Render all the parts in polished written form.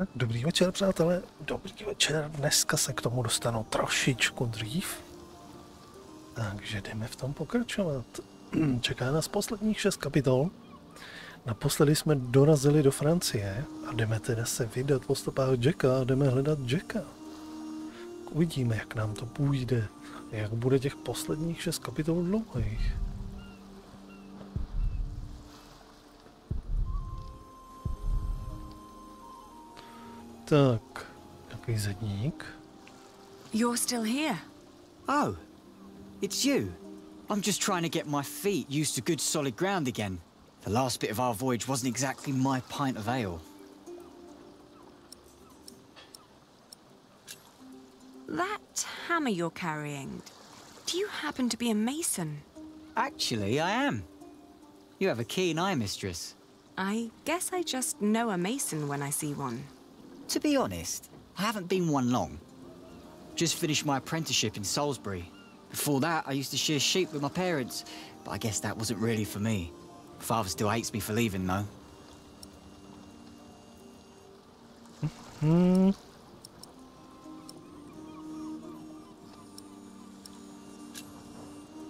Tak, dobrý večer, přátelé. Dobrý večer. Dneska se k tomu dostanu trošičku dřív. Takže jdeme v tom pokračovat. Čeká nás posledních 6 kapitol. Naposledy jsme dorazili do Francie a jdeme teda se vydat po stopách Jacka a jdeme hledat Jacka. Uvidíme, jak nám to půjde. Jak bude těch posledních 6 kapitol dlouhých. Tak, takový zedník. You're still here. Oh, it's you. I'm just trying to get my feet used to good solid ground again. The last bit of our voyage wasn't exactly my pint of ale. That hammer you're carrying, do you happen to be a mason? Actually, I am. You have a keen eye, mistress. I guess I just know a mason when I see one. To be honest, I haven't been one long. Just finished my apprenticeship in Salisbury. Before that, I used to shear sheep with my parents, but I guess that wasn't really for me. Father still hates me for leaving, though.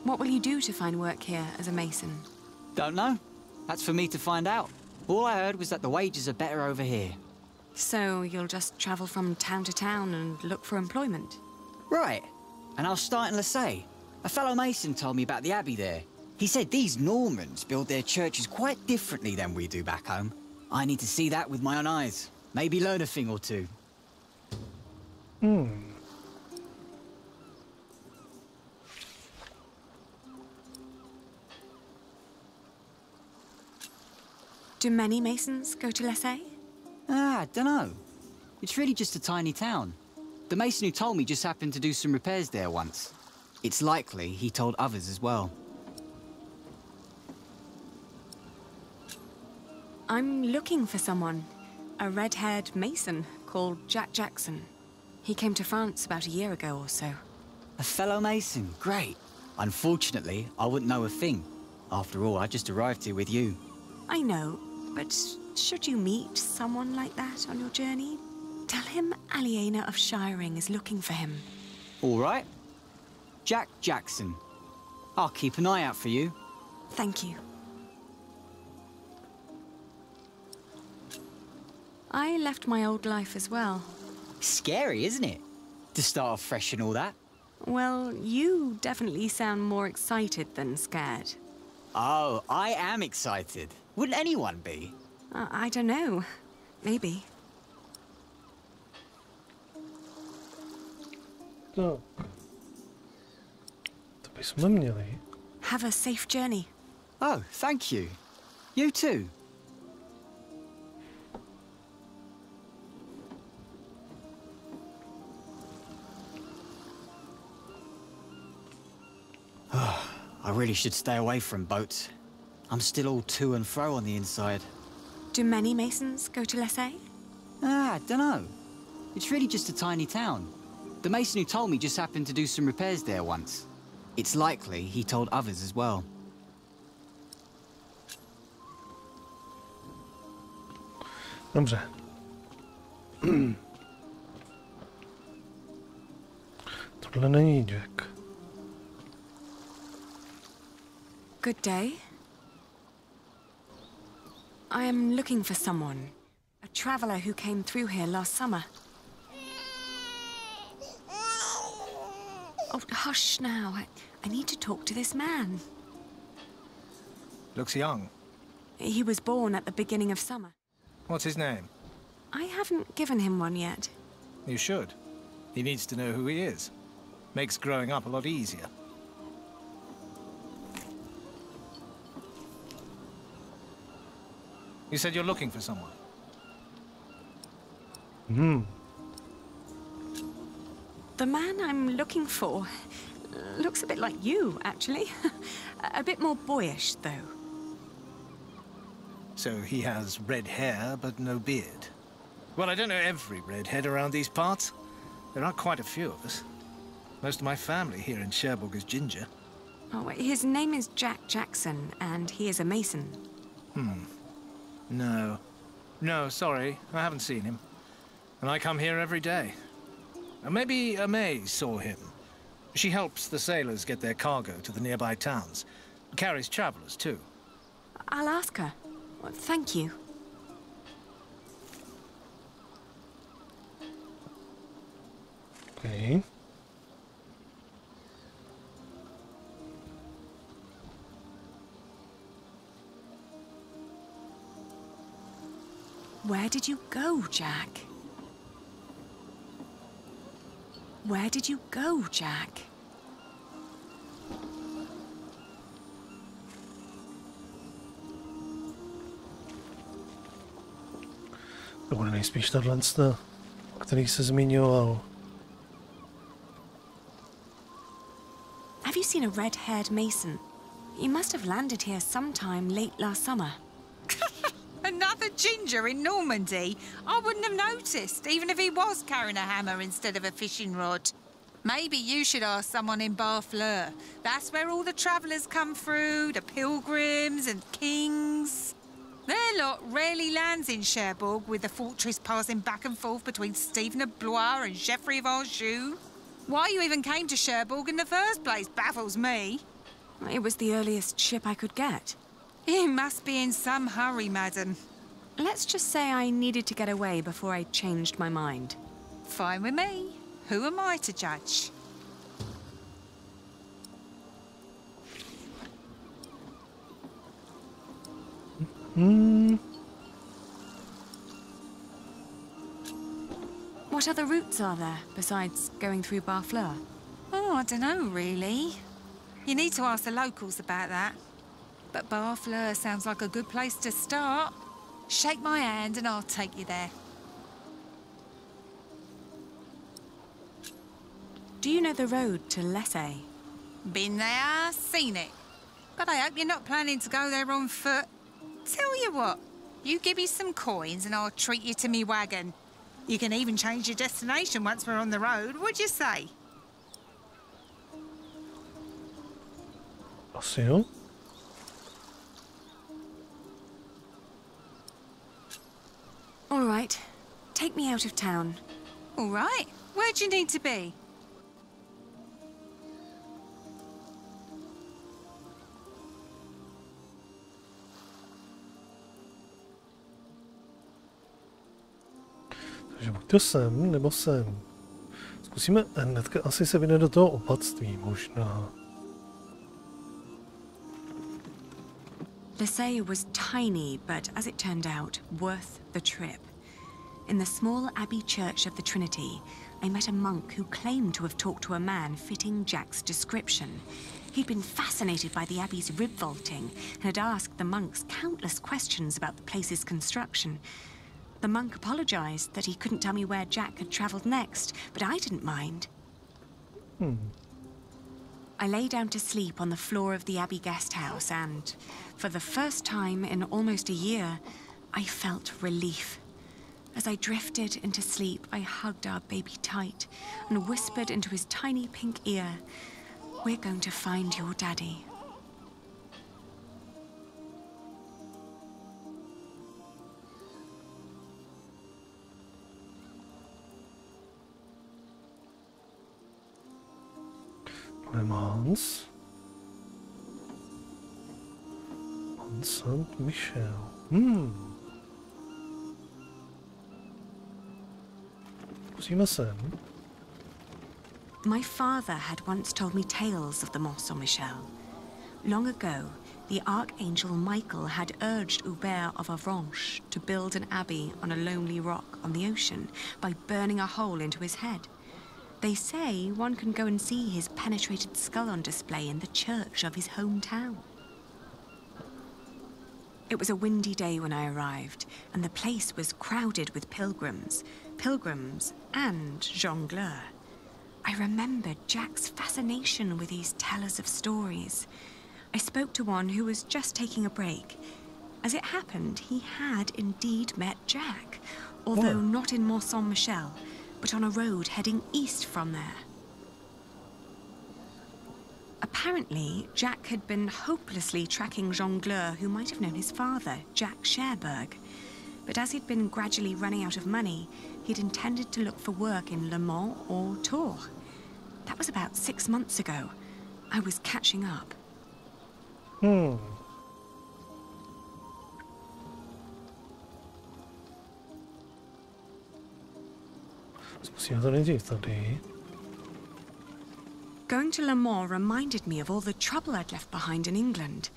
What will you do to find work here as a mason? Don't know. That's for me to find out. All I heard was that the wages are better over here. So you'll just travel from town to town and look for employment? Right. And I was starting to say, a fellow mason told me about the abbey there. He said these Normans build their churches quite differently than we do back home. I need to see that with my own eyes. Maybe learn a thing or two. Do many masons go to Lesay? I dunno. It's really just a tiny town. The mason who told me just happened to do some repairs there once. It's likely he told others as well. I'm looking for someone. A red-haired mason called Jack Jackson. He came to France about a year ago or so. A fellow mason? Great. Unfortunately, I wouldn't know a thing. After all, I just arrived here with you. I know, but should you meet someone like that on your journey, tell him Aliena of Shiring is looking for him. All right. Jack Jackson. I'll keep an eye out for you. Thank you. I left my old life as well. Scary, isn't it? To start off fresh and all that. Well, you definitely sound more excited than scared. Oh, I am excited. Wouldn't anyone be? I don't know. Maybe. Tak. To bychom měli. Have a safe journey. Oh, thank you. You too. I really should stay away from boats. I'm still all to and fro on the inside. Do many masons go to Lesay? I dunno. It's really just a tiny town. The mason who told me just happened to do some repairs there once. It's likely he told others as well. Dobře. Tohle není Jack. Good day. I am looking for someone. A traveler who came through here last summer. Oh, hush now. I need to talk to this man. Looks young. He was born at the beginning of summer. What's his name? I haven't given him one yet. You should. He needs to know who he is. Makes growing up a lot easier. You said you're looking for someone. The man I'm looking for looks a bit like you, actually. A bit more boyish, though. So he has red hair, but no beard. Well, I don't know every redhead around these parts. There are quite a few of us. Most of my family here in Cherbourg is ginger. Oh, his name is Jack Jackson, and he is a mason. No. No, sorry. I haven't seen him. and I come here every day. Maybe May saw him. She helps the sailors get their cargo to the nearby towns. Carries travelers, too. I'll ask her. Well, thank you. Okay. Where did you go, Jack? Where did you go, Jack? To bude nejspíš tahle, o který se zmiňoval. Have you seen a red-haired mason? You must have landed here sometime late last summer. Another ginger in Normandy? I wouldn't have noticed, even if he was carrying a hammer instead of a fishing rod. Maybe you should ask someone in Barfleur. That's where all the travellers come through, the pilgrims and kings. Their lot rarely lands in Cherbourg, with the fortress passing back and forth between Stephen of Blois and Geoffrey of Anjou. Why you even came to Cherbourg in the first place baffles me. It was the earliest ship I could get. You must be in some hurry, madam. Let's just say I needed to get away before I changed my mind. Fine with me. Who am I to judge? What other routes are there besides going through Barfleur? Oh, I don't know, really. You need to ask the locals about that. But Barfleur sounds like a good place to start. Shake my hand and I'll take you there. Do you know the road to Lessay? Been there, seen it. But I hope you're not planning to go there on foot. Tell you what, you give me some coins and I'll treat you to me wagon. You can even change your destination once we're on the road. What'd you say? Asi jo. All right. Take me out of town. All right. Where'd you need to be? Takže buď to sem, nebo sem. Zkusíme hnedka asi se vydat do toho opatství, možná. Lessay was tiny, but as it turned out, worth the trip. In the small abbey church of the Trinity, I met a monk who claimed to have talked to a man fitting Jack's description. He'd been fascinated by the abbey's rib vaulting and had asked the monks countless questions about the place's construction. The monk apologized that he couldn't tell me where Jack had traveled next, but I didn't mind. I lay down to sleep on the floor of the Abbey guest house and, for the first time in almost a year, I felt relief. As I drifted into sleep, I hugged our baby tight and whispered into his tiny pink ear, "We're going to find your daddy." Hans and Michel. Zkusíme sem. My father had once told me tales of the Mont Saint-Michel. Long ago, the Archangel Michael had urged Hubert of Avranches to build an abbey on a lonely rock on the ocean by burning a hole into his head. They say one can go and see his penetrated skull on display in the church of his hometown. It was a windy day when I arrived, and the place was crowded with pilgrims and jongleurs. I remembered Jack's fascination with these tellers of stories. I spoke to one who was just taking a break. As it happened, he had indeed met Jack, although not in Mont Saint-Michel, but on a road heading east from there. Apparently, Jack had been hopelessly tracking jongleurs who might have known his father, Jack Cherbourg. But as he'd been gradually running out of money, he'd intended to look for work in Le Mans or Tours. That was about 6 months ago. I was catching up. Zkusíme to nejdřív tady. Going to Le Mans reminded me of all the trouble I'd left behind in England.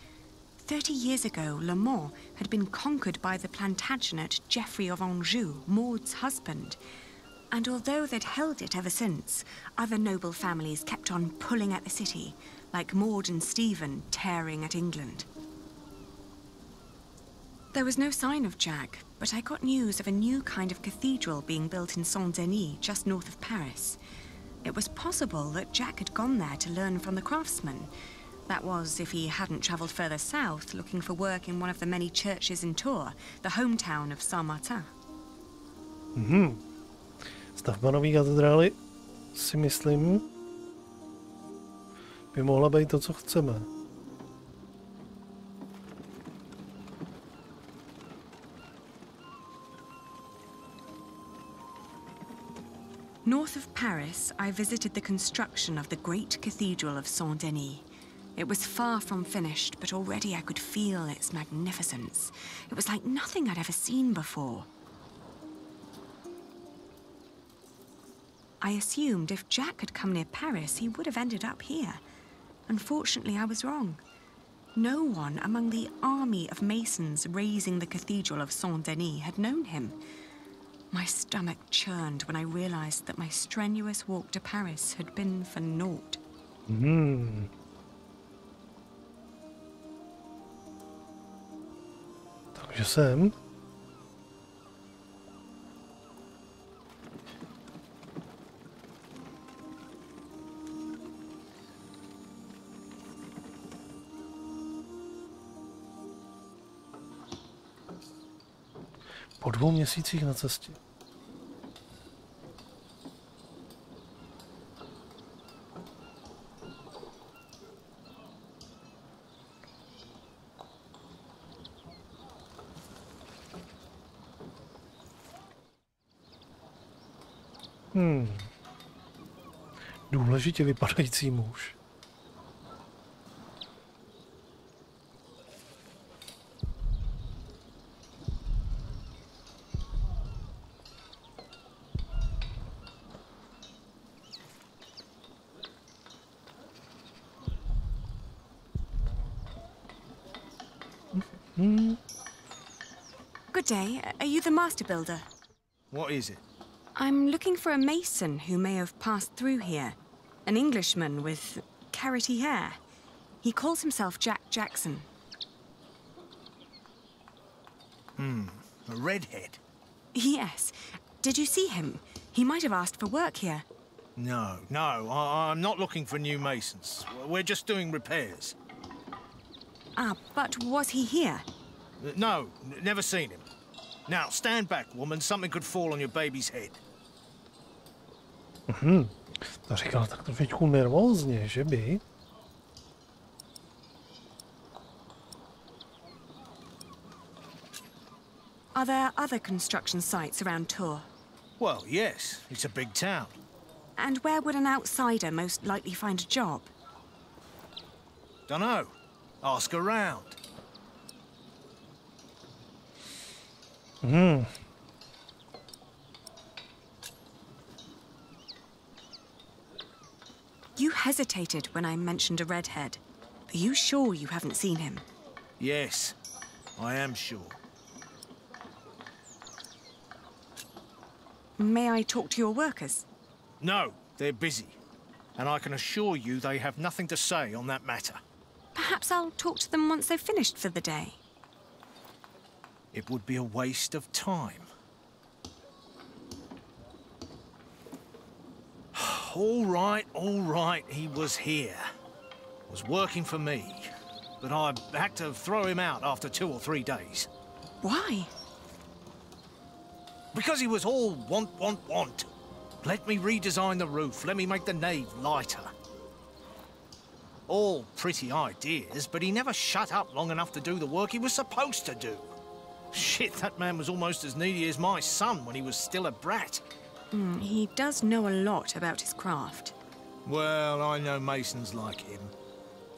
30 years ago, Le Mans had been conquered by the Plantagenet Geoffrey of Anjou, Maud's husband. And although they'd held it ever since, other noble families kept on pulling at the city, like Maud and Stephen tearing at England. There was no sign of Jack, but I got news of a new kind of cathedral being built in Saint-Denis, just north of Paris. It was possible that Jack had gone there to learn from the craftsmen. That was, if he hadn't travelled further south, looking for work in one of the many churches in Tours, the hometown of Saint-Martin. Stavba nový katedrály, si myslím, by mohla být to, co chceme. North of Paris, I visited the construction of the great cathedral of Saint-Denis. It was far from finished, but already I could feel its magnificence. It was like nothing I'd ever seen before. I assumed if Jack had come near Paris, he would have ended up here. Unfortunately, I was wrong. No one among the army of masons raising the cathedral of Saint-Denis had known him. My stomach churned when I realized that my strenuous walk to Paris had been for naught. Takže sem. Po 2 měsících na cestě. Důležitě vypadající muž. Good day. Are you the master builder? What is it? I'm looking for a mason who may have passed through here. An Englishman with carroty hair. He calls himself Jack Jackson. A redhead? Yes. Did you see him? He might have asked for work here. No, I'm not looking for new masons. We're just doing repairs. Ah, but was he here? No, never seen him. Now, stand back, woman. Something could fall on your baby's head. To říkal tak trošičku nervózně, že by? Are there other construction sites around Tours? Well, yes. It's a big town. And where would an outsider most likely find a job? Dunno. Ask around. You hesitated when I mentioned a redhead. Are you sure you haven't seen him? Yes, I am sure. May I talk to your workers? No, they're busy. And I can assure you they have nothing to say on that matter. Perhaps I'll talk to them once they've finished for the day. It would be a waste of time. All right, he was here. Was working for me. But I had to throw him out after 2 or 3 days. Why? Because he was all want. Let me redesign the roof, let me make the nave lighter. All pretty ideas, but he never shut up long enough to do the work he was supposed to do. Shit, that man was almost as needy as my son when he was still a brat. He does know a lot about his craft. Well, I know masons like him.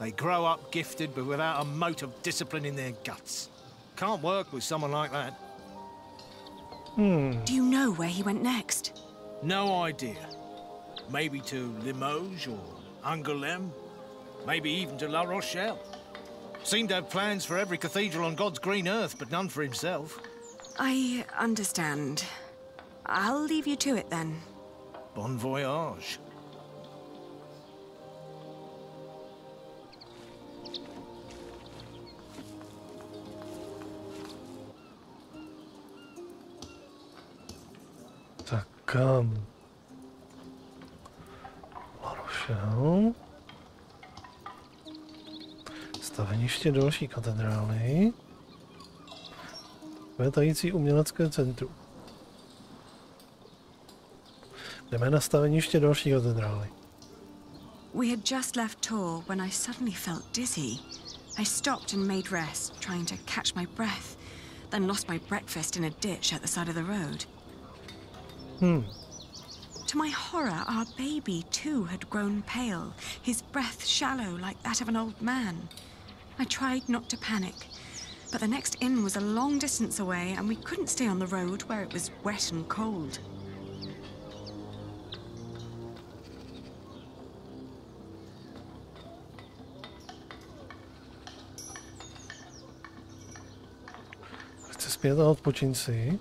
They grow up gifted, but without a mote of discipline in their guts. Can't work with someone like that. Do you know where he went next? No idea. Maybe to Limoges or Angoulême. Maybe even to La Rochelle. Seemed to have plans for every cathedral on God's green earth, but none for himself. I understand. I'll leave you to it then. Bon voyage. Tak, La Rochelle. Staveniště další katedrály. Květající umělecké centrum. Jdeme na staveniště další katedrály. We had just left Tours when I suddenly felt dizzy. I stopped and made rest, trying to catch my breath, then lost my breakfast in a ditch at the side of the road. To my horror, our baby too had grown pale, his breath shallow like that of an old man. I tried not to panic, but the next inn was a long distance away and we couldn't stay on the road where it was wet and cold. Chci zpět a odpočin si.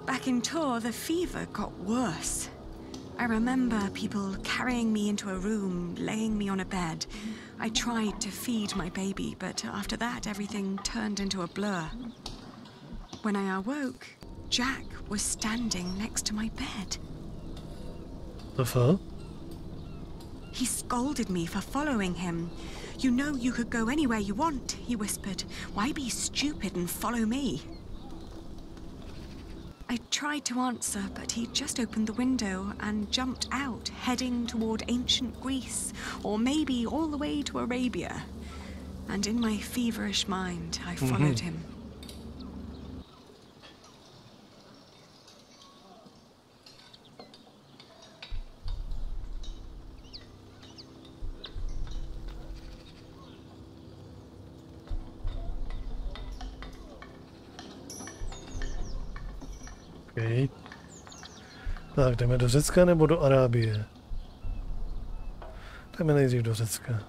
Back in Tours, the fever got worse. I remember people carrying me into a room, laying me on a bed. I tried to feed my baby, but after that, everything turned into a blur. When I awoke, Jack was standing next to my bed. The fuck? He scolded me for following him. You know you could go anywhere you want, he whispered. Why be stupid and follow me? I tried to answer, but he just opened the window and jumped out, heading toward ancient Greece, or maybe all the way to Arabia. And in my feverish mind, I followed him. Okay. Tak, jdeme do Řecka nebo do Arábie? Jdeme nejdřív do Řecka.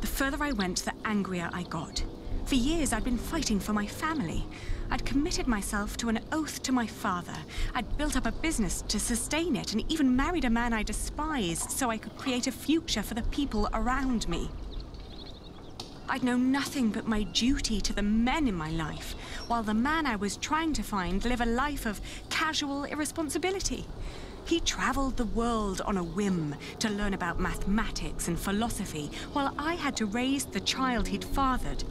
The further I went, the angrier I got. For years I'd been fighting for my family. I'd committed myself to an oath to my father. I'd built up a business to sustain it and even married a man I despised so I could create a future for the people around me. I'd known nothing but my duty to the men in my life, while the man I was trying to find lived a life of casual irresponsibility. He traveled the world on a whim to learn about mathematics and philosophy, while I had to raise the child he'd fathered.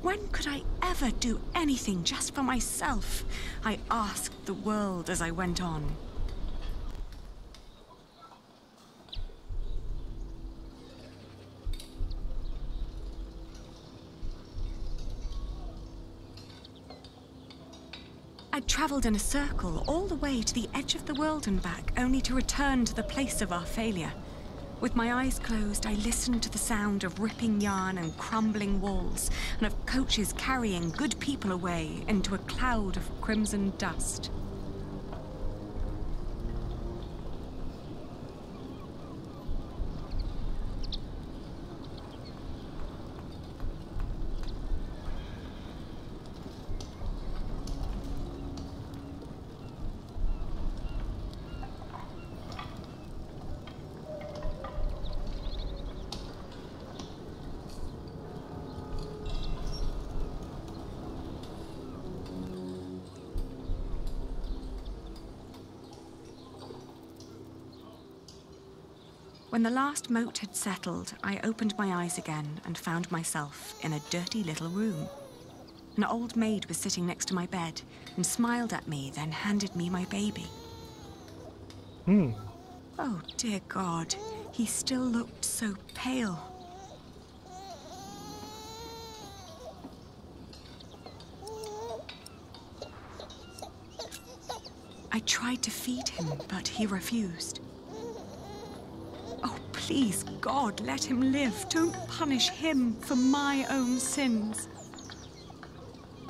When could I ever do anything just for myself? I asked the world as I went on. I'd travelled in a circle all the way to the edge of the world and back, only to return to the place of our failure. With my eyes closed, I listened to the sound of ripping yarn and crumbling walls, and of coaches carrying good people away into a cloud of crimson dust. When the last mote had settled, I opened my eyes again and found myself in a dirty little room. An old maid was sitting next to my bed and smiled at me, then handed me my baby. Oh, dear God. He still looked so pale. I tried to feed him, but he refused. Oh, please, God, let him live. Don't punish him for my own sins.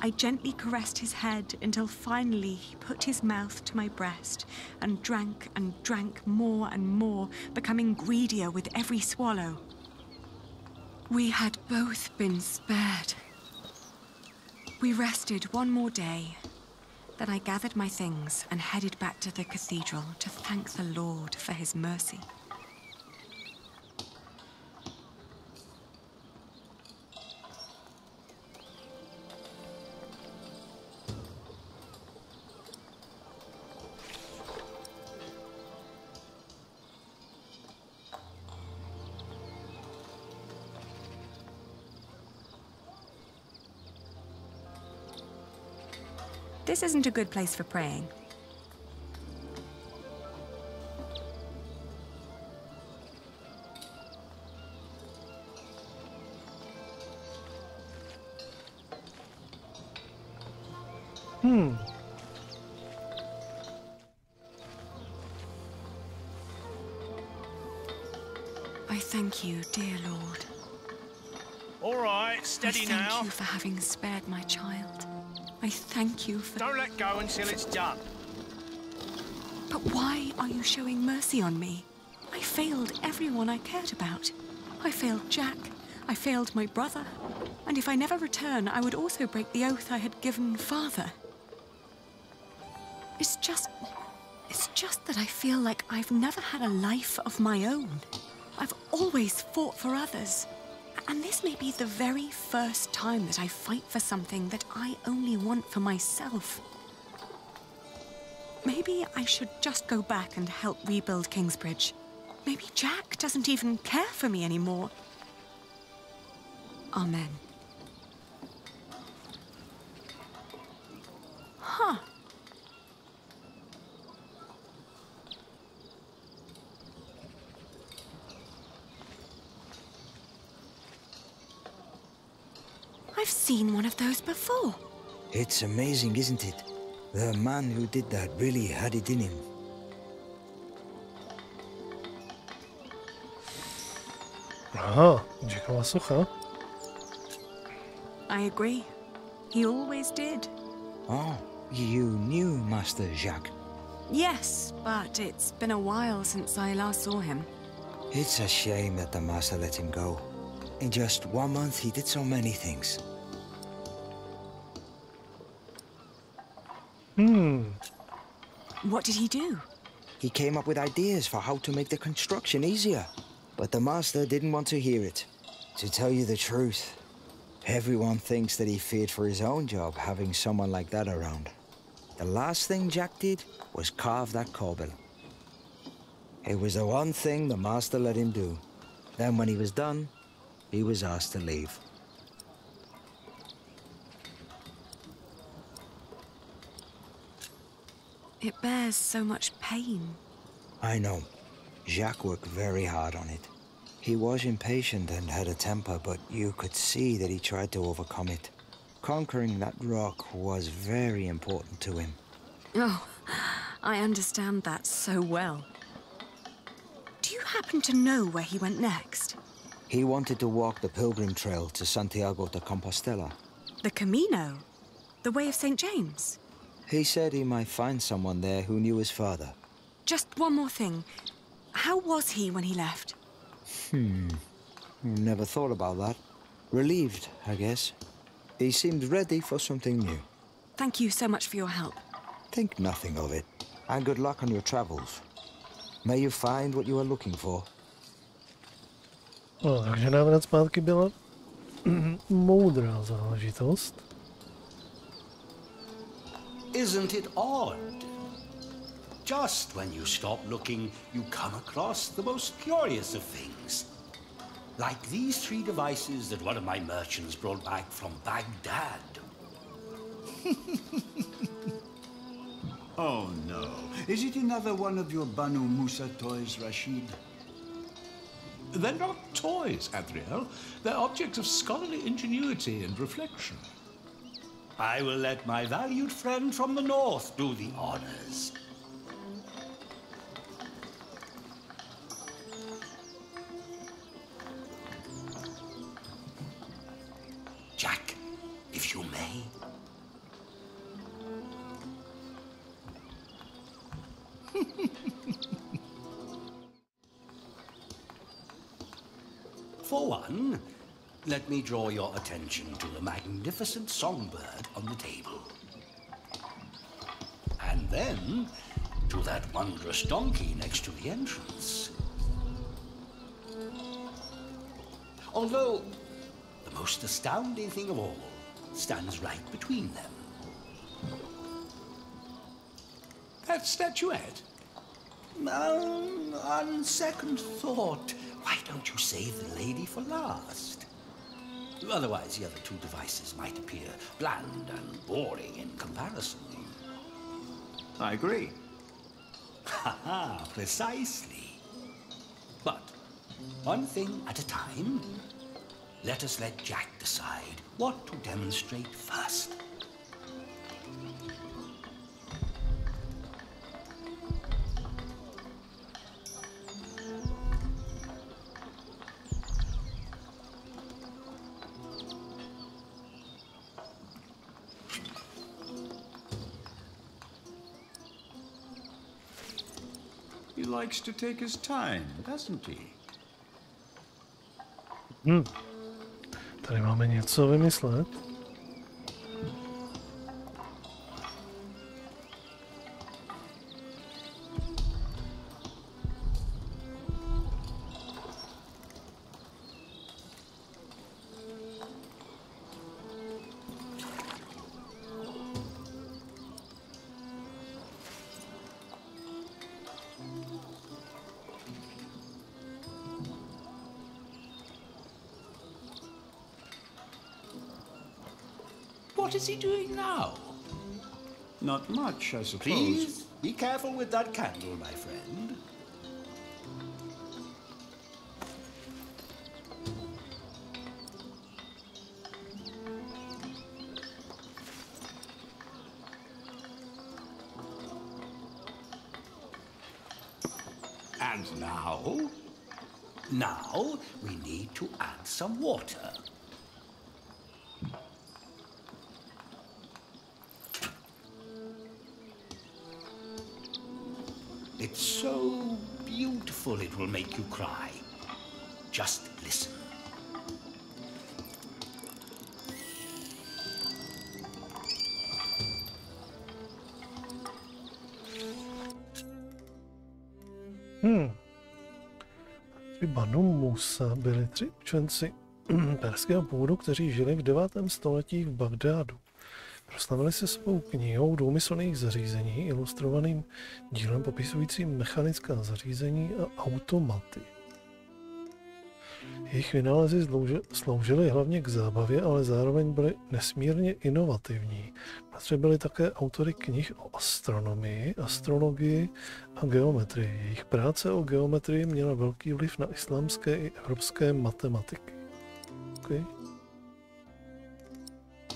I gently caressed his head until finally he put his mouth to my breast and drank more and more, becoming greedier with every swallow. We had both been spared. We rested one more day. Then I gathered my things and headed back to the cathedral to thank the Lord for his mercy. This isn't a good place for praying. I thank you, dear Lord. All right, steady now. I thank you for having spared my child. I thank you for... Don't let go until it's done. But why are you showing mercy on me? I failed everyone I cared about. I failed Jack. I failed my brother. And if I never return, I would also break the oath I had given Father. It's just that I feel like I've never had a life of my own. I've always fought for others. And this may be the very first time that I fight for something that I only want for myself. Maybe I should just go back and help rebuild Kingsbridge. Maybe Jack doesn't even care for me anymore. Amen. Huh. I've seen one of those before. It's amazing, isn't it? The man who did that really had it in him. Aha, děkala socha. I agree. He always did. Oh, you knew Master Jacques? Yes, but it's been a while since I last saw him. It's a shame that the Master let him go. In just 1 month, he did so many things. What did he do? He came up with ideas for how to make the construction easier. But the Master didn't want to hear it. To tell you the truth, everyone thinks that he feared for his own job having someone like that around. The last thing Jack did was carve that corbel. It was the one thing the Master let him do. Then when he was done, he was asked to leave. It bears so much pain. I know. Jacques worked very hard on it. He was impatient and had a temper, but you could see that he tried to overcome it. Conquering that rock was very important to him. Oh, I understand that so well. Do you happen to know where he went next? He wanted to walk the pilgrim trail to Santiago de Compostela. The Camino? The Way of St. James? He said he might find someone there who knew his father. Just one more thing. How was he when he left? Never thought about that. Relieved, I guess. He seemed ready for something new. Thank you so much for your help. Think nothing of it. And good luck on your travels. May you find what you are looking for. No, takže návrat zpátky byla moudrá záležitost. Isn't it odd? Just when you stop looking, you come across the most curious of things. Like these 3 devices that one of my merchants brought back from Baghdad. Oh no. Is it another one of your Banu Musa toys, Rashid? They're not toys, Adriel. They're objects of scholarly ingenuity and reflection. I will let my valued friend from the north do the honors. Jack, if you may. For one, let me draw your attention to the magnificent songbird on the table. And then to that wondrous donkey next to the entrance. Although, the most astounding thing of all stands right between them. That statuette? On second thought, why don't you save the lady for last? Otherwise, the other two devices might appear bland and boring in comparison. I agree. Haha, precisely. But one thing at a time, let us let Jack decide what to demonstrate first. He likes to take his time, doesn't he? Tady máme něco vymyslet. What is he doing now? Not much, I suppose. Please, be careful with that candle, my friend. And now? Now, we need to add some water. It's so beautiful it will make you cry. Just listen. Banu Musa byli 3 učenci perského původu, kteří žili v 9. století v Bagdádu. Proslavili se svou knihou důmyslných zařízení, ilustrovaným dílem popisujícím mechanická zařízení a automaty. Jejich vynálezy sloužily hlavně k zábavě, ale zároveň byly nesmírně inovativní. Patřili byli také autory knih o astronomii, astrologii a geometrii. Jejich práce o geometrii měla velký vliv na islámské i evropské matematiky. Okay.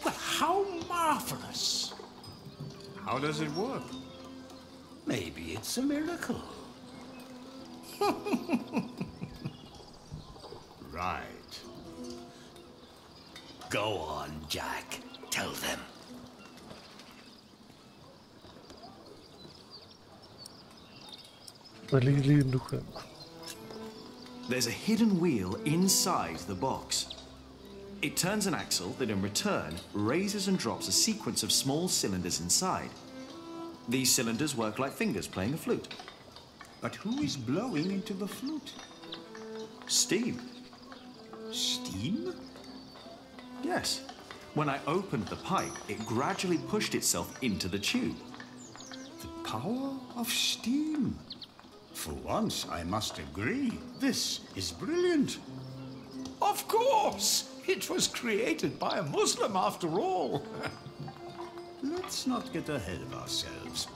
Well, how marvelous! How does it work? Maybe it's a miracle. Right. Go on, Jack. Tell them. There's a hidden wheel inside the box. It turns an axle that in return raises and drops a sequence of small cylinders inside. These cylinders work like fingers playing a flute. But who is blowing into the flute? Steam. Steam? Yes. When I opened the pipe, it gradually pushed itself into the tube. The power of steam. For once, I must agree, this is brilliant. Of course! It was created by a Muslim after all. let's not get ahead of ourselves.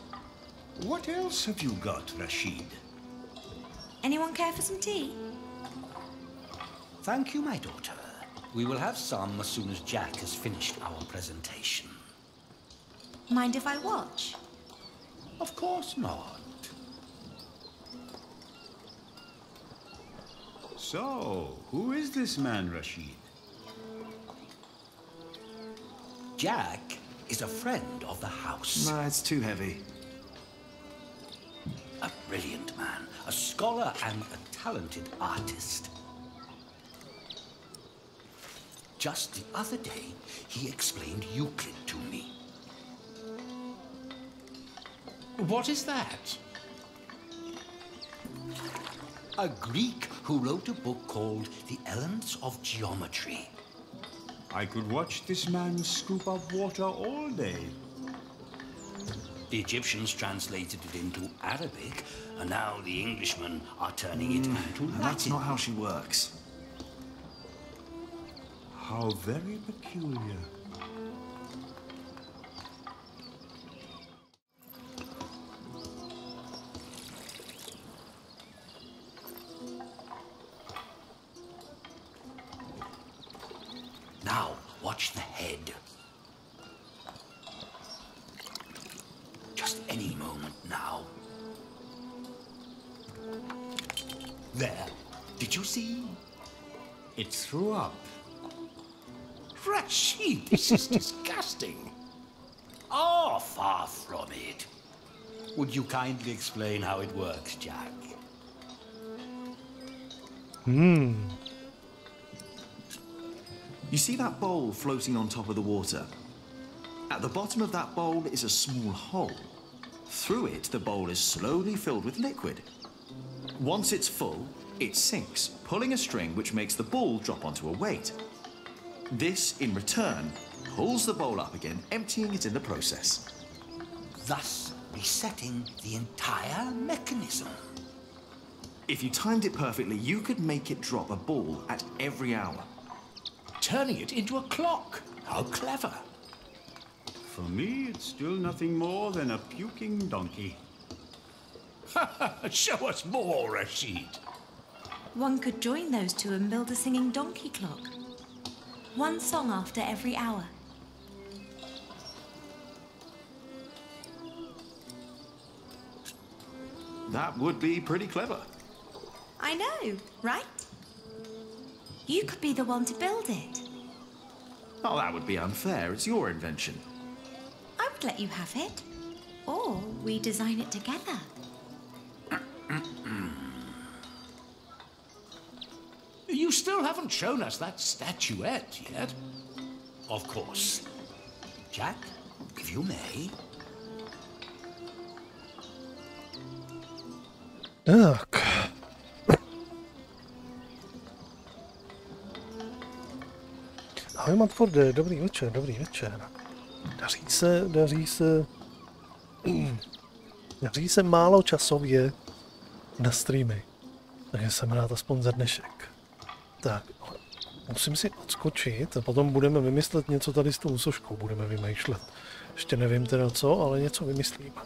What else have you got, Rashid? Anyone care for some tea? Thank you, my daughter. We will have some as soon as Jack has finished our presentation. Mind if I watch? Of course not. So, who is this man, Rashid? Jack is a friend of the house. Nah, it's too heavy. A brilliant man, a scholar and a talented artist. Just the other day, he explained Euclid to me. What is that? A Greek who wrote a book called The Elements of Geometry. I could watch this man scoop up water all day. The Egyptians translated it into Arabic, and now the Englishmen are turning it into Latin. That's not how she works. How very peculiar. Now, watch the head. Just any moment now. There. Did you see? It threw up. Rashid, this is disgusting. Oh, far from it. Would you kindly explain how it works, Jack? You see that bowl floating on top of the water? At the bottom of that bowl is a small hole. Through it, the bowl is slowly filled with liquid. Once it's full, it sinks, pulling a string which makes the ball drop onto a weight. This, in return, pulls the bowl up again, emptying it in the process. Thus resetting the entire mechanism. If you timed it perfectly, you could make it drop a ball at every hour. Turning it into a clock. How clever. For me, it's still nothing more than a puking donkey. Show us more, Rashid. One could join those two and build a singing donkey clock. One song after every hour. That would be pretty clever. I know, right? You could be the one to build it. Oh, that would be unfair. It's your invention. I would let you have it. Or we design it together. You still haven't shown us that statuette yet. Of course. Jack, if you may. Tak. Ahoj Matforde, dobrý večer, dobrý večer. Daří se málo časově na streamy, takže jsem rád aspoň za dnešek. Tak, musím si odskočit a potom budeme vymyslet něco tady s tou soškou, budeme vymýšlet. Ještě nevím teda co, ale něco vymyslíme.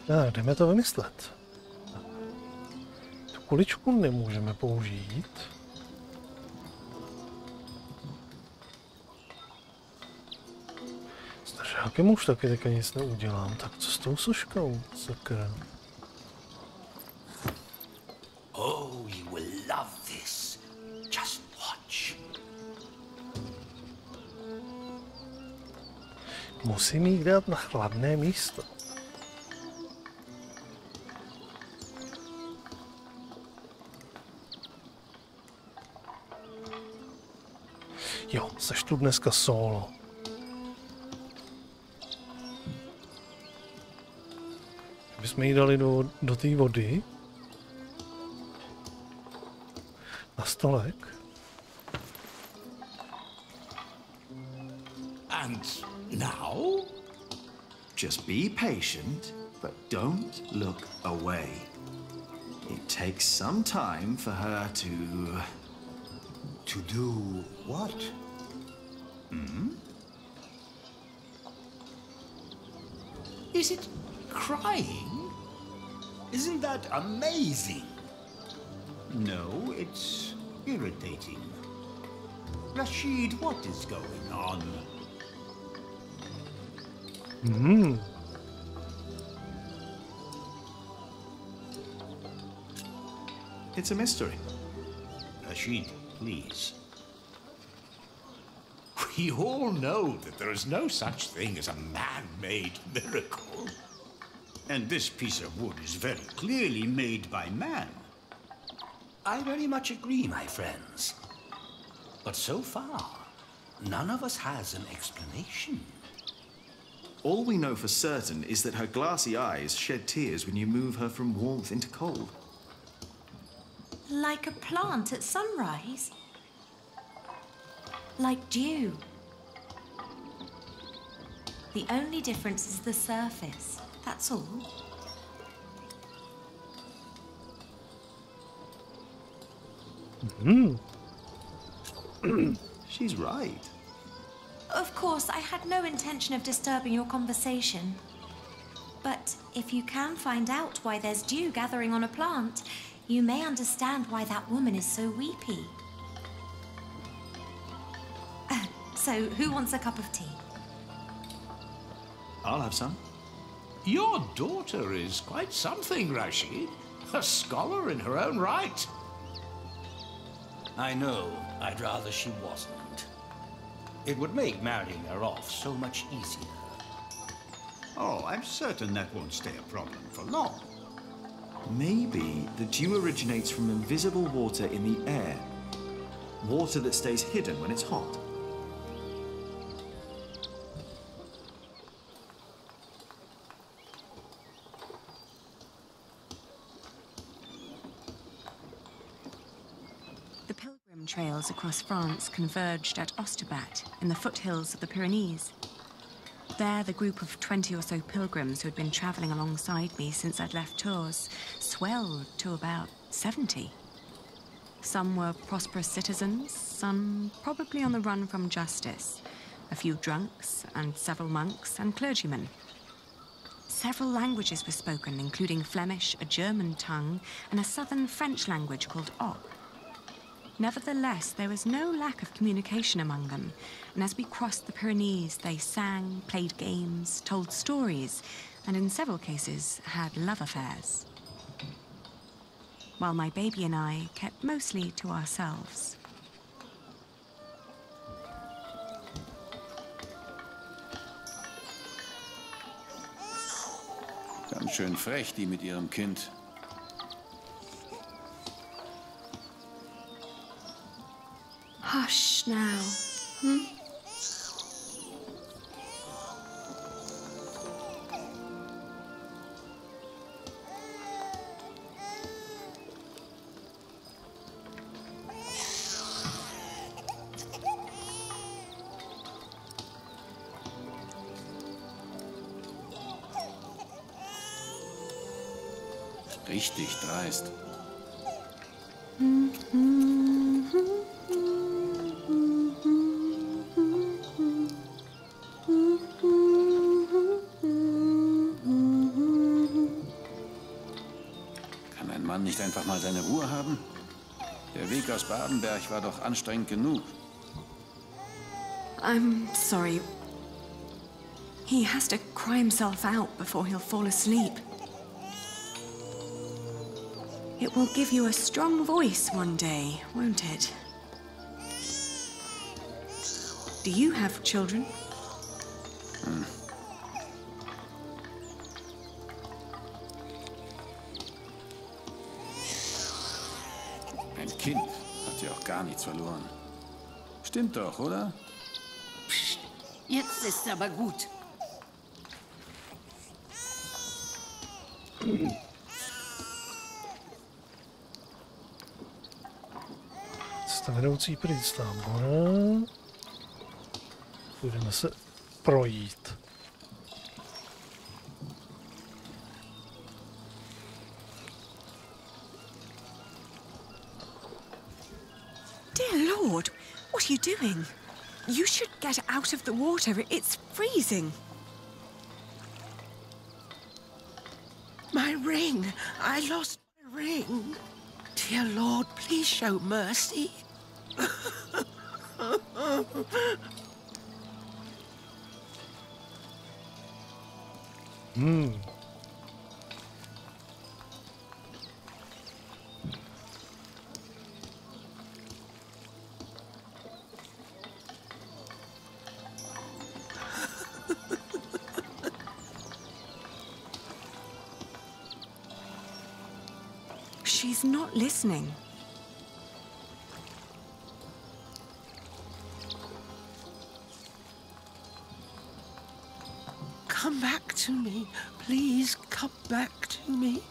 Tak, jdeme to vymyslet. Tu kuličku nemůžeme použít. S držákem už taky teďka nic neudělám. Tak co s tou soškou? Sakra. Oh, you will love this. Just watch. Musím jí dát na chladné místo. Jo, seš tu dneska solo. Bychom ji dali do té vody. Na stolek. And now? Just be patient, but don't look away. It takes some time for her to... To do what? Is it crying? Isn't that amazing? No, it's irritating. Rashid, what is going on? It's a mystery. Rashid, please. We all know that there is no such thing as a man-made miracle. And this piece of wood is very clearly made by man. I very much agree, my friends. But so far, none of us has an explanation. All we know for certain is that her glassy eyes shed tears when you move her from warmth into cold. Like a plant at sunrise? Like dew? The only difference is the surface, that's all. She's right. Of course, I had no intention of disturbing your conversation. But if you can find out why there's dew gathering on a plant, you may understand why that woman is so weepy. So, who wants a cup of tea? I'll have some. Your daughter is quite something, Rashid. A scholar in her own right. I know. I'd rather she wasn't. It would make marrying her off so much easier. Oh, I'm certain that won't stay a problem for long. Maybe the dew originates from invisible water in the air. Water that stays hidden when it's hot. The pilgrim trails across France converged at Osterbat in the foothills of the Pyrenees. There, the group of 20 or so pilgrims who had been travelling alongside me since I'd left Tours swelled to about 70. Some were prosperous citizens, some probably on the run from justice, a few drunks, and several monks and clergymen. Several languages were spoken, including Flemish, a German tongue, and a southern French language called Oc. Nevertheless, there was no lack of communication among them, and as we crossed the Pyrenees, they sang, played games, told stories, and in several cases had love affairs. While my baby and I kept mostly to ourselves. Ganz schön frech, die mit ihrem Kind. Hush now. Richtig dreist. ein Mann nicht einfach mal seine Ruhe haben? Der Weg aus Badenberg war doch anstrengend genug. I'm sorry. He has to cry himself out before he'll fall asleep. It will give you a strong voice one day, won't it? Do you have children? Ein Kind hat ja auch gar nichts verloren. Stimmt doch, oder? Psst, jetzt ist's aber gut. Vedoucí pryč z tábora. Půjdeme se projít. Dear Lord, what are you doing? You should get out of the water. It's freezing. My ring! I lost my ring! Dear Lord, please show mercy. She's not listening. Come back to me. Please come back to me.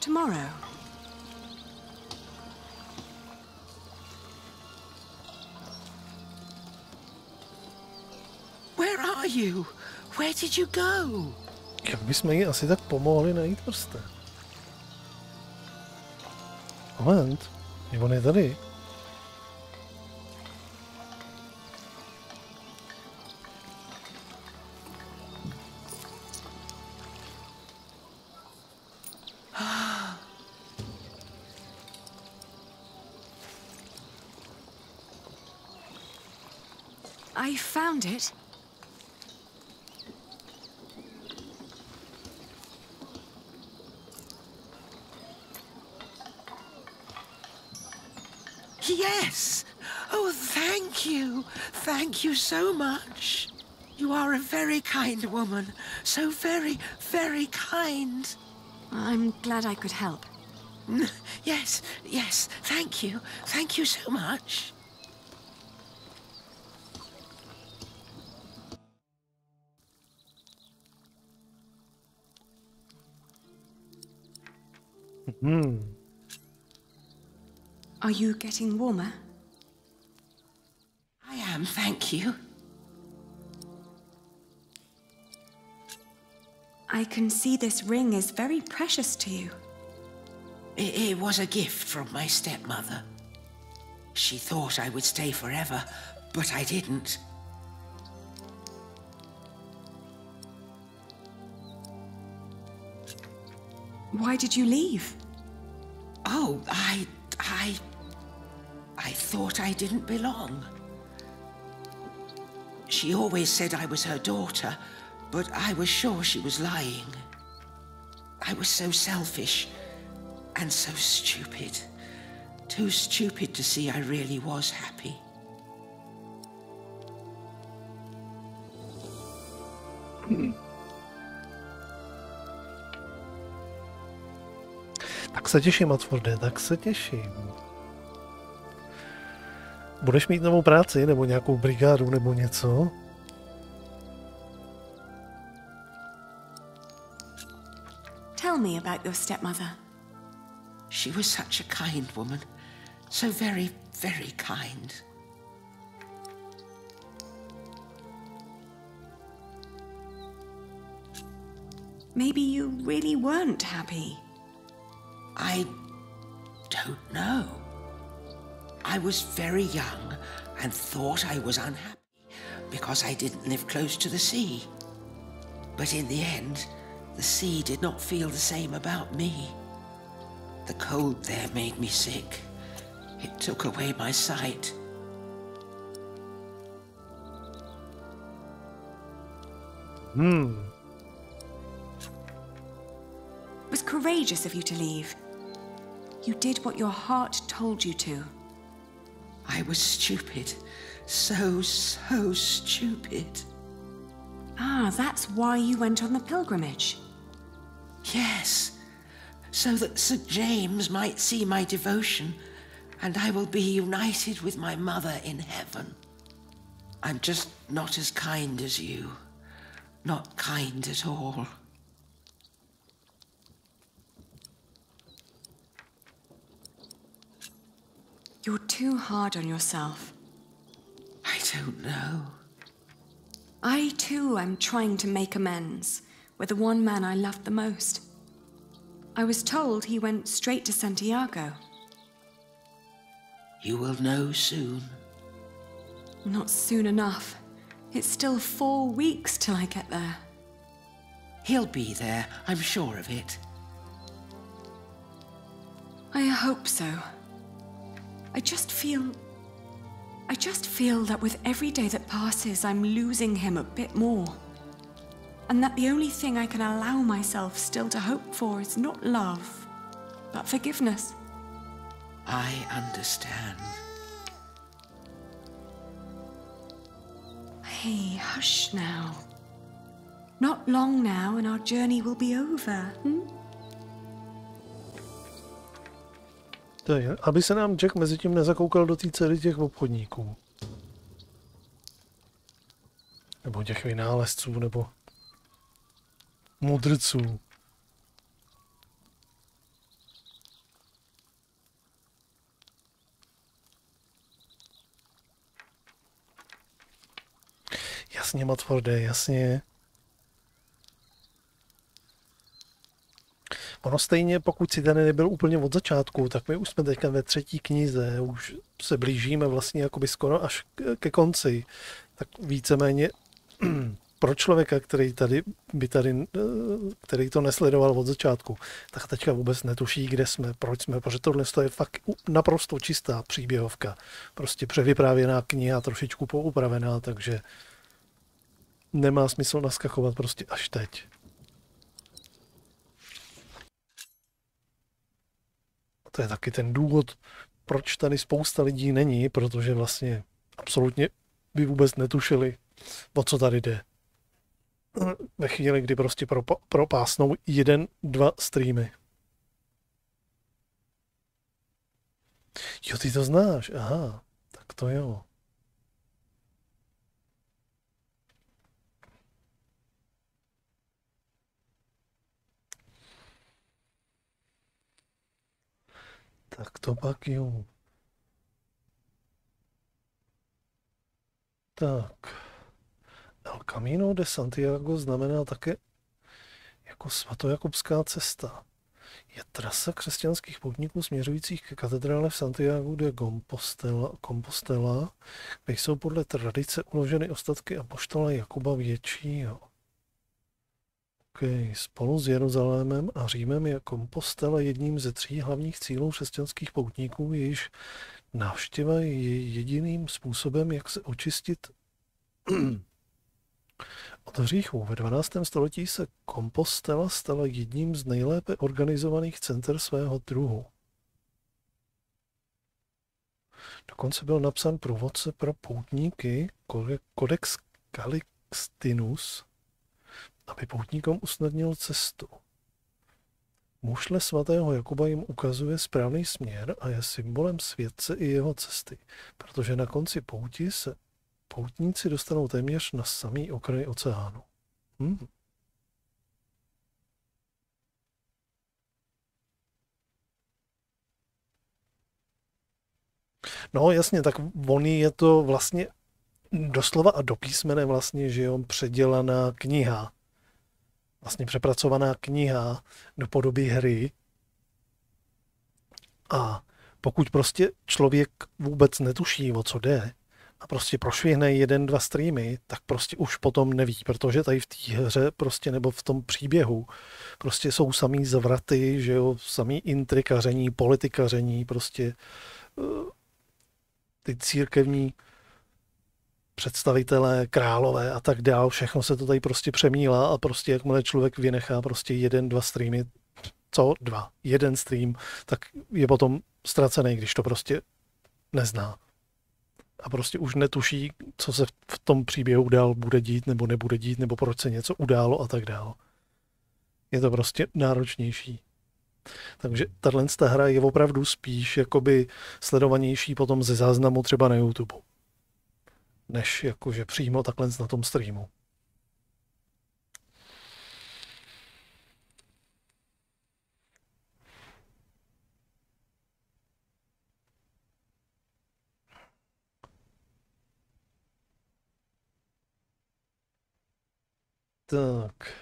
Tomorrow. Where are you? Where did you go? Jak bychom jí asi tak pomohli najít prsten? Moment, on je tady. I found it. Yes! Oh, thank you. Thank you so much. You are a very kind woman. So very, very kind. I'm glad I could help. Yes, yes, thank you. Thank you so much. Are you getting warmer? I am, thank you. I can see this ring is very precious to you. It was a gift from my stepmother. She thought I would stay forever, but I didn't. Why did you leave? Oh, I thought I didn't belong. She always said I was her daughter, but I was sure she was lying. I was so selfish and so stupid. Too stupid to see I really was happy. Tak se těším, Atforde, tak se těším. Budeš mít novou práci, nebo nějakou brigádu, nebo něco? Tell me about your stepmother. She was such a kind woman. So very, very kind. Maybe you really weren't happy. I don't know. I was very young and thought I was unhappy because I didn't live close to the sea. But in the end, the sea did not feel the same about me. The cold there made me sick. It took away my sight. It was courageous of you to leave. You did what your heart told you to. I was stupid. So stupid. Ah, that's why you went on the pilgrimage. Yes, so that St. James might see my devotion, and I will be united with my mother in heaven. I'm just not as kind as you. Not kind at all. You're too hard on yourself. I don't know. I, too, am trying to make amends with the one man I loved the most. I was told he went straight to Santiago. You will know soon. Not soon enough. It's still 4 weeks till I get there. He'll be there, I'm sure of it. I hope so. I just feel that with every day that passes, I'm losing him a bit more. And that the only thing I can allow myself still to hope for is not love, but forgiveness. I understand. Hey, hush now. Not long now and our journey will be over, To je, aby se nám Jack mezi tím nezakoukal do té dcery těch obchodníků. Nebo těch vynálezců, nebo mudrců. Jasně, Matforde, jasně. Ono stejně, pokud si ten nebyl úplně od začátku, tak my už jsme teďka ve 3. knize, už se blížíme vlastně jakoby skoro až ke konci. Tak víceméně pro člověka, který to nesledoval od začátku, tak teďka vůbec netuší, kde jsme, proč jsme, protože tohle je fakt naprosto čistá příběhovka. Prostě převyprávěná kniha, trošičku poupravená, takže nemá smysl naskakovat prostě až teď. To je taky ten důvod, proč tady spousta lidí není, protože vlastně absolutně by vůbec netušili, o co tady jde. Ve chvíli, kdy prostě propásnou 1-2 streamy. Jo, ty to znáš, aha, tak to jo. Tak to pak jo. Tak. El Camino de Santiago znamená také jako svatojakubská cesta. Je trasa křesťanských poutníků směřujících ke katedrále v Santiago de Compostela, kde jsou podle tradice uloženy ostatky apoštola Jakuba Většího. Spolu s Jeruzalémem a Římem je Compostela jedním ze 3 hlavních cílů křesťanských poutníků, jejíž návštěva je jediným způsobem, jak se očistit od hříchů. Ve 12. století se Compostela stala jedním z nejlépe organizovaných center svého druhu. Dokonce byl napsán průvodce pro poutníky Codex Calixtinus, aby poutníkům usnadnil cestu. Mušle svatého Jakuba jim ukazuje správný směr a je symbolem světce i jeho cesty, protože na konci pouti se poutníci dostanou téměř na samý okraj oceánu. No jasně, tak oni je to vlastně doslova a do písmene vlastně, že jo, předělaná kniha. Vlastně přepracovaná kniha do podoby hry. A pokud prostě člověk vůbec netuší, o co jde, a prostě prošvihne 1-2 streamy, tak prostě už potom neví, protože tady v té hře prostě nebo v tom příběhu prostě jsou samý zvraty, že jo, samý intrikaření, politikaření, prostě ty církevní představitelé, králové a tak dál, všechno se to tady prostě přemílá a prostě jakmile člověk vynechá prostě 1-2 streamy, co 2, 1 stream, tak je potom ztracený, když to prostě nezná. A prostě už netuší, co se v tom příběhu dál bude dít nebo nebude dít, nebo proč se něco událo a tak dál. Je to prostě náročnější. Takže tahle hra je opravdu spíš jakoby sledovanější potom ze záznamu třeba na YouTube, než jakože přímo takhle na tom streamu. Tak.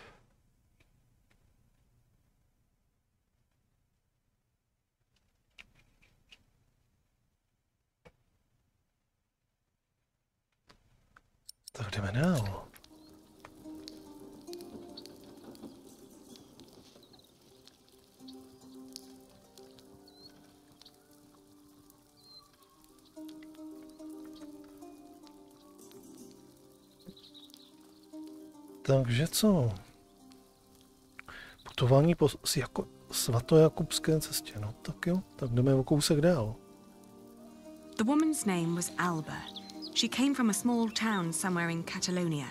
Tak jdeme dál. Takže co? Putování po svatojakubské cestě. No tak jo, tak jdeme o kousek dál. The woman's name was Alba. She came from a small town somewhere in Catalonia.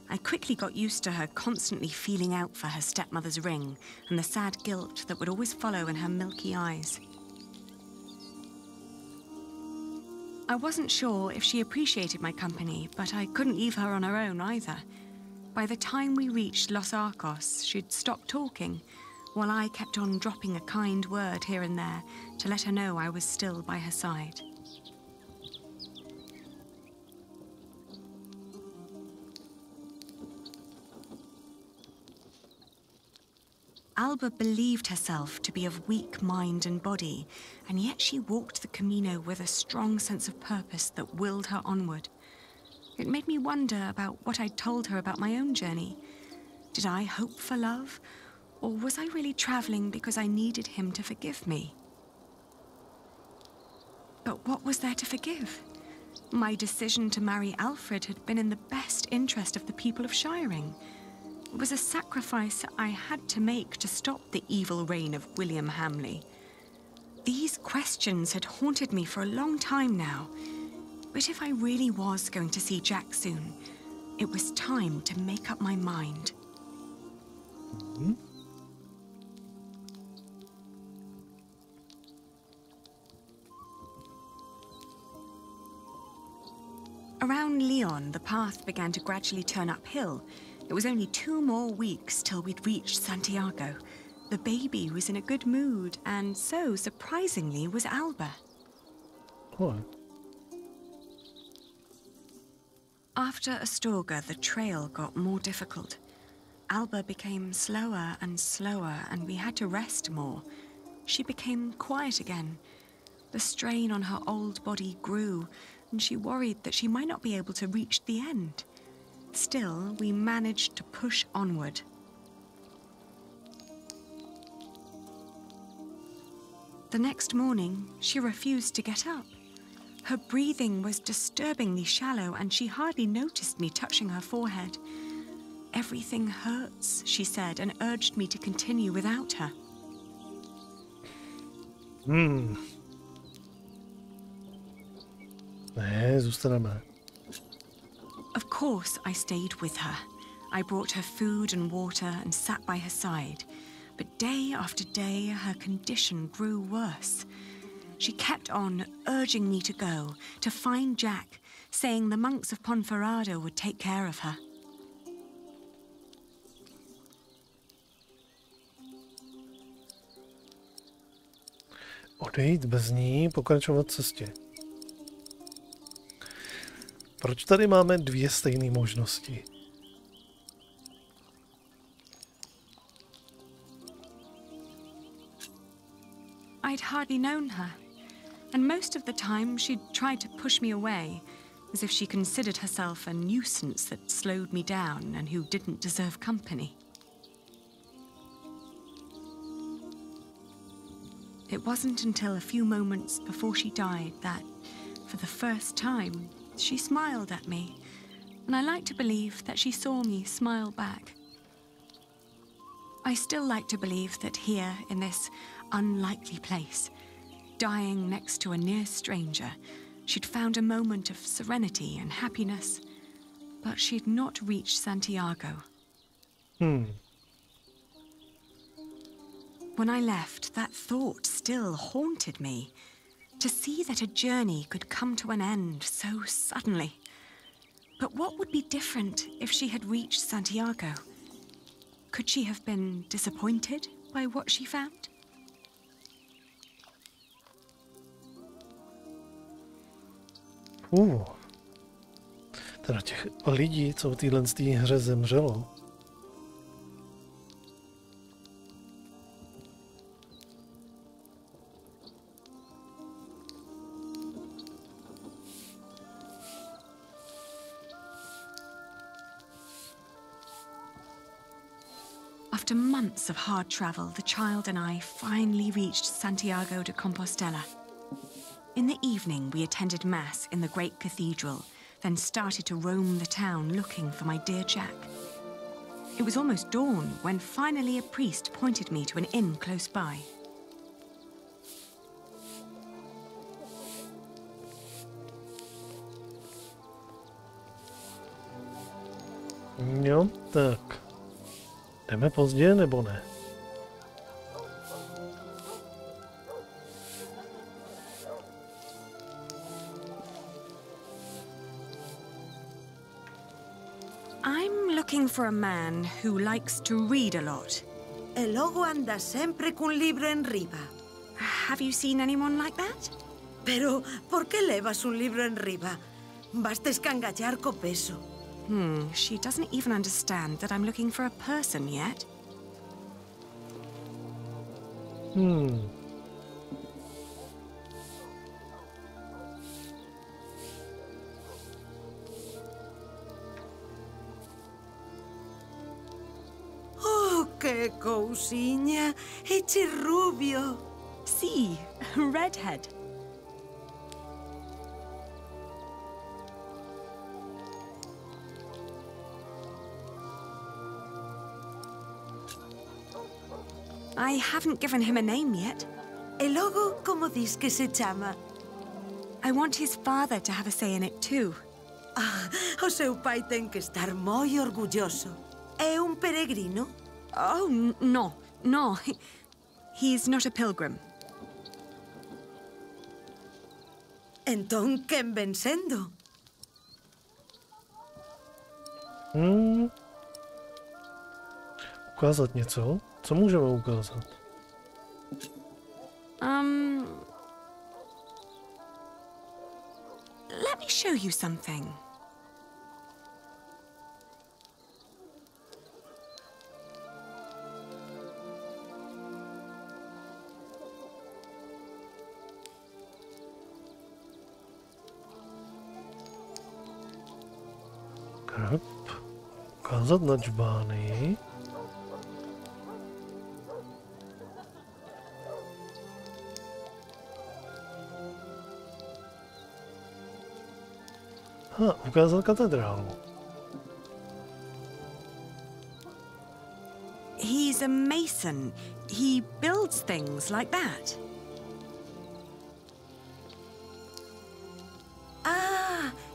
I quickly got used to her constantly feeling out for her stepmother's ring and the sad guilt that would always follow in her milky eyes. I wasn't sure if she appreciated my company, but I couldn't leave her on her own either. By the time we reached Los Arcos, she'd stopped talking, while I kept on dropping a kind word here and there to let her know I was still by her side. Alba believed herself to be of weak mind and body, and yet she walked the Camino with a strong sense of purpose that willed her onward. It made me wonder about what I'd told her about my own journey. Did I hope for love, or was I really traveling because I needed him to forgive me? But what was there to forgive? My decision to marry Alfred had been in the best interest of the people of Shiring. It was a sacrifice I had to make to stop the evil reign of William Hamley. These questions had haunted me for a long time now. But if I really was going to see Jack soon, it was time to make up my mind. Mm-hmm. Around Lyon, the path began to gradually turn uphill. It was only 2 more weeks till we'd reached Santiago. The baby was in a good mood, and so, surprisingly, was Alba. What? After Astorga, the trail got more difficult. Alba became slower and slower, and we had to rest more. She became quiet again. The strain on her old body grew, and she worried that she might not be able to reach the end. Still, we managed to push onward. The next morning, she refused to get up. Her breathing was disturbingly shallow, and she hardly noticed me touching her forehead. Everything hurts, she said, and urged me to continue without her. Zůstaneme. Of course, I stayed with her. I brought her food and water and sat by her side. But day after day, her condition grew worse. She kept on urging me to go, to find Jack, saying the monks of Ponferrada would take care of her. Odejít bez ní, pokračovat cestě. Proč tady máme 2 stejné možnosti? I'd hardly known her, and most of the time she'd tried to push me away, as if she considered herself a nuisance that slowed me down and who didn't deserve company. It wasn't until a few moments before she died that, for the first time, she smiled at me, and I like to believe that she saw me smile back. I still like to believe that here, in this unlikely place, dying next to a near stranger, she'd found a moment of serenity and happiness, but she'd not reached Santiago. When I left, that thought still haunted me. To see that a journey could come to an end so suddenly. But what would be different if she had reached Santiago? Could she have been disappointed by what she found? Teda těch lidí, co v téhle hře zemřelo. After months of hard travel, the child and I finally reached Santiago de Compostela. In the evening, we attended Mass in the great cathedral, then started to roam the town looking for my dear Jack. It was almost dawn when finally a priest pointed me to an inn close by. Jo, tak. Jdeme pozdě, nebo ne? I'm looking for a man who likes to read a lot. El logo anda sempre cun libro en riba. Have you seen anyone like that? Pero, por que levas un libro en riba? Vas descangallar co peso. She doesn't even understand that I'm looking for a person yet. Oh, qué cousiña. Eche rubio. Sí, redhead. I haven't given him a name yet. El logo, como dis que se chama? I want his father to have a say in it too. O seu pai ten que estar moi orgulloso. É un peregrino? Oh, no. He's not a pilgrim. Entón, quen ven sendo? Ukázat něco? Co můžeme ukázat? Let me show you something. Krab. Ukázat na džbány. Ukázat katedrálu. He's a mason. He builds things like that.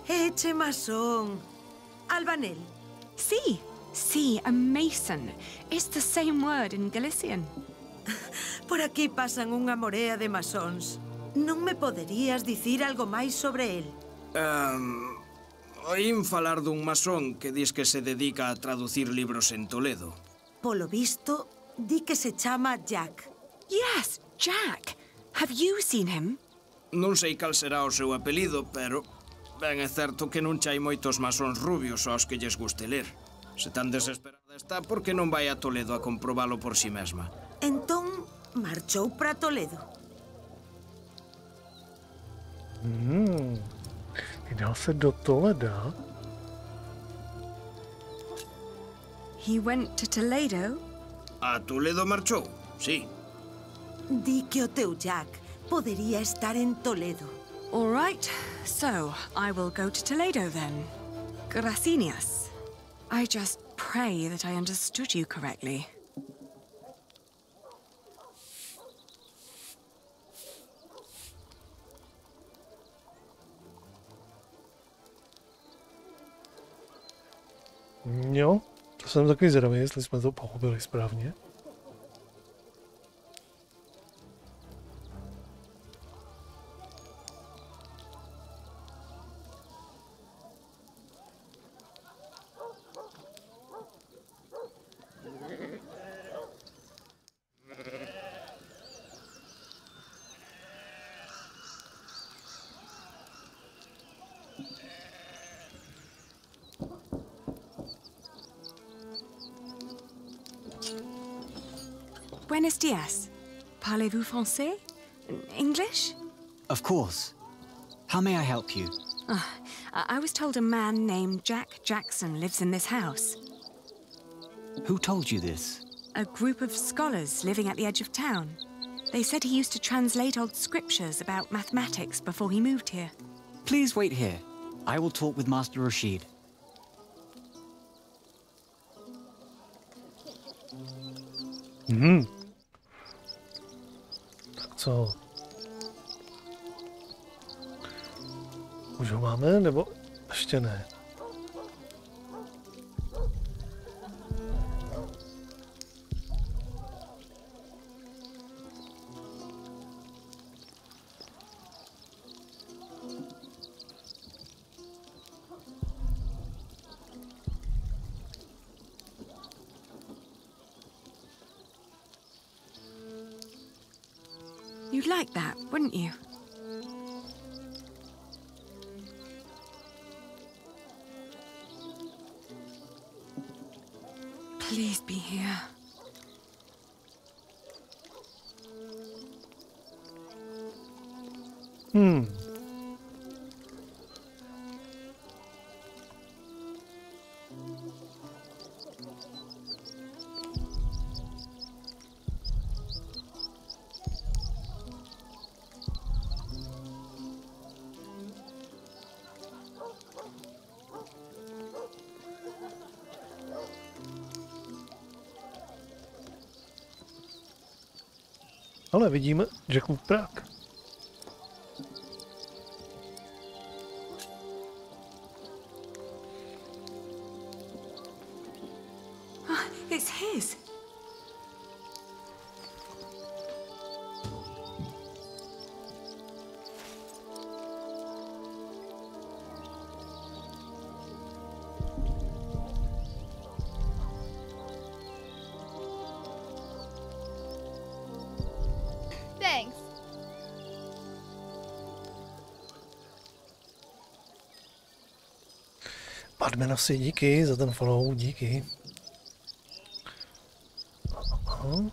Eche masón. Albanel. Sí, a mason. It's the same word in Galician. Por aquí pasan unha morea de masóns. Non me poderías dicir algo máis sobre el? Oín falar dun masón que dis que se dedica a traducir libros en Toledo. Polo visto, di que se chama Jack. Yes, Jack. Have you seen him? Non sei cal será o seu apelido, pero ben é certo que non chai moitos masóns rubios aos que lles guste ler. Se tan desesperada está, por que non vai a Toledo a comprobalo por si mesma? Entón, marchou para Toledo. Vydal se do Toleda. He went to Toledo? A Toledo marchó, sí. Di que o teu Jack podería estar en Toledo. All right, so I will go to Toledo then. Gracias. I just pray that I understood you correctly. Jo, to jsem takový zvědavý, jestli jsme to pochopili správně. Buenos dias. Parlez-vous français? English? Of course. How may I help you? I was told a man named Jack Jackson lives in this house. Who told you this? A group of scholars living at the edge of town. They said he used to translate old scriptures about mathematics before he moved here. Please wait here. I will talk with Master Rashid. Tak co? Už ho máme, nebo ještě ne? You'd like that, wouldn't you? Please be here. Ale vidíme Jackův prak. It's his. Thanks. Badmenosi, díky za ten follow, díky. Aha.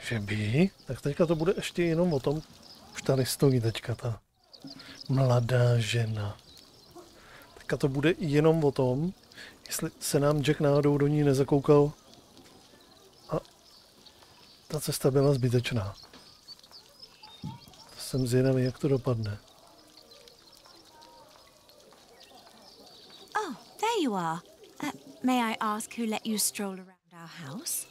Že by? Tak teďka to bude ještě jenom o tom, už tady stojí teďka ta mladá žena. Teďka to bude jenom o tom, jestli se nám Jack náhodou do ní nezakoukal a ta cesta byla zbytečná. To jsem zvědavý, jak to dopadne. Oh, there you are. May I ask who let you stroll around our house?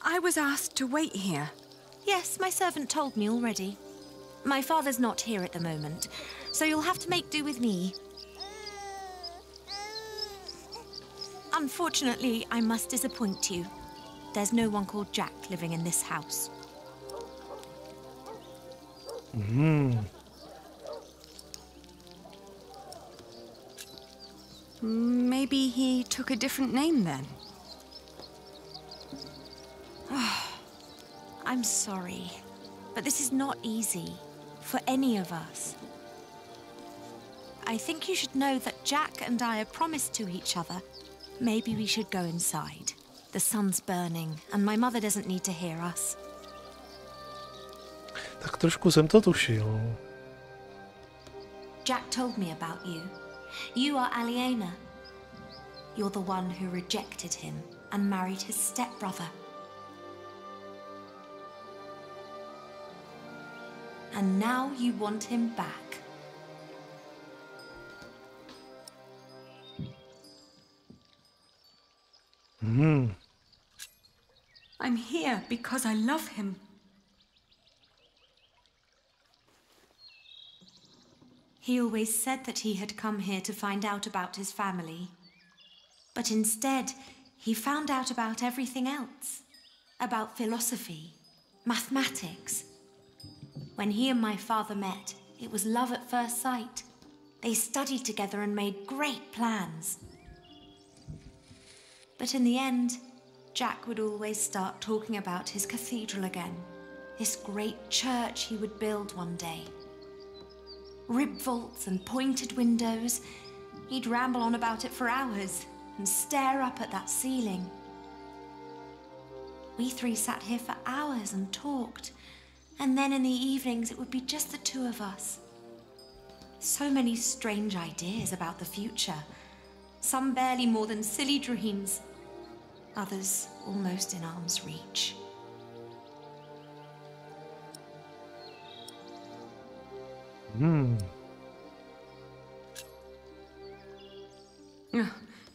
I was asked to wait here. Yes, my servant told me already. My father's not here at the moment, so you'll have to make do with me. Unfortunately, I must disappoint you. There's no one called Jack living in this house. Maybe he took a different name then. I'm sorry, but this is not easy. for any of us. I think you should know that Jack and I are promised to each other. Maybe we should go inside. The sun's burning, and my mother doesn't need to hear us. Tak trošku jsem to tušil. Jack told me about you. You are Aliena. You're the one who rejected him and married his stepbrother. And now you want him back. I'm here because I love him. He always said that he had come here to find out about his family. But instead, he found out about everything else. About philosophy, mathematics. When he and my father met, it was love at first sight. They studied together and made great plans. But in the end, Jack would always start talking about his cathedral again. This great church he would build one day. Rib vaults and pointed windows. He'd ramble on about it for hours and stare up at that ceiling. We three sat here for hours and talked. And then in the evenings, it would be just the two of us. So many strange ideas about the future. Some barely more than silly dreams. Others almost in arm's reach.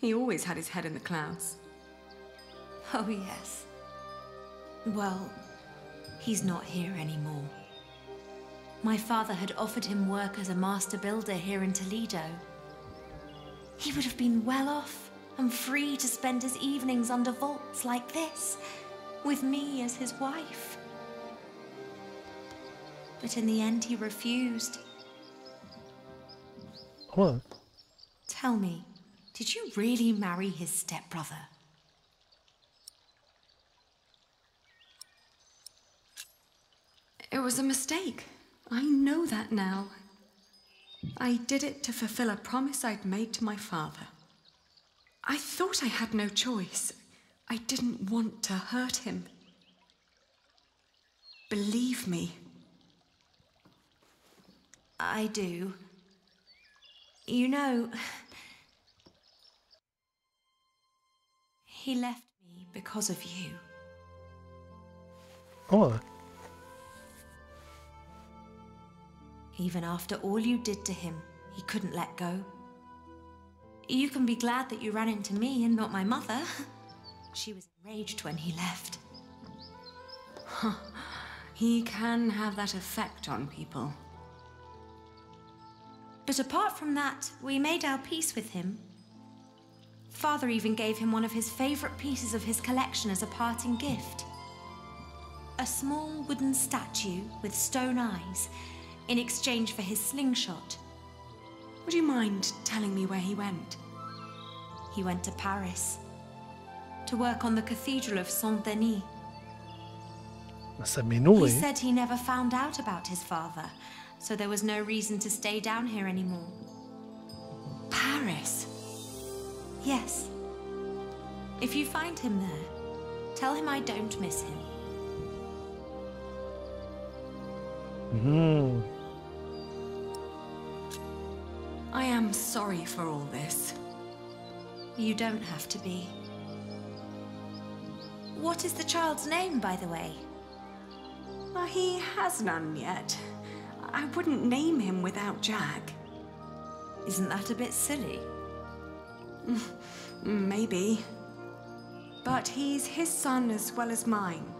He always had his head in the clouds. Oh, yes. Well, he's not here anymore. My father had offered him work as a master builder here in Toledo. He would have been well off and free to spend his evenings under vaults like this, with me as his wife. But in the end, he refused. What? Tell me, did you really marry his stepbrother? It was a mistake. I know that now. I did it to fulfill a promise I'd made to my father. I thought I had no choice. I didn't want to hurt him. Believe me. I do. You know, he left me because of you. Oh. Even after all you did to him, he couldn't let go. You can be glad that you ran into me and not my mother. She was enraged when he left. He can have that effect on people. But apart from that, we made our peace with him. Father even gave him one of his favorite pieces of his collection as a parting gift. A small wooden statue with stone eyes, in exchange for his slingshot. Would you mind telling me where he went? He went to Paris to work on the Cathedral of Saint-Denis. He said he never found out about his father, so there was no reason to stay down here anymore. Paris? Yes. If you find him there, tell him I don't miss him. I am sorry for all this. You don't have to be. What is the child's name, by the way? He has none yet. I wouldn't name him without Jack. Isn't that a bit silly? Maybe. But he's his son as well as mine.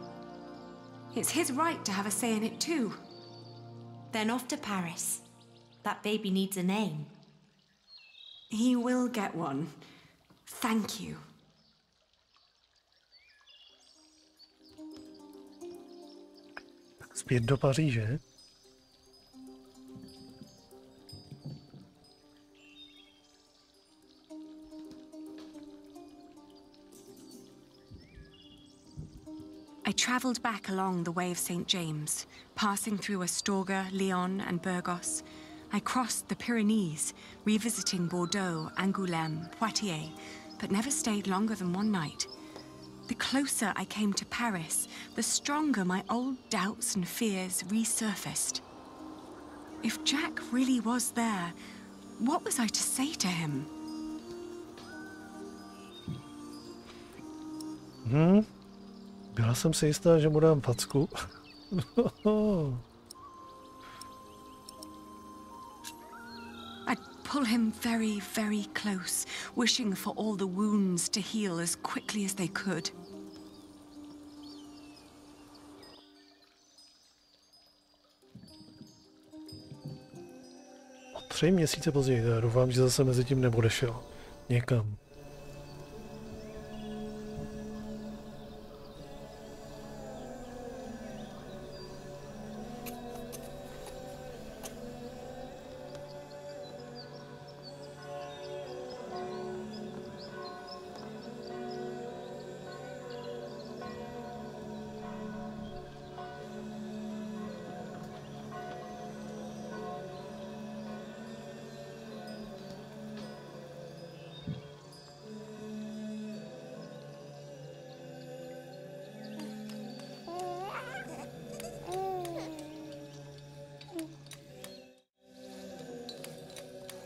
It's his right to have a say in it too. Then off to Paris. That baby needs a name. He will get one. Thank you. Zpět do Paříže. I travelled back along the way of St. James, passing through Astorga, Lyon, and Burgos. I crossed the Pyrenees, revisiting Bordeaux, Angoulême, Poitiers, but never stayed longer than one night. The closer I came to Paris, the stronger my old doubts and fears resurfaced. If Jack really was there, what was I to say to him? Byla jsem si jistá, že mu dám facku. I'd pull him very, very close, wishing for all the wounds to heal as quickly as they could. O 3 měsíce později, já doufám, že zase mezi tím neodešel někam.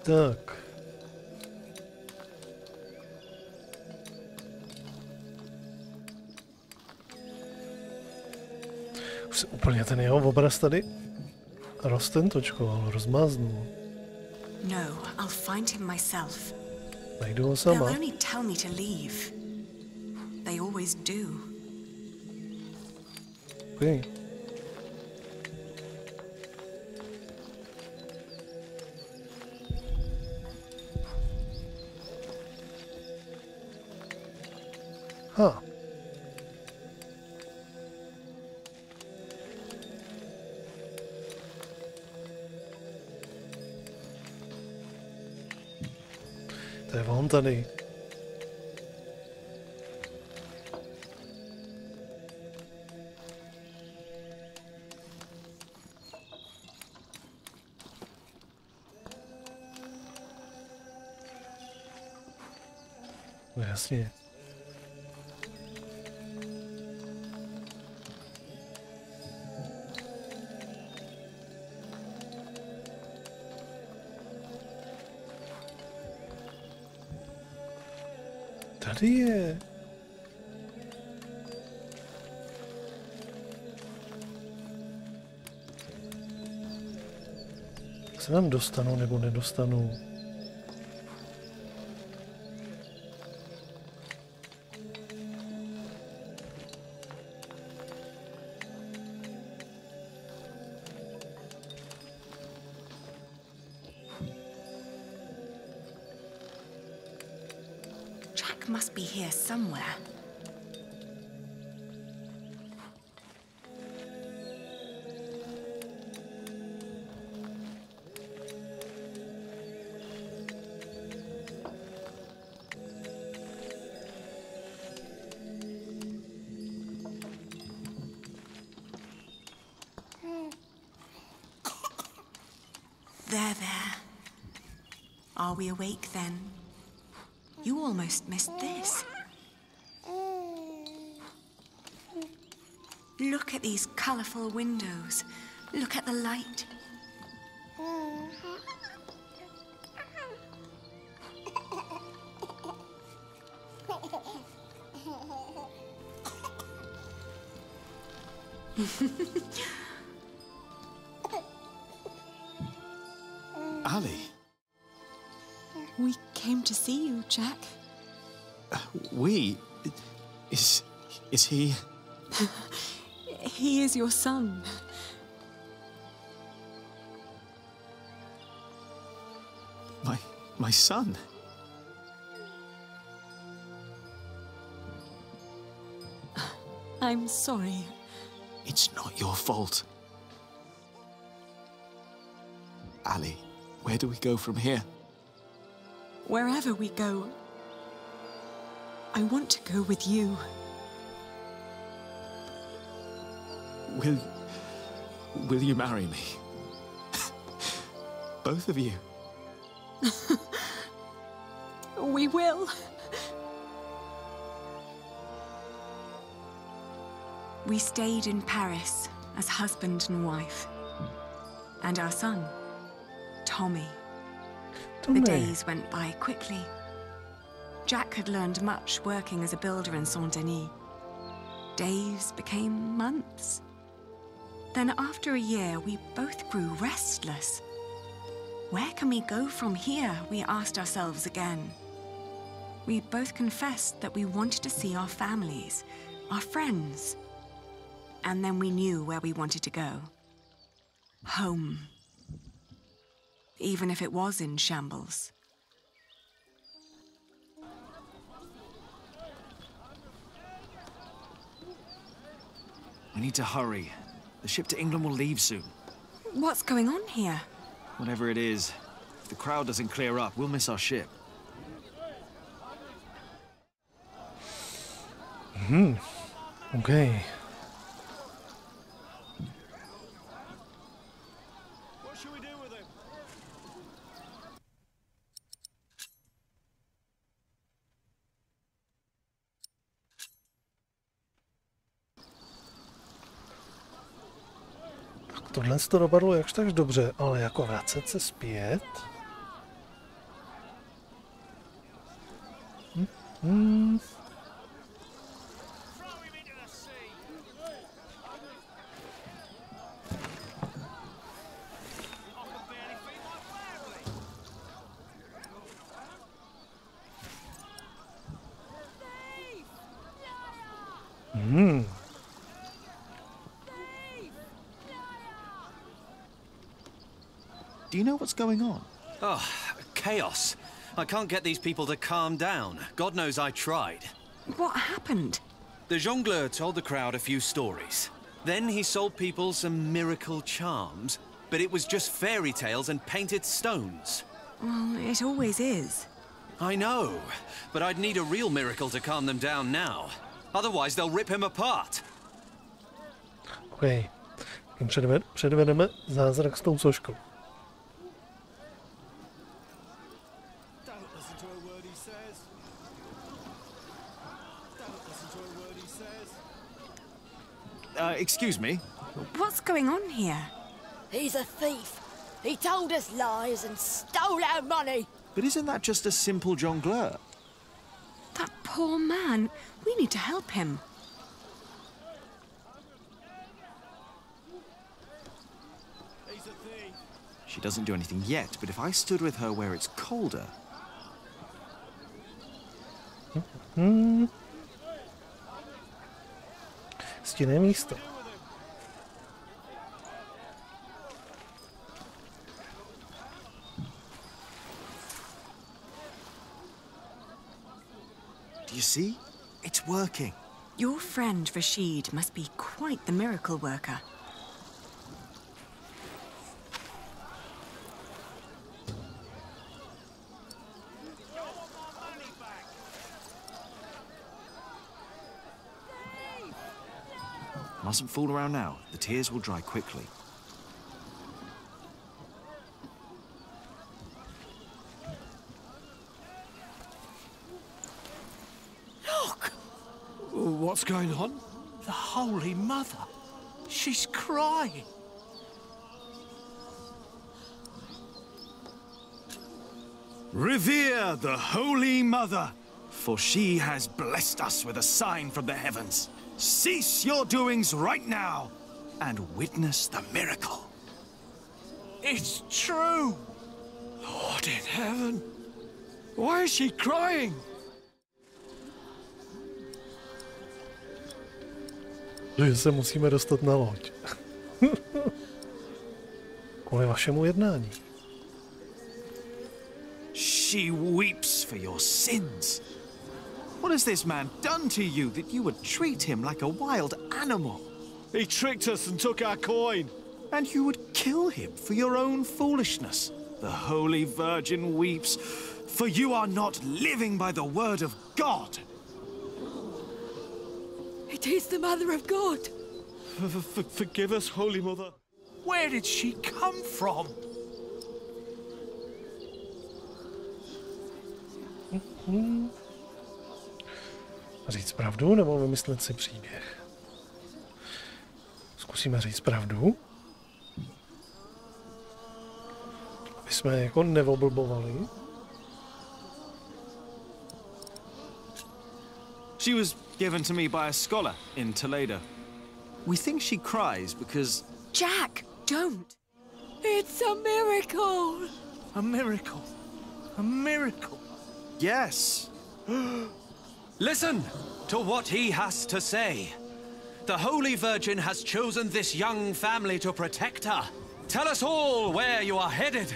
Tak. Už se úplně ten jeho obraz tady roztentočkoval, rozmáznul. No, I'll find him myself. Najdu ho sama. They'll only tell me to leave. They always do. Okay. Ha. To je on tady. No jasně. Tady je. Se nám dostanu nebo nedostanu? Must be here somewhere. There. Are we awake then? You almost missed this. Look at these colourful windows. Look at the light. Ali. We came to see you, Jack. We? Is he? He is your son. My son? I'm sorry. It's not your fault. Ali, where do we go from here? Wherever we go, I want to go with you. Will you marry me? Both of you. We will. We stayed in Paris as husband and wife. And our son, Tommy. The days went by quickly. Jack had learned much working as a builder in Saint-Denis. Days became months. Then after a year, we both grew restless. Where can we go from here, we asked ourselves again. We both confessed that we wanted to see our families, our friends. And then we knew where we wanted to go. Home. Even if it was in shambles. We need to hurry. The ship to England will leave soon. What's going on here? Whatever it is, if the crowd doesn't clear up, we'll miss our ship. Okay. What should we do with him? Tohle to dopadlo jakž takž dobře, ale jako vracet se zpět? Do you know what's going on? Oh, chaos. I can't get these people to calm down. God knows I tried. What happened? The jongleur told the crowd a few stories. Then he sold people some miracle charms, but it was just fairy tales and painted stones. Well, it always is. I know, but I'd need a real miracle to calm them down now. Otherwise, they'll rip him apart. Okay. Předvedeme zázrak s tou soškou. Excuse me? What's going on here? He's a thief. He told us lies and stole our money. But isn't that just a simple jongleur? That poor man. We need to help him. She doesn't do anything yet, but if I stood with her where it's colder... Stinné místo. Do you see? It's working. Your friend Rashid must be quite the miracle worker. Mustn't fool around now. The tears will dry quickly. Look! What's going on? The Holy Mother. She's crying. Revere the Holy Mother, for she has blessed us with a sign from the heavens. Cease your doings right now and witness the miracle. It's true. Lord in heaven. Why is she crying? Že se musíme dostat na loď. Kvůli vašemu jednání. She weeps for your sins. What has this man done to you that you would treat him like a wild animal? He tricked us and took our coin. And you would kill him for your own foolishness. The Holy Virgin weeps, for you are not living by the word of God. It is the Mother of God. Forgive us, Holy Mother. Where did she come from? Říct pravdu nebo vymyslet si příběh? Zkusíme říct pravdu. Aby jsme jako neoblbovali. She was given to me by a scholar in Toledo. We think she cries because... Jack, don't! It's a miracle! A miracle? A miracle? Yes! Listen to what he has to say. The Holy Virgin has chosen this young family to protect her. Tell us all where you are headed.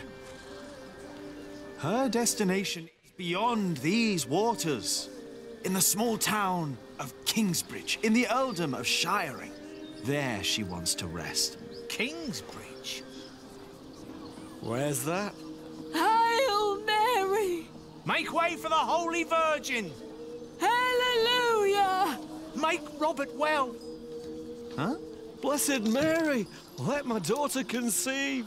Her destination is beyond these waters. In the small town of Kingsbridge, in the earldom of Shiring. There she wants to rest. Kingsbridge? Where's that? Hail Mary! Make way for the Holy Virgin! Hallelujah! Make Robert well! Huh? Blessed Mary, let my daughter conceive.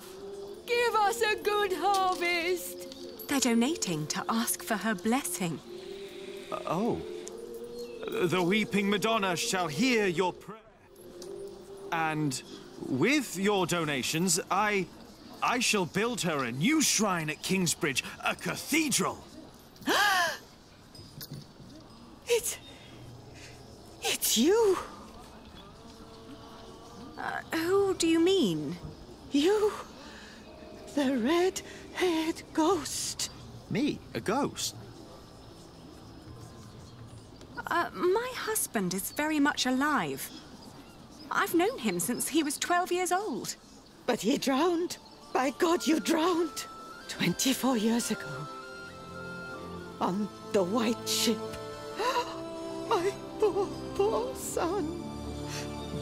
Give us a good harvest! They're donating to ask for her blessing. The weeping Madonna shall hear your prayer. And with your donations, I shall build her a new shrine at Kingsbridge, a cathedral. It's you. Who do you mean? You, the red-haired ghost. Me, a ghost? My husband is very much alive. I've known him since he was 12 years old. But he drowned. By God, you drowned. 24 years ago. On the white ship. My poor son.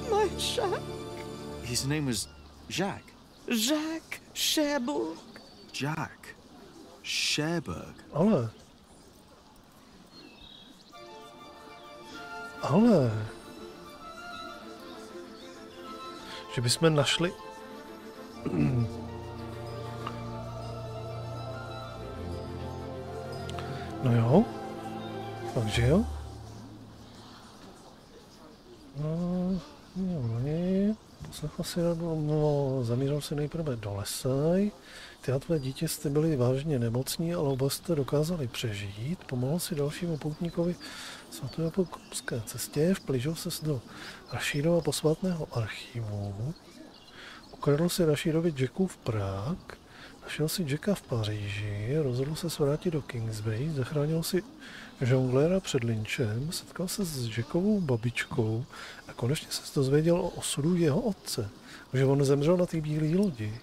My Jacques. His name was Jacques? Jacques Cherbourg. Jack Cherbourg. Ale... Že bychom našli... No jo. Takže jo. Poslechl si radu, zamířil si nejprve do lesa. Ty a tvé dítě jste byli vážně nemocní, ale oba jste dokázali přežít. Pomohl si dalšímu poutníkovi svatopolské cestě, vplížil se do Rašídova posvátného archivu, ukradl si Rašídovi Jackův prák, našel si Jacka v Paříži, rozhodl se svrátit do Kingsbridge, zachránil si žongléra před lynčem, setkal se s Jackovou babičkou a konečně se dozvěděl o osudu jeho otce, že on zemřel na té bílé lodi.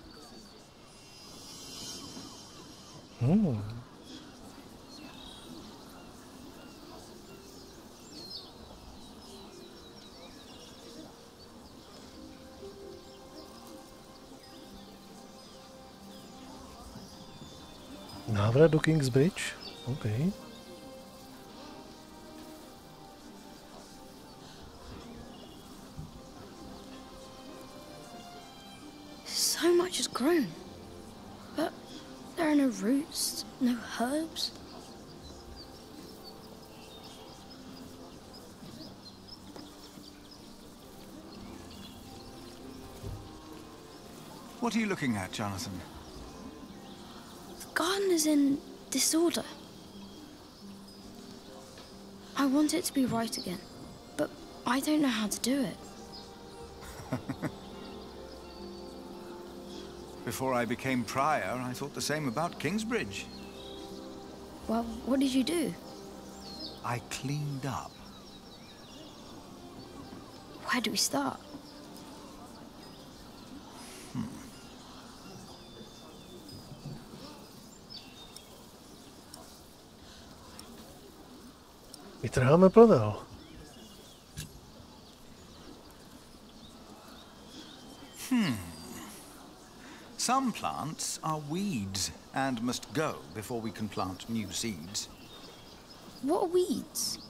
Návrat do Kingsbridge? OK. So much has grown. But there are no roots, no herbs. What are you looking at, Jonathan? The garden is in disorder. I want it to be right again, but I don't know how to do it. Before I became prior, I thought the same about Kingsbridge. Well, what did you do? I cleaned up. Where do we start? Vytrháme plevel. Some plants are weeds and must go before we can plant new seeds. What are weeds?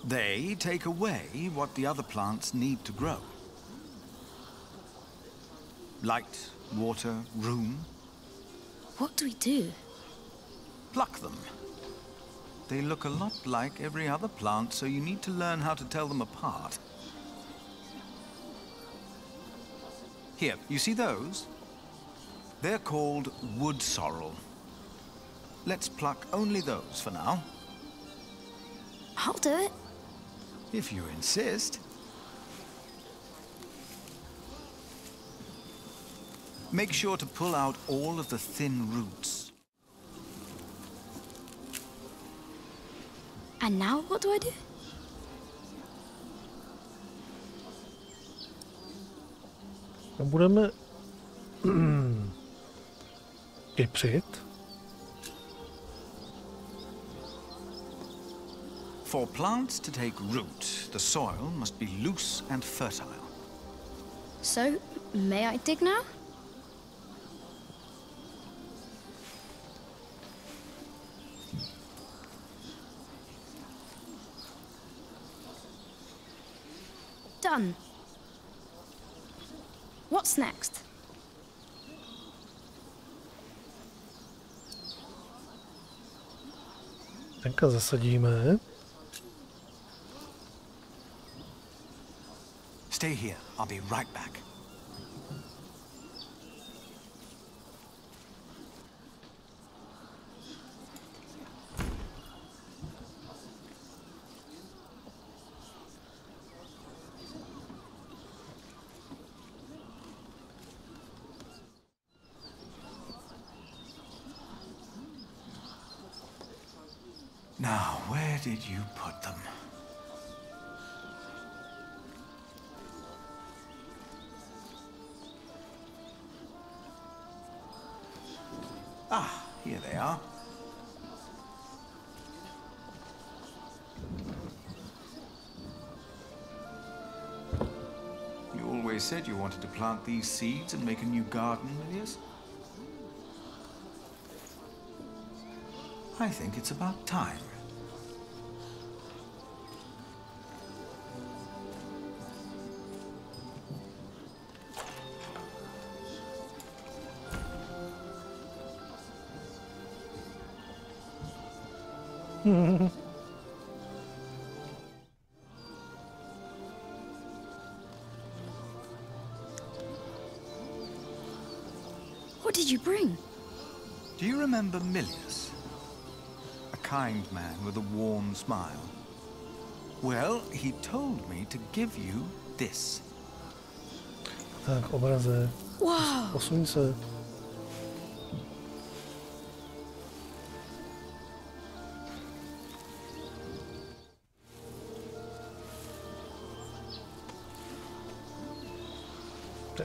They take away what the other plants need to grow. Light, water, room. What do we do? Pluck them. They look a lot like every other plant, so you need to learn how to tell them apart. Here, you see those? They're called wood sorrel. Let's pluck only those for now. I'll do it. If you insist. Make sure to pull out all of the thin roots. And now what do I do? Budeme kypřit. For plants to take root, the soil must be loose and fertile. So, may I dig now? Done. What's next? Tenka zasadíme. Stay here. I'll be right back. Now, where did you put them? Ah, here they are. You always said you wanted to plant these seeds and make a new garden, Milius. I think it's about time. What did you bring? Do you remember Milius? A kind man with a warm smile. Well, he told me to give you this. Tak, obraze. Wow. Posuň se.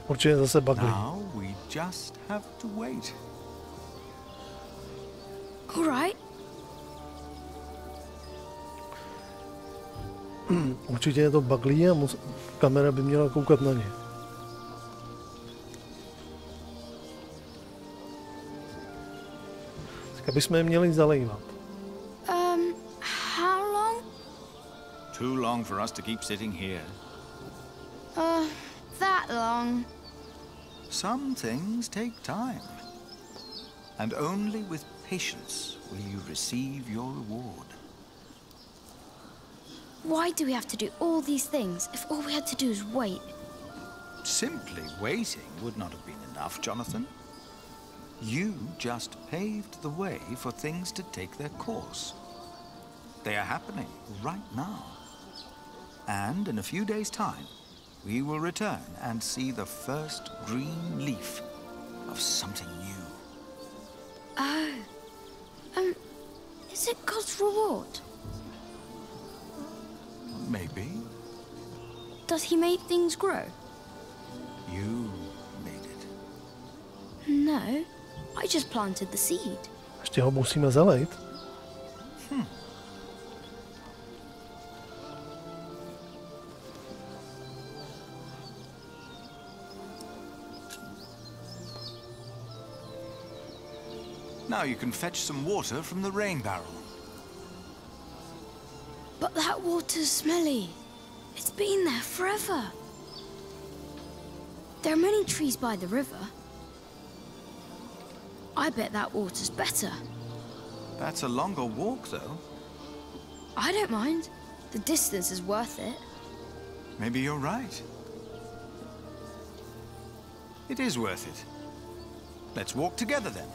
Určitě zase bugly. Now we just have to wait. All right. Určitě je to bugly a kamera by měla koukat na ně. Tak abychom je měli zalejvat. How long? Too long for us to keep sitting here. That long. Some things take time. And only with patience will you receive your reward. Why do we have to do all these things if all we had to do is wait? Simply waiting would not have been enough, Jonathan. You just paved the way for things to take their course. They are happening right now. And in a few days' time, we will return and see the first green leaf of something new. Oh. Is it God's reward? Maybe. Does he make things grow? You made it. No. I just planted the seed. Ještě ho musíme zalejt. Now you can fetch some water from the rain barrel. But that water's smelly. It's been there forever. There are many trees by the river. I bet that water's better. That's a longer walk, though. I don't mind. The distance is worth it. Maybe you're right. It is worth it. Let's walk together, then.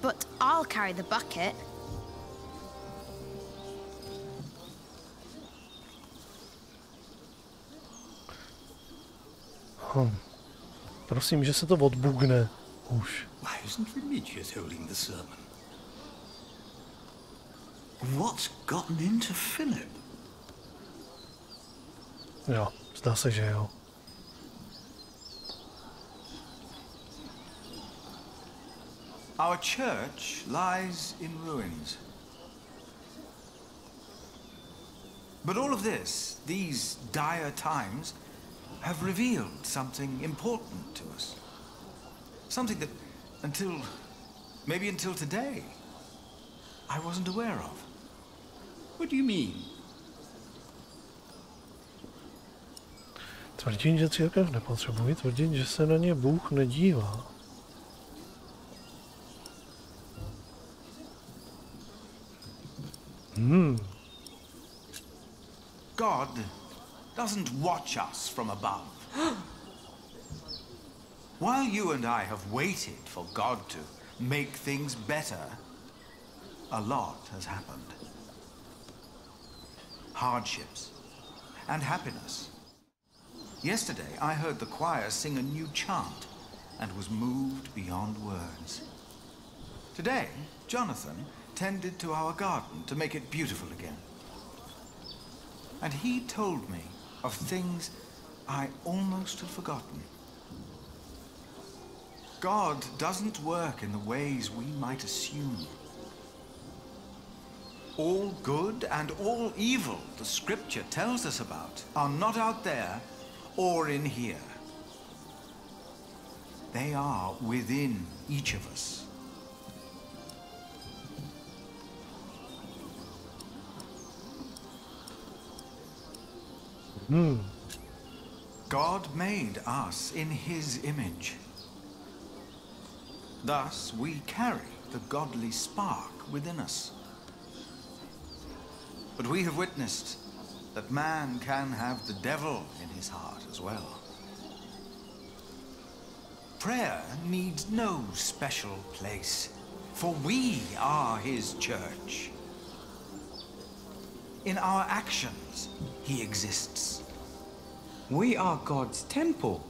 But I'll carry the bucket. Prosím, že se to odbugne. Už. Why isn't Remigius holding the sermon? What's gotten into Philip? Jo, zdá se, že jo. Our church lies in ruins. But all of this, these dire times, have revealed something important to us. Something that, maybe until today, I wasn't aware of. What do you mean? Tvrdím, že církev nepotřebují tvrdit, že se na ně Bůh nedívá. God doesn't watch us from above. While you and I have waited for God to make things better, a lot has happened. Hardships and happiness. Yesterday, I heard the choir sing a new chant and was moved beyond words. Today, Jonathan tended to our garden to make it beautiful again. And he told me of things I almost had forgotten. God doesn't work in the ways we might assume. All good and all evil the scripture tells us about are not out there or in here. They are within each of us. God made us in his image. Thus we carry the godly spark within us. But we have witnessed that man can have the devil in his heart as well. Prayer needs no special place, for we are his church. In our actions, he exists. We are God's temple.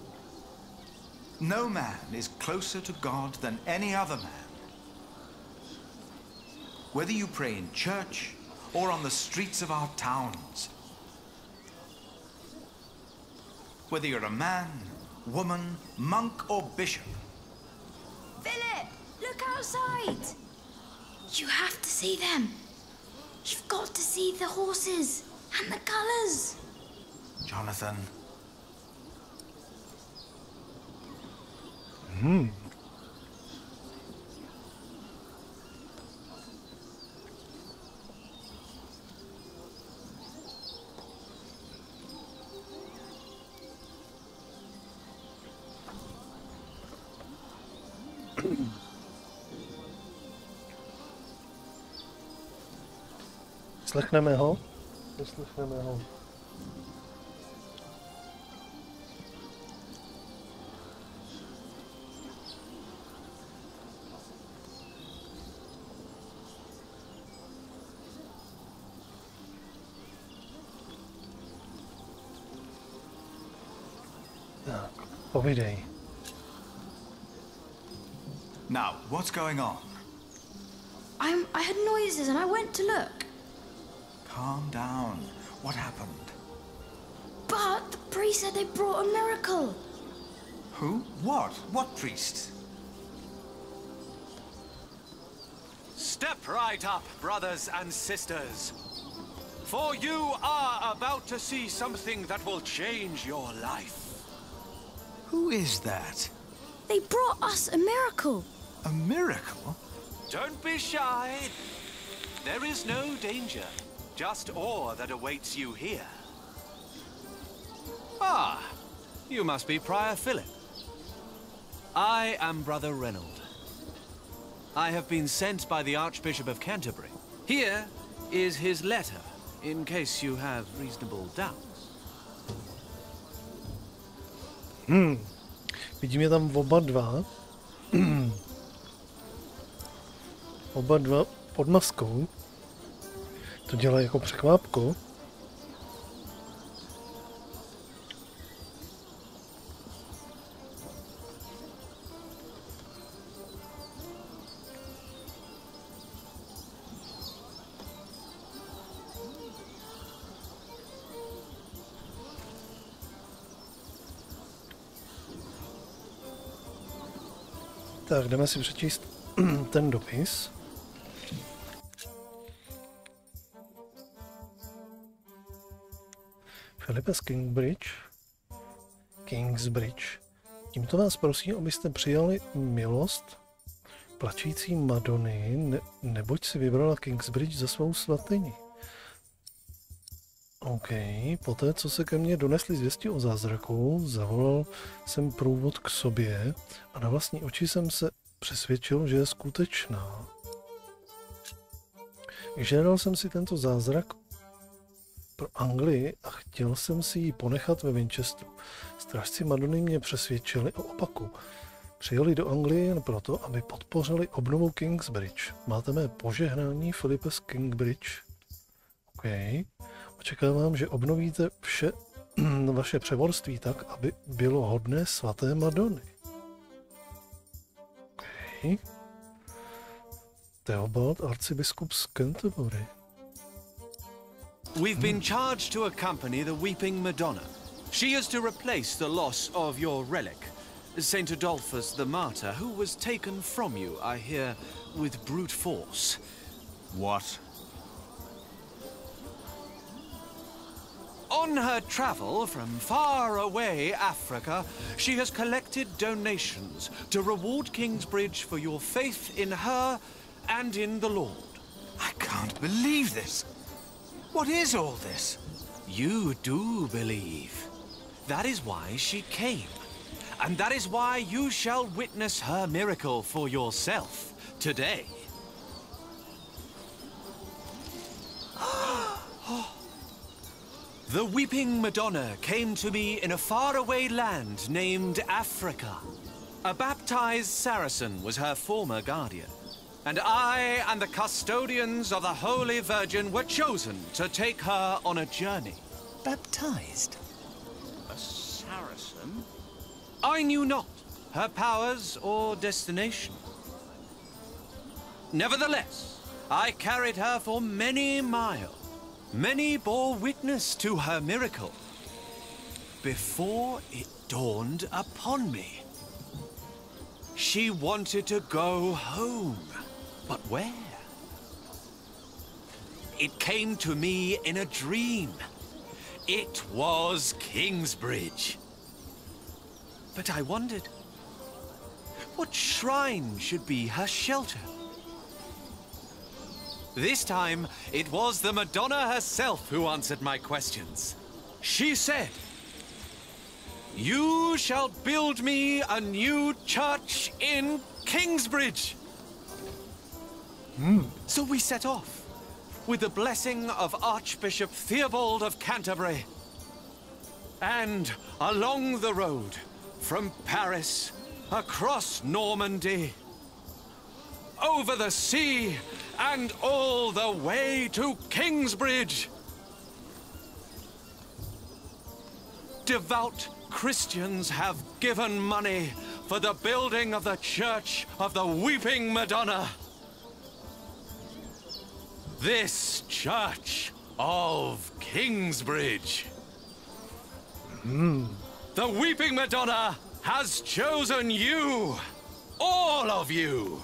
No man is closer to God than any other man. Whether you pray in church or on the streets of our towns, whether you're a man, woman, monk, or bishop. Philip, look outside! You have to see them. You've got to see the horses and the colours. Jonathan. Slechneme ho? Poslechneme ho. Tak, povídej. Now, what's going on? I heard noises and I went to look. Calm down. What happened? But the priest said they brought a miracle. Who? What? What priest? Step right up, brothers and sisters. For you are about to see something that will change your life. Who is that? They brought us a miracle. A miracle? Don't be shy. There is no danger. Just awe that awaits you here. Ah, You must be Prior Philip. I am Brother Reynold. I have been sent by the Archbishop of Canterbury. Here is his letter, in case you have reasonable doubts. Vidíme tam oba dva. Oba dva pod maskou. To dělá jako překvápko. Tak, jdeme si přečíst ten dopis. Filipe z Kingsbridge. Tímto vás prosím, abyste přijali milost plačící Madony, neboť si vybrala Kingsbridge za svou svatyni. OK, poté, co se ke mně donesli zvěsti o zázraku, zavolal jsem průvod k sobě a na vlastní oči jsem se přesvědčil, že je skutečná. Žádal jsem si tento zázrak pro Anglii a chtěl jsem si ji ponechat ve Winchesteru. Strážci Madony mě přesvědčili o opaku. Přijeli do Anglie jen proto, aby podpořili obnovu Kingsbridge. Máte mé požehnání, Filipe z Kingsbridge. OK. Očekávám, že obnovíte vše vaše převorství tak, aby bylo hodné svaté Madony. OK. Theobald, arcibiskup z Canterbury. We've been charged to accompany the Weeping Madonna. She is to replace the loss of your relic, Saint Adolphus the Martyr, who was taken from you, I hear, with brute force. What? On her travel from far away Africa, she has collected donations to reward Kingsbridge for your faith in her and in the Lord. I can't believe this. What is all this? You do believe. That is why she came. And that is why you shall witness her miracle for yourself today. The Weeping Madonna came to me in a faraway land named Africa. A baptized Saracen was her former guardian. And I and the custodians of the Holy Virgin were chosen to take her on a journey. Baptized? A Saracen? I knew not her powers or destination. Nevertheless, I carried her for many miles. Many bore witness to her miracle before it dawned upon me. She wanted to go home, but where? It came to me in a dream. It was Kingsbridge. But I wondered, what shrine should be her shelter? This time, it was the Madonna herself who answered my questions. She said, "You shall build me a new church in Kingsbridge." So we set off, with the blessing of Archbishop Theobald of Canterbury. And along the road, from Paris, across Normandy, over the sea, and all the way to Kingsbridge. Devout Christians have given money for the building of the Church of the Weeping Madonna. This Church of Kingsbridge. The Weeping Madonna has chosen you, all of you.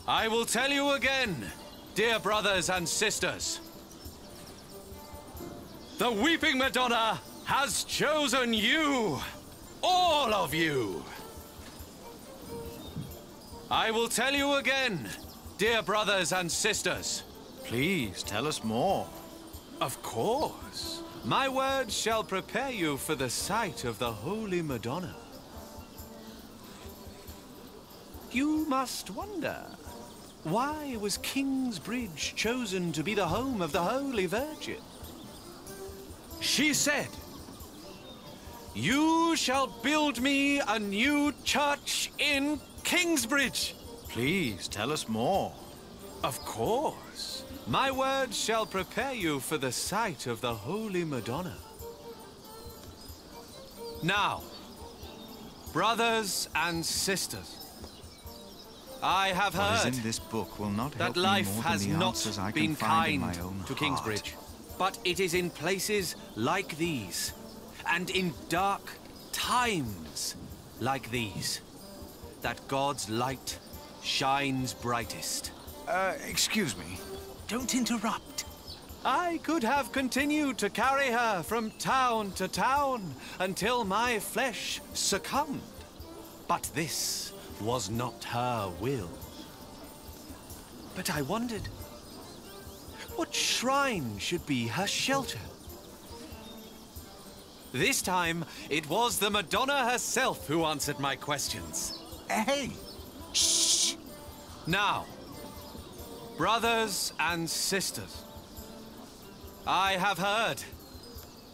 I will tell you again, dear brothers and sisters. The Weeping Madonna has chosen you, all of you. I will tell you again, dear brothers and sisters. Please, tell us more. Of course. My words shall prepare you for the sight of the Holy Madonna. You must wonder, why was Kingsbridge chosen to be the home of the Holy Virgin? She said, "You shall build me a new church in Kingsbridge." Please, tell us more. Of course. My words shall prepare you for the sight of the Holy Madonna. Now, brothers and sisters, I have What heard is in this book will not help that me life more has than the not answers I been can find in kind my own to heart. Kingsbridge, but it is in places like these, and in dark times like these, that God's light shines brightest. Excuse me. Don't interrupt. I could have continued to carry her from town to town until my flesh succumbed. But this was not her will. But I wondered, what shrine should be her shelter? This time, it was the Madonna herself who answered my questions. Hey! Shh! Now, brothers and sisters, I have heard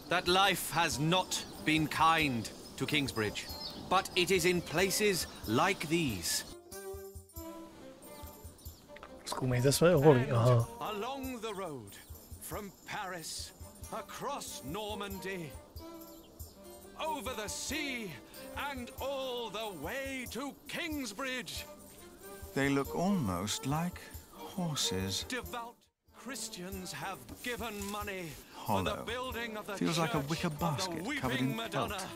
that life has not been kind to Kingsbridge, but it is in places like these. Zkoumejte své okolí, aha. Along the road, from Paris, across Normandy, over the sea, and all the way to Kingsbridge. They look almost like horses. Devout Christians have given money Hollow. for the building of the Feels church like a wicker basket of the covered Weeping in Madonna. felt.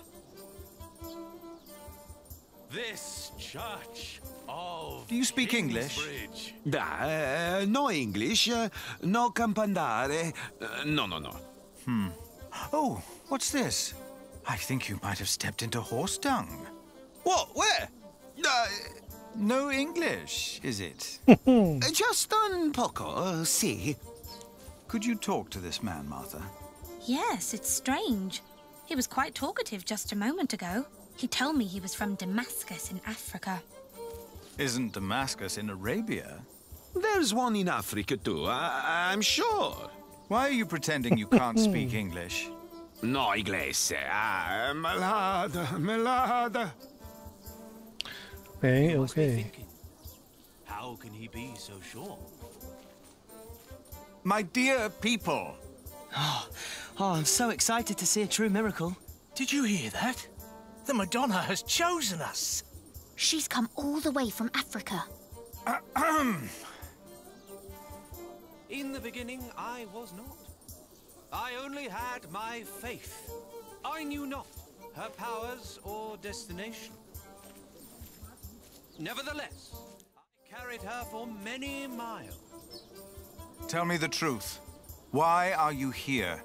This church of Do you speak English? Kingsbridge. No English, no campandare. No. Oh, what's this? I think you might have stepped into horse dung. What? Where? No English, is it? Just un poco, si. Could you talk to this man, Martha? Yes, it's strange. He was quite talkative just a moment ago. He told me he was from Damascus in Africa. Isn't Damascus in Arabia? There's one in Africa too, I'm sure. Why are you pretending you can't speak English? No inglese, malada. Okay. How can he be so sure? My dear people! Oh, I'm so excited to see a true miracle. Did you hear that? The Madonna has chosen us. She's come all the way from Africa. In the beginning, I was not. I only had my faith. I knew not her powers or destination. Nevertheless, I carried her for many miles. Tell me the truth. Why are you here?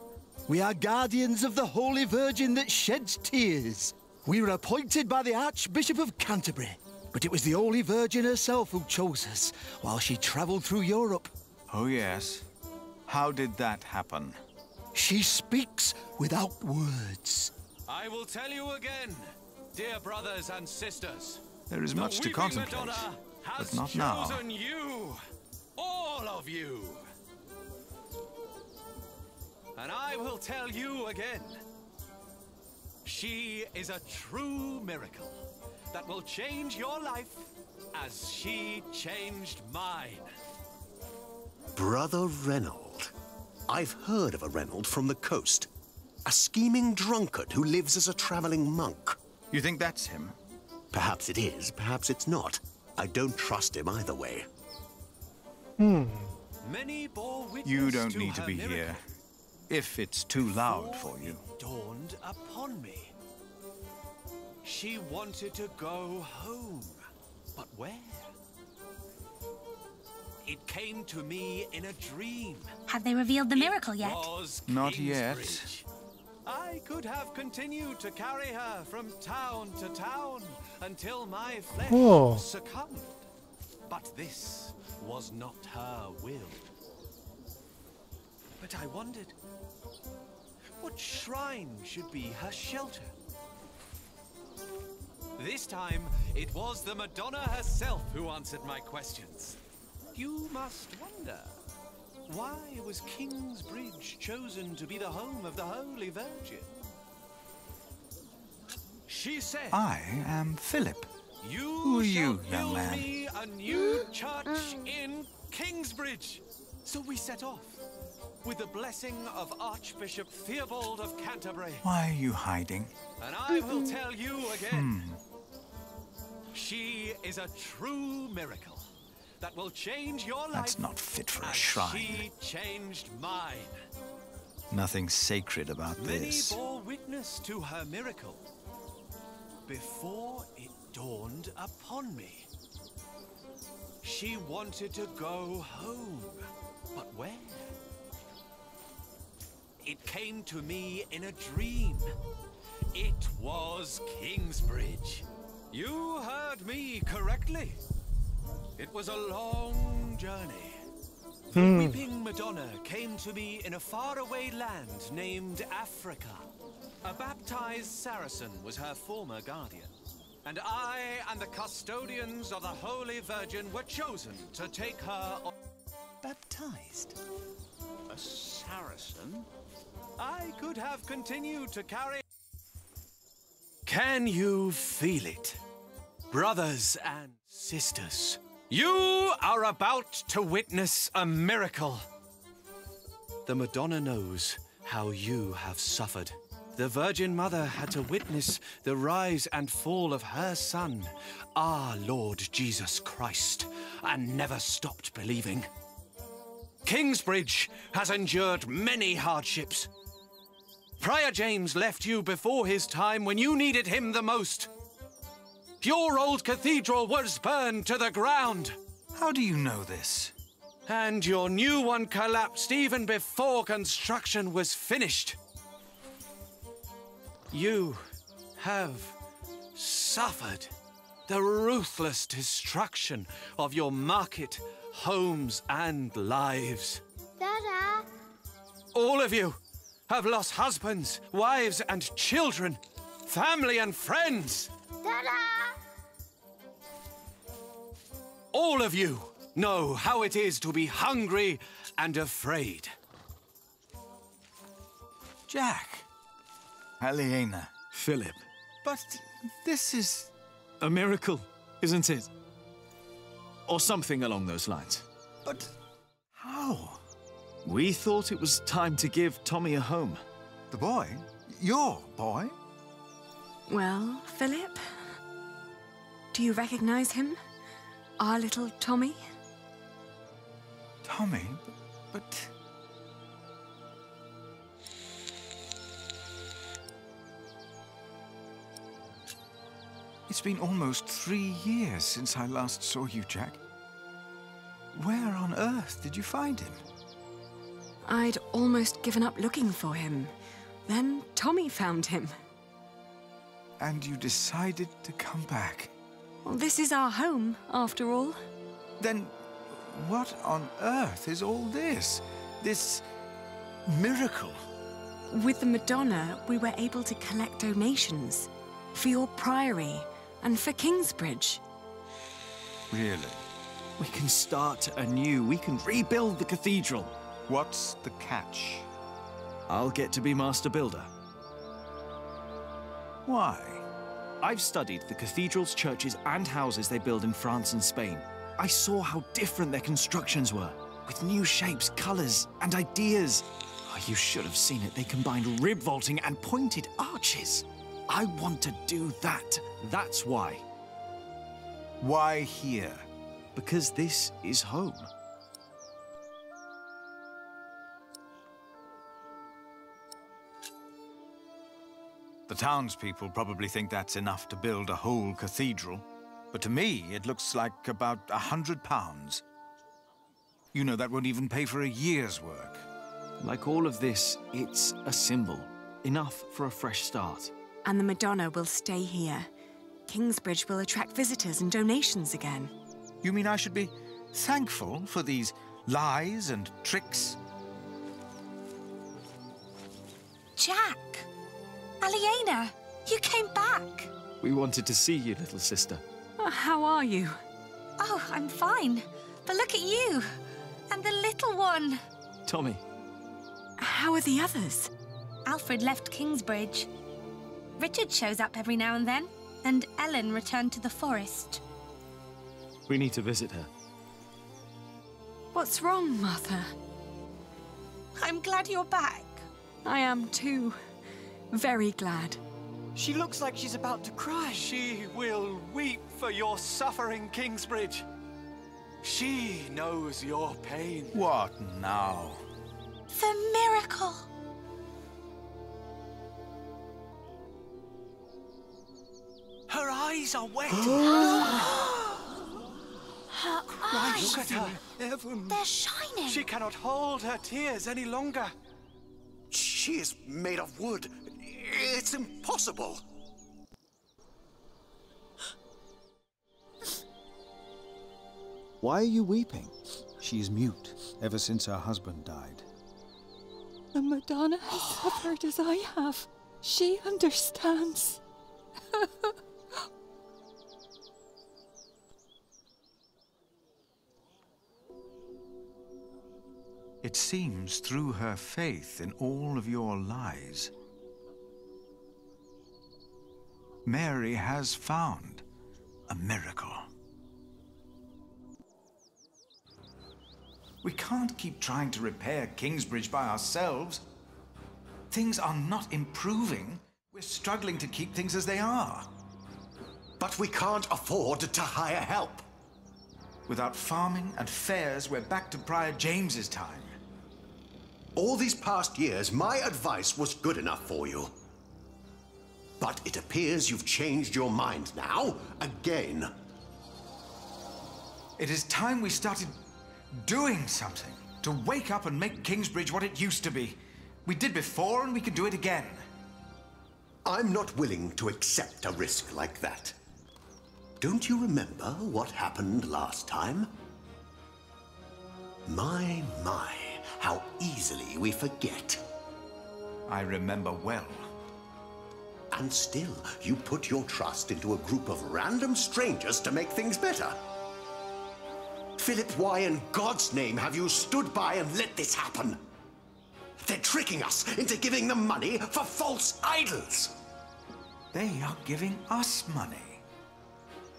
We are guardians of the Holy Virgin that sheds tears. We were appointed by the Archbishop of Canterbury, but it was the Holy Virgin herself who chose us while she travelled through Europe. Oh, yes. How did that happen? She speaks without words. I will tell you again, dear brothers and sisters. There is much to contemplate, but not now. Chosen you, all of you. And I will tell you again. She is a true miracle that will change your life as she changed mine. Brother Reynold. I've heard of a Reynold from the coast. A scheming drunkard who lives as a traveling monk. You think that's him? Perhaps it is, perhaps it's not. I don't trust him either way. Many bore witness You don't to need to her be miracle. here. If it's too loud for you. It dawned upon me. She wanted to go home, but where? It came to me in a dream. Have they revealed the miracle yet? Was Not yet. Kingsbridge. I could have continued to carry her from town to town until my flesh succumbed. But this was not her will. But I wondered, What shrine should be her shelter? This time, it was the Madonna herself who answered my questions. You must wonder, why was Kingsbridge chosen to be the home of the Holy Virgin? She said, I am Philip. You Who are you, shall young build man? me a new church in Kingsbridge. So we set off, with the blessing of Archbishop Theobald of Canterbury. Why are you hiding? And I will tell you again. She is a true miracle that will change your life. That's not fit for a as shrine. She changed mine. Nothing sacred about Many this. bore witness to her miracle before it dawned upon me. She wanted to go home, but where? It came to me in a dream. It was Kingsbridge. You heard me correctly. It was a long journey. The Weeping Madonna came to me in a faraway land named Africa. A baptized Saracen was her former guardian. And I and the custodians of the Holy Virgin were chosen to take her on. Baptized? A Saracen? I could have continued to carry. Can you feel it? Brothers and sisters, you are about to witness a miracle. The Madonna knows how you have suffered. The Virgin Mother had to witness the rise and fall of her Son, our Lord Jesus Christ, and never stopped believing. Kingsbridge has endured many hardships. Prior James left you before his time when you needed him the most. Your old cathedral was burned to the ground. How do you know this? And your new one collapsed even before construction was finished. You have suffered the ruthless destruction of your market, homes, and lives. Dada! All of you have lost husbands, wives, and children, family and friends. Dada! All of you know how it is to be hungry and afraid. Jack. Helena. Philip. But this is... a miracle, isn't it? Or something along those lines. But how? We thought it was time to give Tommy a home. The boy? Your boy? Well, Philip? Do you recognize him? Our little Tommy? Tommy? But... It's been almost 3 years since I last saw you, Jack. Where on earth did you find him? I'd almost given up looking for him. Then Tommy found him. And you decided to come back? Well, this is our home, after all. Then what on earth is all this? This miracle? With the Madonna, we were able to collect donations for your priory and for Kingsbridge. Really? We can start anew. We can rebuild the cathedral. What's the catch? I'll get to be master builder. Why? I've studied the cathedrals, churches, and houses they build in France and Spain. I saw how different their constructions were, with new shapes, colors, and ideas. Oh, you should have seen it. They combined rib vaulting and pointed arches. I want to do that. That's why. Why here? Because this is home. The townspeople probably think that's enough to build a whole cathedral. But to me, it looks like about £100. You know, that won't even pay for a year's work. Like all of this, it's a symbol. Enough for a fresh start. And the Madonna will stay here. Kingsbridge will attract visitors and donations again. You mean I should be thankful for these lies and tricks? Jack! Aliena, you came back! We wanted to see you, little sister. How are you? Oh, I'm fine. But look at you! And the little one! Tommy. How are the others? Alfred left Kingsbridge. Richard shows up every now and then, and Ellen returned to the forest. We need to visit her. What's wrong, Mother? I'm glad you're back. I am too. Very glad. She looks like she's about to cry. She will weep for your suffering, Kingsbridge. She knows your pain. What now? The miracle! Her eyes are wet. Her eyes! Look at her. Heaven. They're shining! She cannot hold her tears any longer. She is made of wood. It's impossible. Why are you weeping? She's mute ever since her husband died. The Madonna has suffered as I have. She understands. It seems through her faith in all of your lies, Mary has found a miracle. We can't keep trying to repair Kingsbridge by ourselves. Things are not improving. We're struggling to keep things as they are. But we can't afford to hire help. Without farming and fairs, we're back to Prior James's time. All these past years, my advice was good enough for you. But it appears you've changed your mind now, again. It is time we started doing something to wake up and make Kingsbridge what it used to be. We did before, and we can do it again. I'm not willing to accept a risk like that. Don't you remember what happened last time? My, how easily we forget. I remember well. And still, you put your trust into a group of random strangers to make things better. Philip, why in God's name have you stood by and let this happen? They're tricking us into giving them money for false idols. They are giving us money.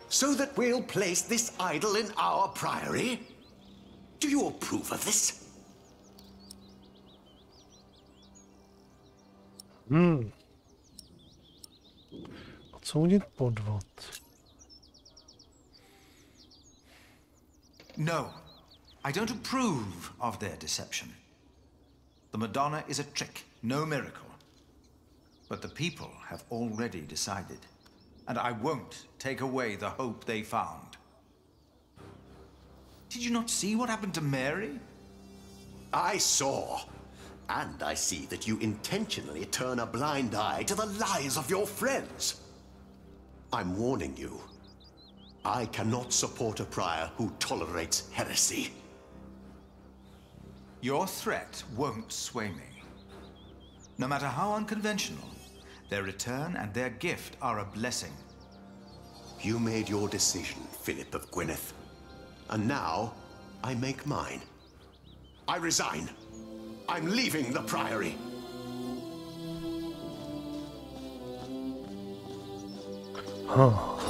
So that we'll place this idol in our priory? Do you approve of this? Odsoudit podvod. No, I don't approve of their deception. The Madonna is a trick, no miracle. But the people have already decided, and I won't take away the hope they found. Did you not see what happened to Mary? I saw. And I see that you intentionally turn a blind eye to the lies of your friends. I'm warning you. I cannot support a prior who tolerates heresy. Your threat won't sway me. No matter how unconventional, their return and their gift are a blessing. You made your decision, Philip of Gwynedd. And now, I make mine. I resign. I'm leaving the priory.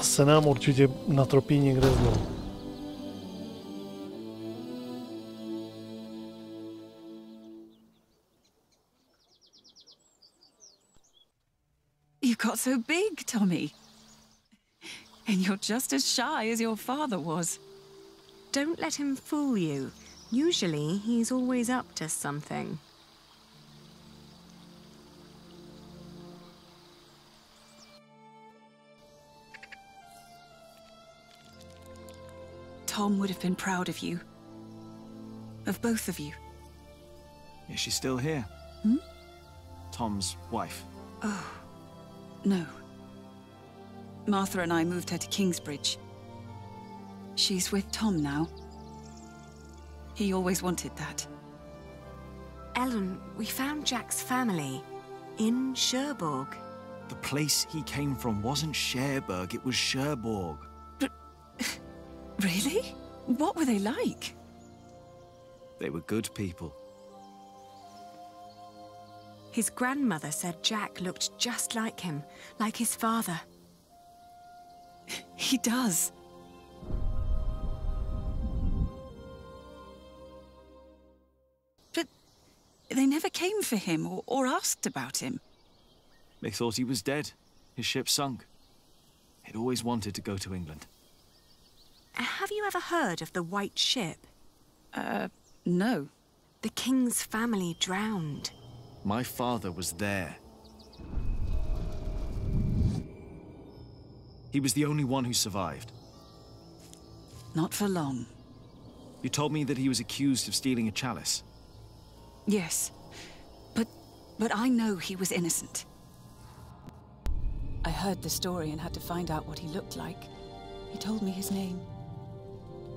Se nám určitě natropí někde znovu. You got so big, Tommy. And you're just as shy as your father was. Don't let him fool you. Usually, he's always up to something. Tom would have been proud of you. Of both of you. Is she still here? Tom's wife. Oh, no. Martha and I moved her to Kingsbridge. She's with Tom now. He always wanted that. Ellen, we found Jack's family. In Cherbourg. The place he came from wasn't Cherbourg, it was Cherbourg. But... really? What were they like? They were good people. His grandmother said Jack looked just like him, like his father. He does. But they never came for him or asked about him. They thought he was dead. His ship sunk. He'd always wanted to go to England. Have you ever heard of the White Ship? No. The king's family drowned. My father was there. He was the only one who survived. Not for long. You told me that he was accused of stealing a chalice. Yes. But I know he was innocent. I heard the story and had to find out what he looked like. He told me his name.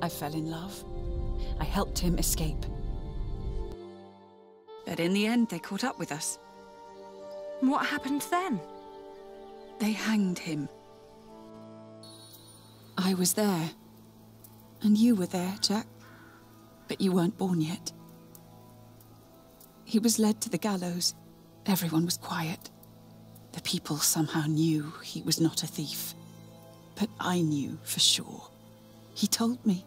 I fell in love. I helped him escape. But in the end, they caught up with us. What happened then? They hanged him. I was there. And you were there, Jack. But you weren't born yet. He was led to the gallows. Everyone was quiet. The people somehow knew he was not a thief. But I knew for sure. He told me.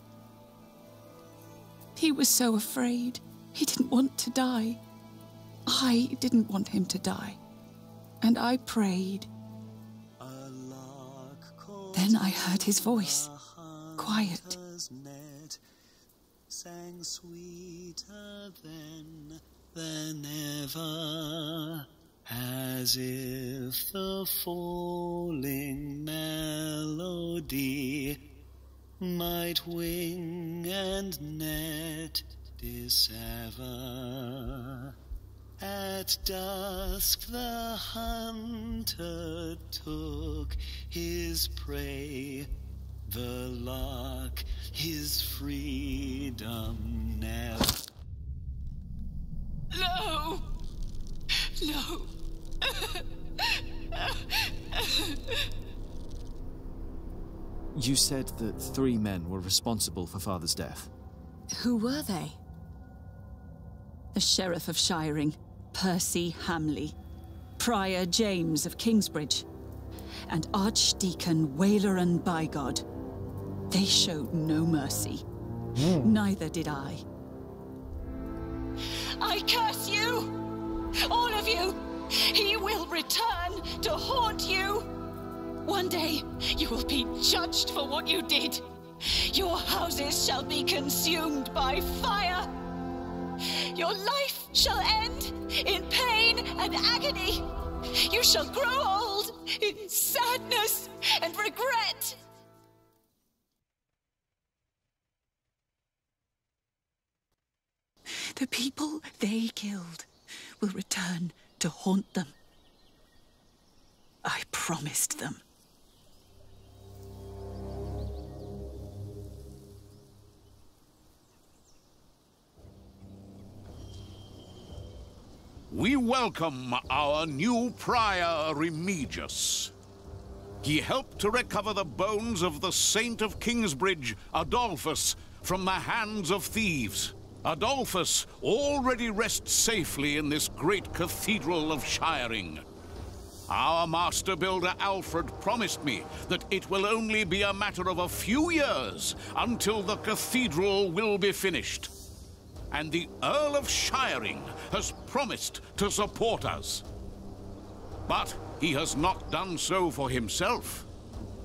He was so afraid. He didn't want to die. I didn't want him to die. And I prayed. Then I heard his voice. Quiet. Sang sweeter than ever, as if the falling melody might wing and net dissever. At dusk the hunter took his prey, the lark his freedom never. No! No! You said that 3 men were responsible for Father's death. Who were they? The Sheriff of Shiring, Percy Hamley, Prior James of Kingsbridge, and Archdeacon Waleran Bygod. They showed no mercy. Neither did I. I curse you! All of you! He will return to haunt you! One day, you will be judged for what you did. Your houses shall be consumed by fire. Your life shall end in pain and agony. You shall grow old in sadness and regret. The people they killed will return to haunt them. I promised them. We welcome our new prior, Remigius. He helped to recover the bones of the Saint of Kingsbridge, Adolphus, from the hands of thieves. Adolphus already rests safely in this great cathedral of Shiring. Our master builder Alfred promised me that it will only be a matter of a few years until the cathedral will be finished. And the Earl of Shiring has promised to support us. But he has not done so for himself.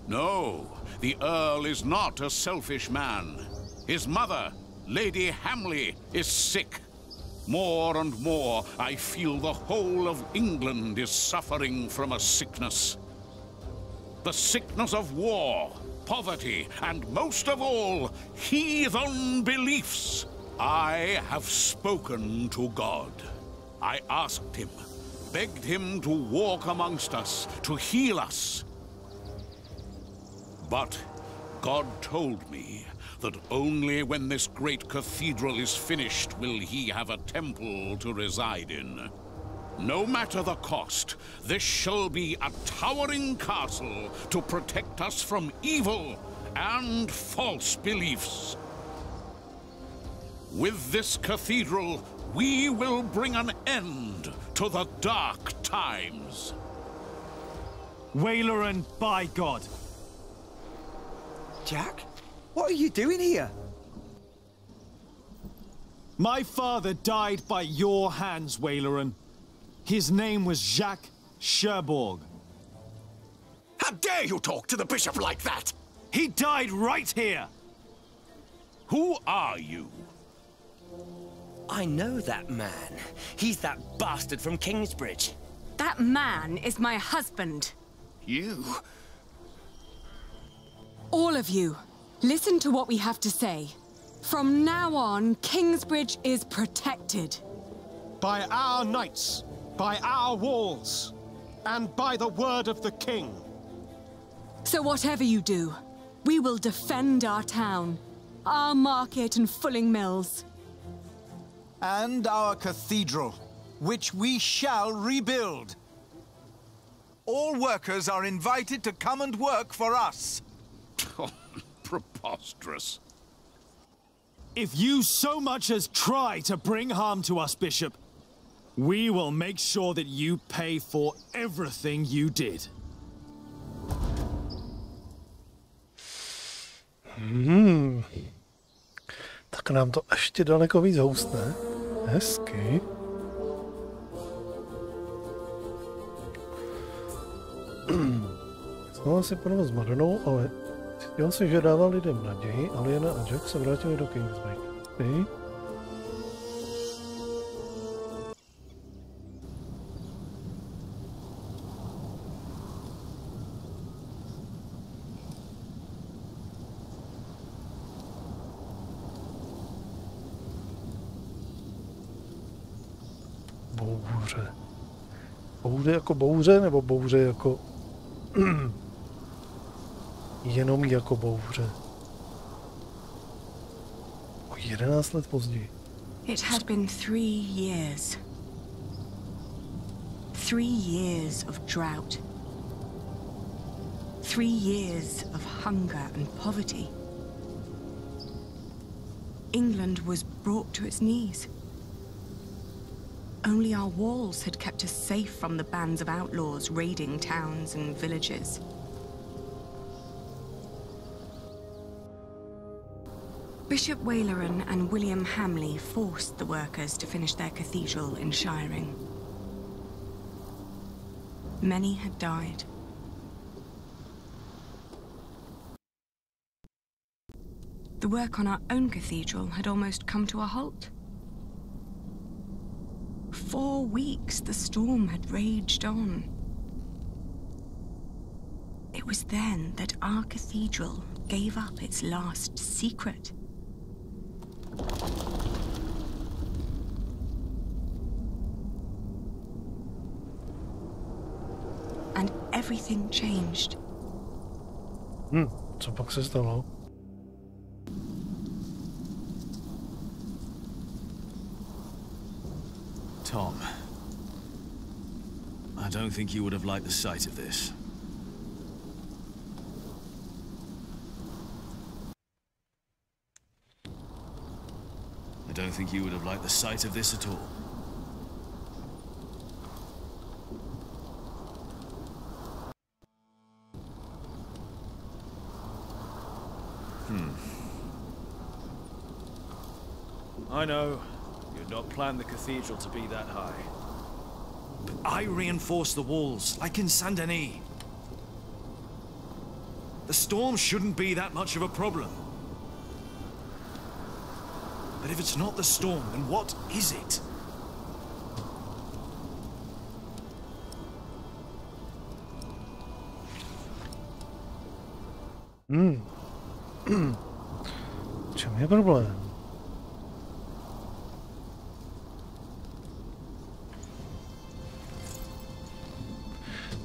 No, the Earl is not a selfish man. His mother, Lady Hamley, is sick. More and more, I feel the whole of England is suffering from a sickness. The sickness of war, poverty, and most of all, heathen beliefs. I have spoken to God. I asked him, begged him to walk amongst us, to heal us. But God told me that only when this great cathedral is finished will he have a temple to reside in. No matter the cost, this shall be a towering castle to protect us from evil and false beliefs. With this cathedral, we will bring an end to the dark times. Waileran, by God! Jack? What are you doing here? My father died by your hands, Waileran. His name was Jacques Cherbourg. How dare you talk to the bishop like that? He died right here! Who are you? I know that man. He's that bastard from Kingsbridge. That man is my husband. You? All of you, listen to what we have to say. From now on, Kingsbridge is protected. By our knights, by our walls, and by the word of the king. So whatever you do, we will defend our town, our market and fulling mills. And our cathedral, which we shall rebuild. All workers are invited to come and work for us. Preposterous. If you so much as try to bring harm to us, Bishop, we will make sure that you pay for everything you did. Tak nám to ještě daleko víc houstne. Hezky. Znala si ponovat s Marinou, ale cítil si, že dával lidem naději, ale Jana a Jack se vrátili do Kingsbridge. Bouře. Bouře jako bouře, nebo bouře jako... jenom jako bouře. O 11 let později. It had been 3 years. 3 years of drought. 3 years of hunger and poverty. England was brought to its knees. Only our walls had kept us safe from the bands of outlaws raiding towns and villages. Bishop Waileran and William Hamley forced the workers to finish their cathedral in Shiring. Many had died. The work on our own cathedral had almost come to a halt. 4 weeks the storm had raged on. It was then that our cathedral gave up its last secret. And everything changed. Co pak se stalo? Tom, I don't think you would have liked the sight of this. I don't think you would have liked the sight of this at all. I know. You'd not planned the cathedral to be that high. But I reinforced the walls, like in Saint Denis. The storm shouldn't be that much of a problem. But if it's not the storm, then what is it? V čem je problém?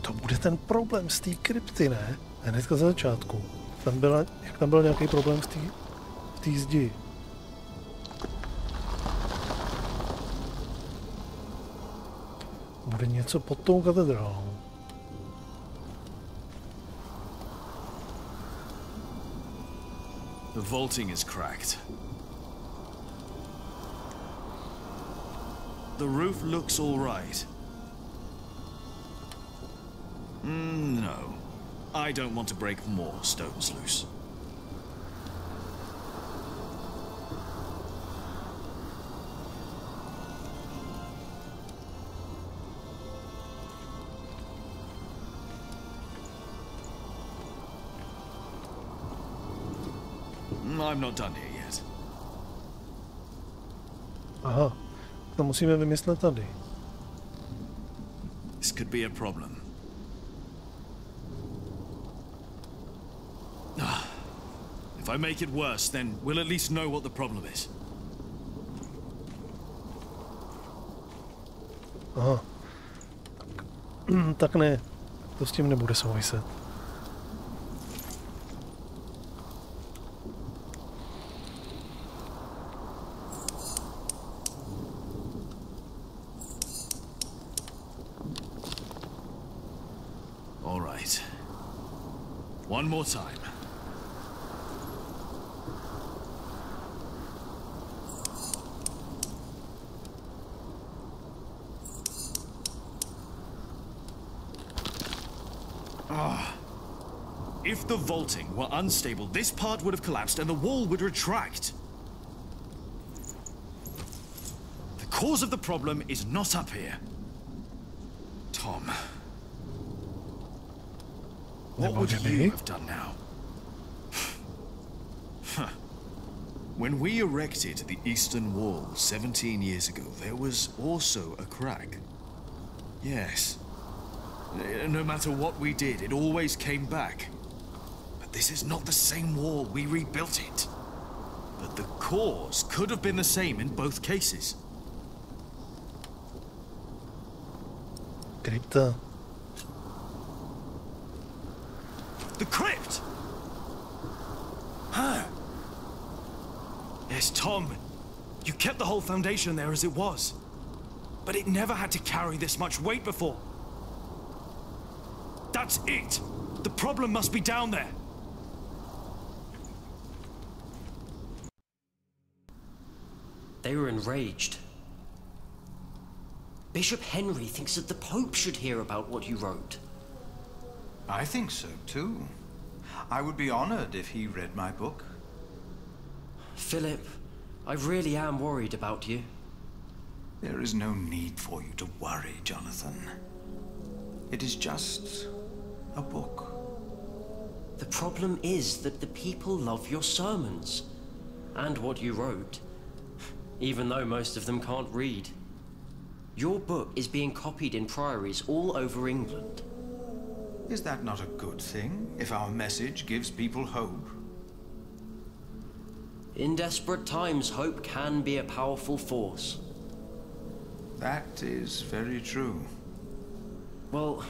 To bude ten problém z té krypty, ne? Hnedka za začátku. Jak tam byl nějaký problém v té zdi. Bude něco pod tou katedrálou. The vaulting is cracked. The roof looks all right. No. I don't want to break more stones loose. I'm not done here yet. Aha, to musíme vymyslet tady. This could be a problem. If I make it worse, then we'll at least know what the problem is. Aha. Tak ne, to s tím nebude souviset. All right. One more time. If the vaulting were unstable, this part would have collapsed and the wall would retract. The cause of the problem is not up here. Tom. What would you have done now? When we erected the eastern wall 17 years ago, there was also a crack. Yes. No matter what we did, it always came back. But this is not the same wall. We rebuilt it. But the cause could have been the same in both cases. Krypta. The crypt! Huh. Yes, Tom. You kept the whole foundation there as it was. But it never had to carry this much weight before. That's it! The problem must be down there. They were enraged. Bishop Henry thinks that the Pope should hear about what you wrote. I think so, too. I would be honored if he read my book. Philip, I really am worried about you. There is no need for you to worry, Jonathan. It is just a book. The problem is that the people love your sermons and what you wrote, even though most of them can't read. Your book is being copied in priories all over England. Is that not a good thing, if our message gives people hope? In desperate times, hope can be a powerful force. That is very true. Well,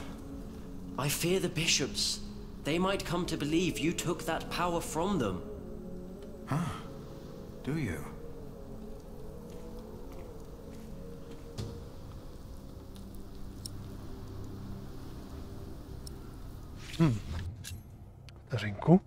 I fear the bishops. They might come to believe you took that power from them. Huh? Do you? Vteřinku.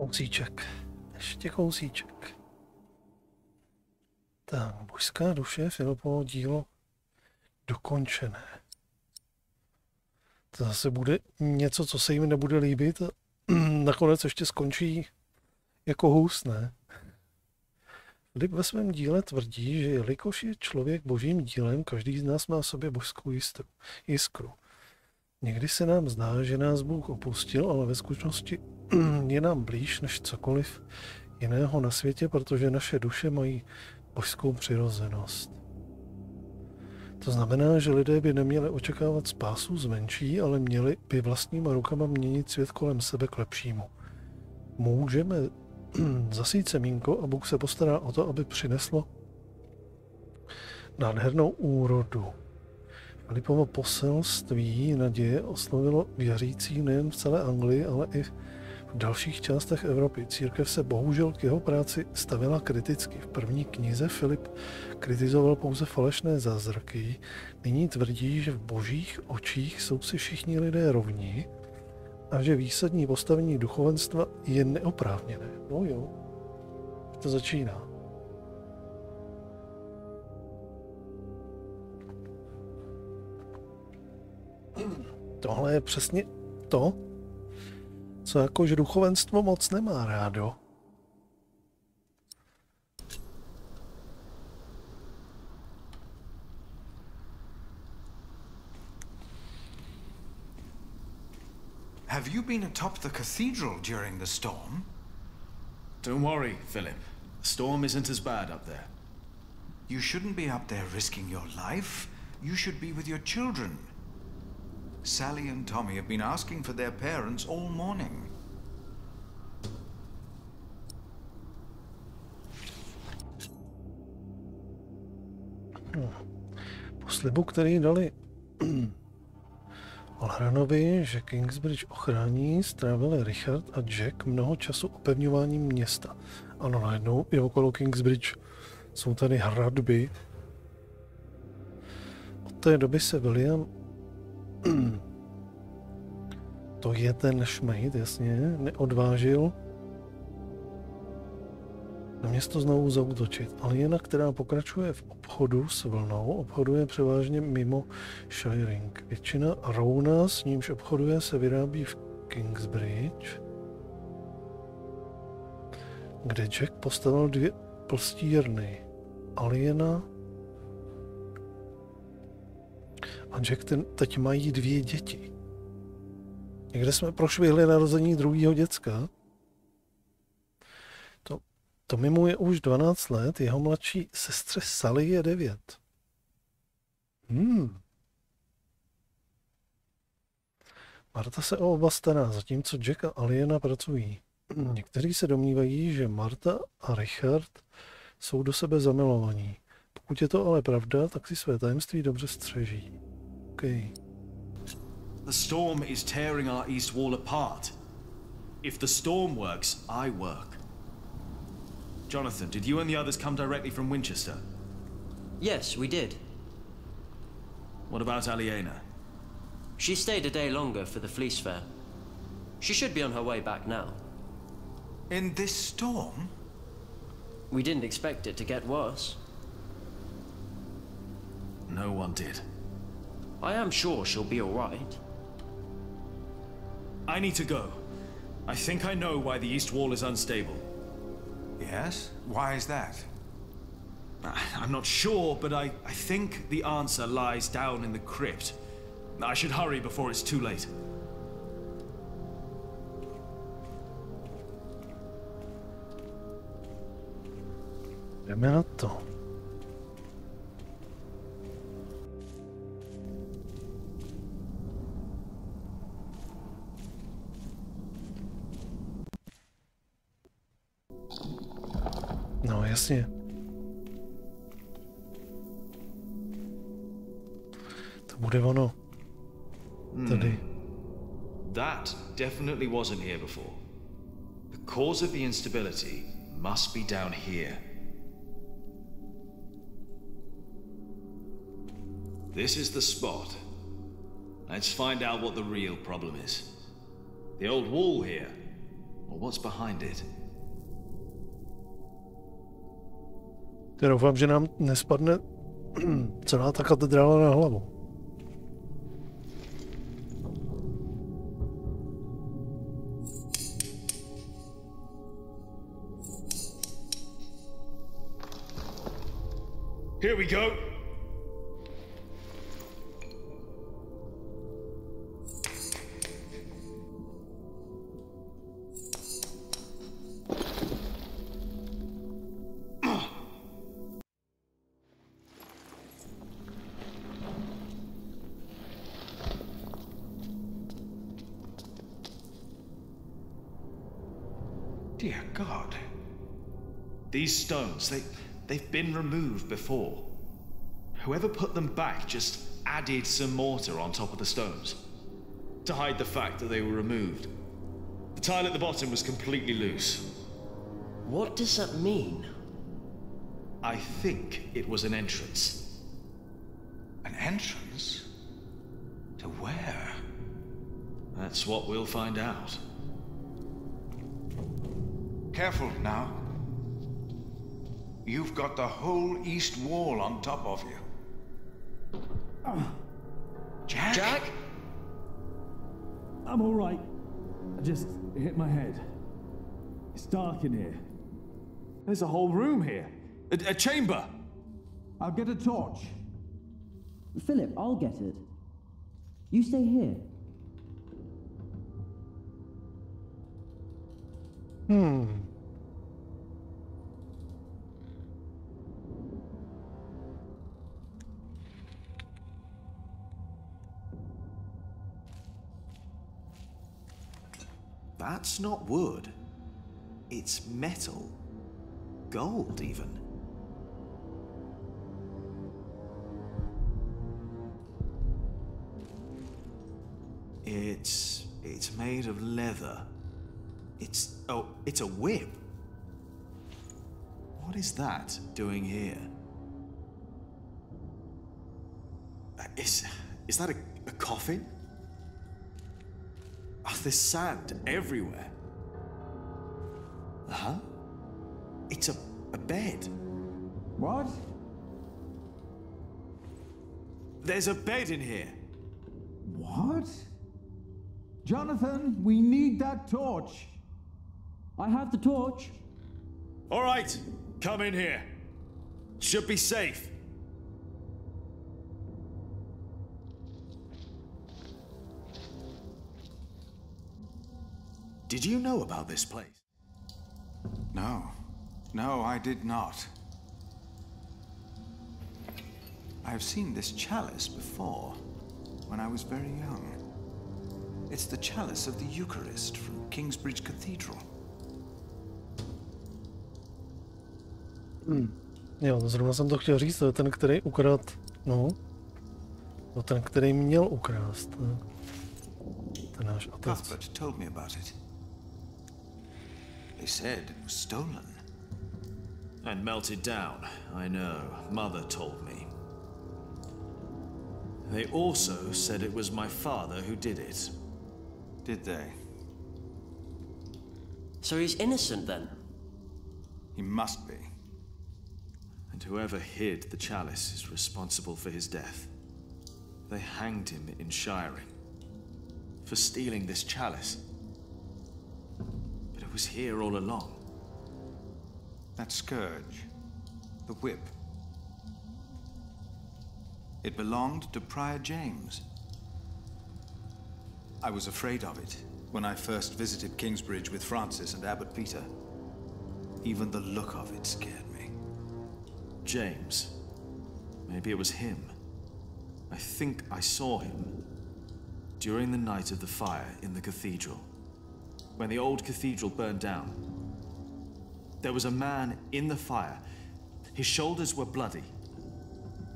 Kousíček. Ještě kousíček. Tak, božská duše, Filipovo dílo dokončené. To zase bude něco, co se jim nebude líbit a nakonec ještě skončí jako hůs, ne? Filip ve svém díle tvrdí, že jelikož je člověk božím dílem, každý z nás má v sobě božskou jiskru. Někdy se nám zdá, že nás Bůh opustil, ale ve skutečnosti je nám blíž než cokoliv jiného na světě, protože naše duše mají božskou přirozenost. To znamená, že lidé by neměli očekávat spásu zvenčí, ale měli by vlastníma rukama měnit svět kolem sebe k lepšímu. Můžeme zasít semínko a Bůh se postará o to, aby přineslo nádhernou úrodu. Filipovo poselství naděje oslovilo věřící nejen v celé Anglii, ale i v dalších částech Evropy. Církev se bohužel k jeho práci stavila kriticky. V první knize Filip kritizoval pouze falešné zázraky. Nyní tvrdí, že v božích očích jsou si všichni lidé rovní a že výsadní postavení duchovenstva je neoprávněné. No jo, to začíná. Tohle je přesně to, co jakože duchovenstvo moc nemá rádo. Have you been atop the cathedral during the storm? Don't worry, Philip. The storm isn't as bad up there. You shouldn't be up there risking your life. You should be with your children. Sally and Tommy have been asking for their parents all morning. Po slibu, který dali Olhranovi, že Kingsbridge ochrání, strávili Richard a Jack mnoho času opevňováním města. Ano, najednou i okolo Kingsbridge jsou tady hradby. Od té doby se William to je ten šmejd, jasně, neodvážil na město znovu zaútočit. Aliena, která pokračuje v obchodu s vlnou, obchoduje převážně mimo Shiring. Většina rouna, s nímž obchoduje, se vyrábí v Kingsbridge, kde Jack postavil 2 plstírny. Aliena a Jack teď mají 2 děti. Někde jsme prošvihli narození druhého děcka. To mimo je už 12 let, jeho mladší sestře Sally je 9. Marta se o oba stará, zatímco Jack a Aliena pracují. Někteří se domnívají, že Marta a Richard jsou do sebe zamilovaní. Pokud je to ale pravda, tak si své tajemství dobře střeží. Okay. The storm is tearing our east wall apart. If the storm works, I work. Jonathan, did you and the others come directly from Winchester? Yes, we did. What about Aliena? She stayed a day longer for the Fleece Fair. She should be on her way back now. In this storm? We didn't expect it to get worse. No one did. I am sure she'll be all right. I need to go. I think I know why the east wall is unstable. Yes? Why is that? I'm not sure, but I think the answer lies down in the crypt. I should hurry before it's too late. Jdeme na to. No, jasně. To bude ono. Tady. That definitely wasn't here before. The cause of the instability must be down here. This is the spot. Let's find out what the real problem is. The old wall here, or what's behind it. Já doufám, že nám nespadne celá ta katedrála na hlavu. Here we go. Dear God. These stones, they've been removed before. Whoever put them back just added some mortar on top of the stones to hide the fact that they were removed. The tile at the bottom was completely loose. What does that mean? I think it was an entrance. An entrance? To where? That's what we'll find out. Careful now. You've got the whole east wall on top of you. Jack? Jack? I'm all right. I just hit my head. It's dark in here. There's a whole room here. A chamber. I'll get a torch. Philip, I'll get it. You stay here. That's not wood. It's metal. Gold, even. It's made of leather. It's a whip. What is that doing here? Is that a coffin? Oh, there's sand everywhere. Uh-huh. It's a bed. What? There's a bed in here. What? Jonathan, we need that torch. I have the torch. All right, come in here. Should be safe. Did you know about this place? No, I did not. I've seen this chalice before, when I was very young. It's the chalice of the Eucharist from Kingsbridge Cathedral. Jo, zrovna jsem to chtěl říct, to je ten, který ukradl, no. To ten, který měl ukrást. Ten náš otec. Cuthbert told me about it. They said it was stolen. And melted down, I know. Mother told me. They also said it was my father who did it. Did they? So he's innocent then? He must be. And whoever hid the chalice is responsible for his death. They hanged him in Shiring for stealing this chalice. But it was here all along. That scourge, the whip. It belonged to Prior James. I was afraid of it when I first visited Kingsbridge with Francis and Abbot Peter. Even the look of it scared me. James. Maybe it was him. I think I saw him during the night of the fire in the cathedral. When the old cathedral burned down. There was a man in the fire. His shoulders were bloody,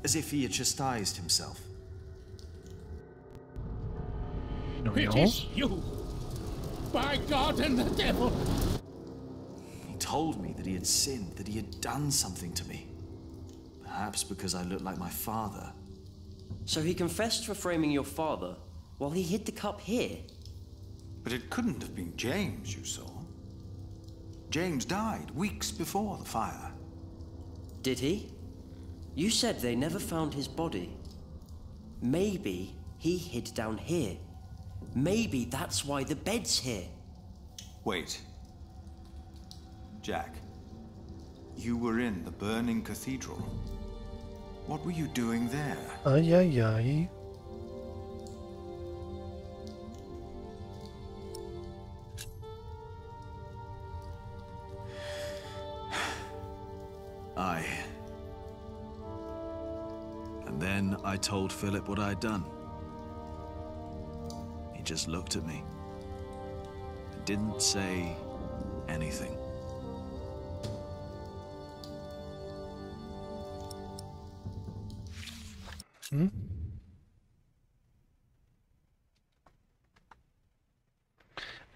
as if he had chastised himself. It is you! By God and the devil! He told me that he had sinned, that he had done something to me. Perhaps because I looked like my father. So he confessed for framing your father while he hid the cup here? But it couldn't have been James you saw. James died weeks before the fire. Did he? You said they never found his body. Maybe he hid down here. Maybe that's why the bed's here. Wait. Jack, you were in the burning cathedral. What were you doing there? Ay, ay, ay. And then I told Philip what I'd done. He just looked at me and didn't say anything.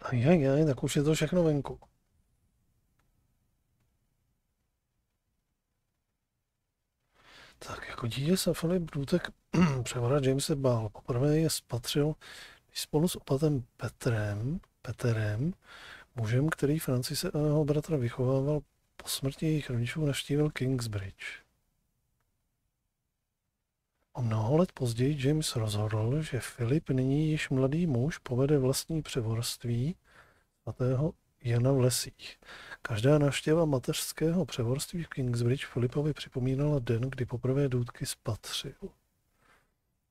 Ajajaj, tak už je to všechno venku. Tak jako dítě se Philip důtek převora Jamese bál. Poprvé je spatřil, když spolu s opatem Peterem, mužem, který Francise a jeho bratra vychovával, po smrti jejich rodičů navštívil Kingsbridge. O mnoho let později James rozhodl, že Philip, nyní již mladý muž, povede vlastní převorství svatého Jana v lesích. Každá návštěva mateřského převorství v Kingsbridge Philipovi připomínala den, kdy poprvé důtky spatřil.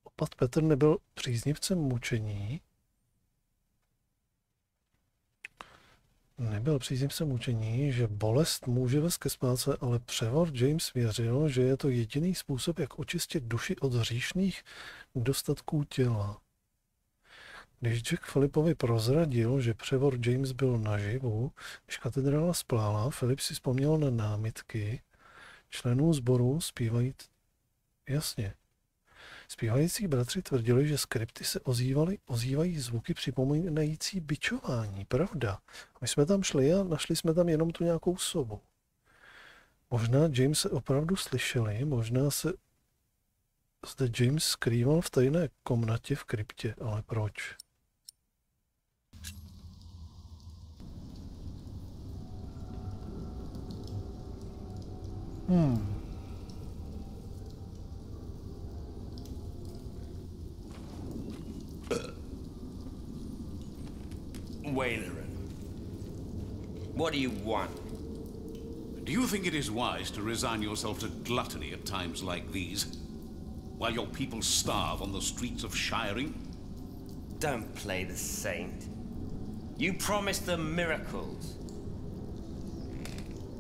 Opat Petr nebyl příznivcem mučení, že bolest může vést ke spáse, ale převor James věřil, že je to jediný způsob, jak očistit duši od hříšných nedostatků těla. Když Jack Philipovi prozradil, že převor James byl naživu, když katedrála splála, Philip si vzpomněl na námitky členů sboru Zpívající bratři tvrdili, že z krypty se ozývají zvuky připomínající bičování. Pravda. My jsme tam šli a našli jsme tam jenom tu nějakou sobu. Možná James se opravdu slyšeli, možná se zde James skrýval v tajné komnatě v kryptě, ale proč? Waileran, what do you want? Do you think it is wise to resign yourself to gluttony at times like these, while your people starve on the streets of Shiring? Don't play the saint. You promise them miracles,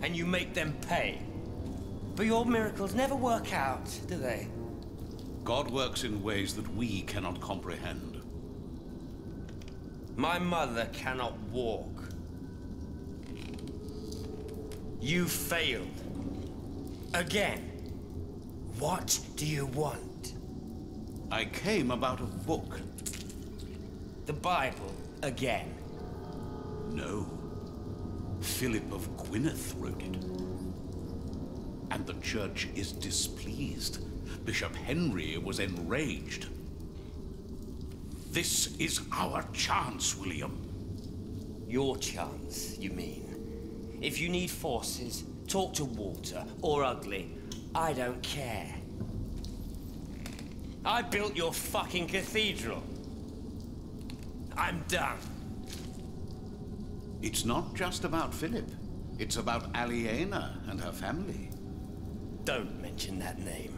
and you make them pay. But your miracles never work out, do they? God works in ways that we cannot comprehend. My mother cannot walk. You failed. Again. What do you want? I came about a book. The Bible again? No. Philip of Gwynedd wrote it. And the church is displeased. Bishop Henry was enraged. This is our chance, William. Your chance, you mean? If you need forces, talk to Walter or Ugly. I don't care. I built your fucking cathedral. I'm done. It's not just about Philip. It's about Aliena and her family. Don't mention that name.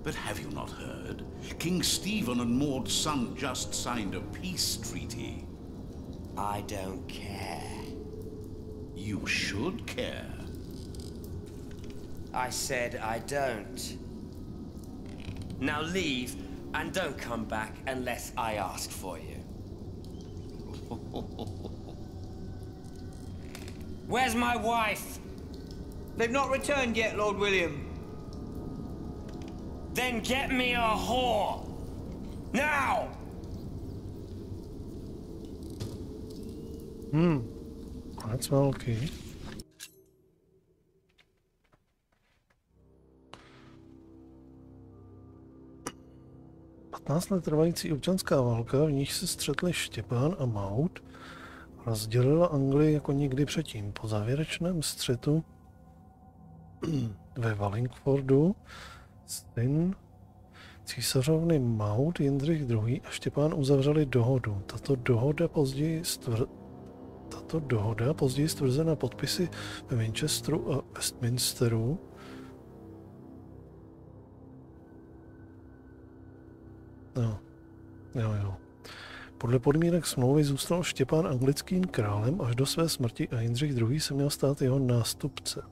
But have you not heard? King Stephen and Maud's son just signed a peace treaty. I don't care. You should care. I said I don't. Now leave, and don't come back unless I ask for you. Where's my wife? They've not returned yet, Lord William. Then get me a whore! Now! Konec války. Let trvající občanská válka, v níž se střetli Štěpán a Maud rozdělila Anglii jako nikdy předtím. Po závěrečném střetu ve Wallingfordu syn císařovny Maud, Jindřich II. A Štěpán uzavřeli dohodu. Tato dohoda později stvrzena podpisy ve Winchesteru a Westminsteru Jo. Podle podmínek smlouvy zůstal Štěpán anglickým králem až do své smrti a Jindřich II. Se měl stát jeho nástupce.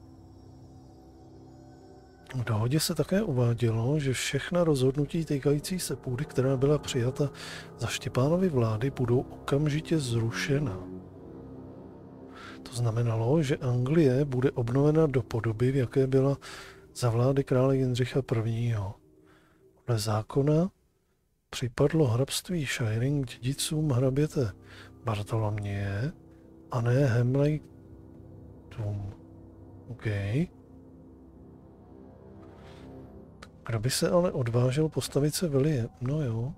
V dohodě se také uvádělo, že všechna rozhodnutí týkající se půdy, která byla přijata za Štěpánovy vlády, budou okamžitě zrušena. To znamenalo, že Anglie bude obnovena do podoby, v jaké byla za vlády krále Jindřicha I. Podle zákona připadlo hrabství Shiring dědicům hraběte Bartoloměje a ne Hamleightům. OK. Kdo by se ale odvážil postavit se William? No jo.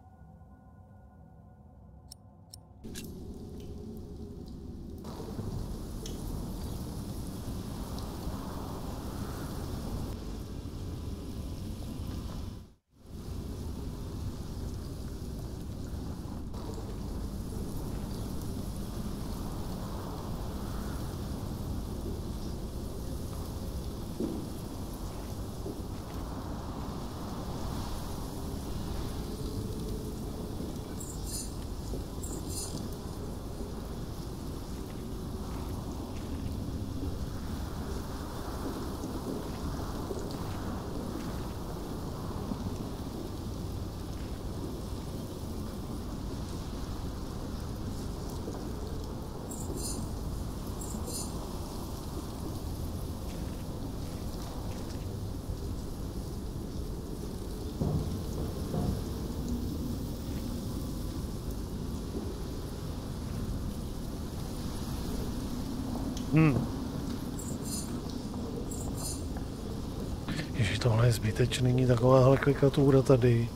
Ježiš, tohle je zbytečný, takováhle klikatura tady.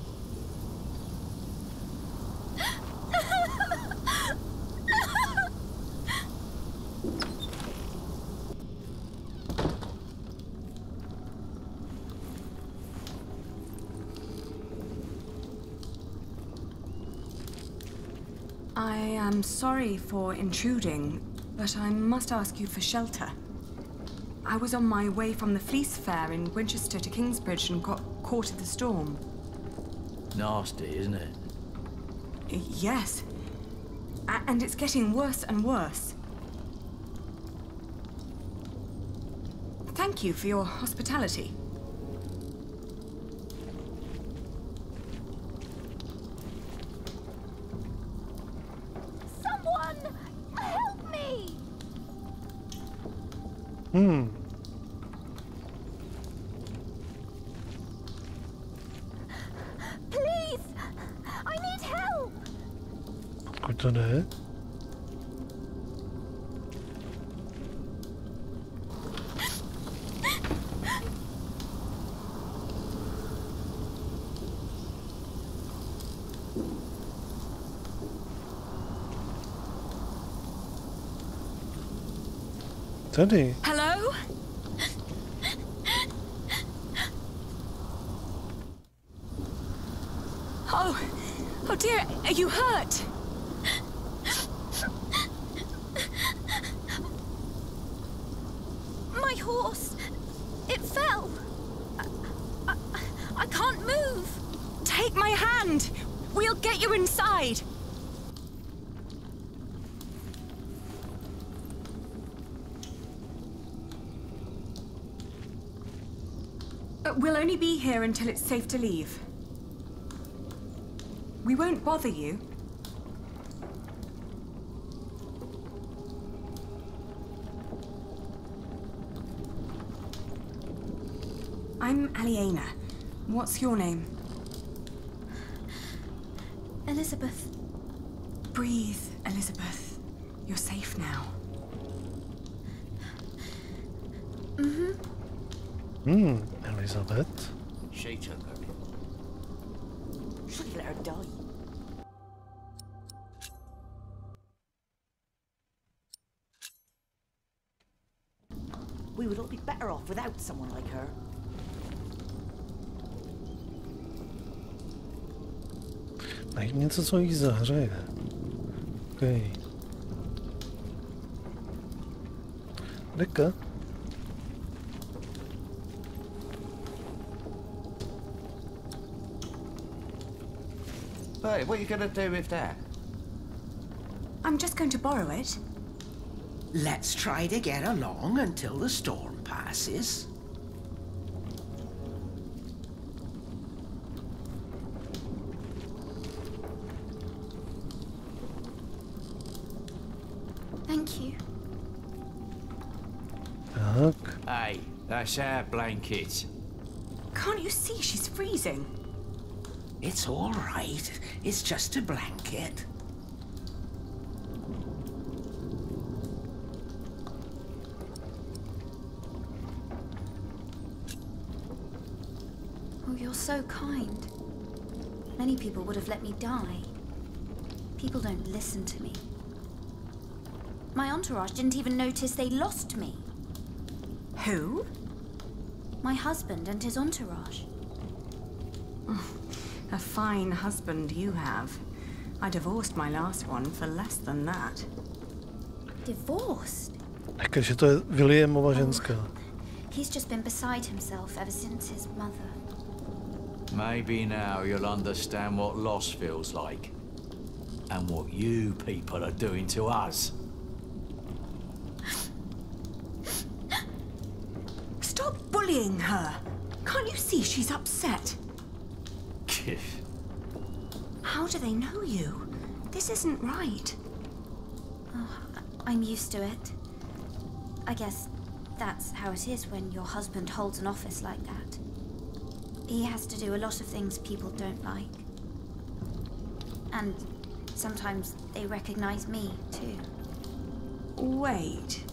I am sorry for intruding, but I must ask you for shelter. I was on my way from the Fleece Fair in Winchester to Kingsbridge and got caught in the storm. Nasty, isn't it? Yes. And it's getting worse and worse. Thank you for your hospitality. Someone help me! Please! I need help! Pokud to jde? Tady. Hello? Oh dear, are you hurt? My horse! It fell! I can't move! Take my hand! We'll get you inside! We'll only be here until it's safe to leave. We won't bother you. I'm Aliena. What's your name? Elizabeth. Breathe, Elizabeth. You're safe now. Elizabeth. She took her. Should let her die. We would all be better off without someone like her. Najít něco, co jí zahřeje. Okay. Deka? Hey, what are you gonna do with that? I'm just going to borrow it. Let's try to get along until the storm passes. Thank you. Tak. Hey, that's our blanket. Can't you see she's freezing? It's all right. It's just a blanket. Oh, you're so kind. Many people would have let me die. People don't listen to me. My entourage didn't even notice they lost me. Who? My husband and his entourage. A fine husband you have. I divorced my last one for less than that. Divorced? Takže to je Williamova ženská. He's just been beside himself ever since his mother. Maybe now you'll understand what loss feels like. And what you people are doing to us. Stop bullying her! Can't you see she's upset? How do they know you? This isn't right. Oh, I'm used to it. I guess that's how it is when your husband holds an office like that. He has to do a lot of things people don't like. And sometimes they recognize me, too. Wait.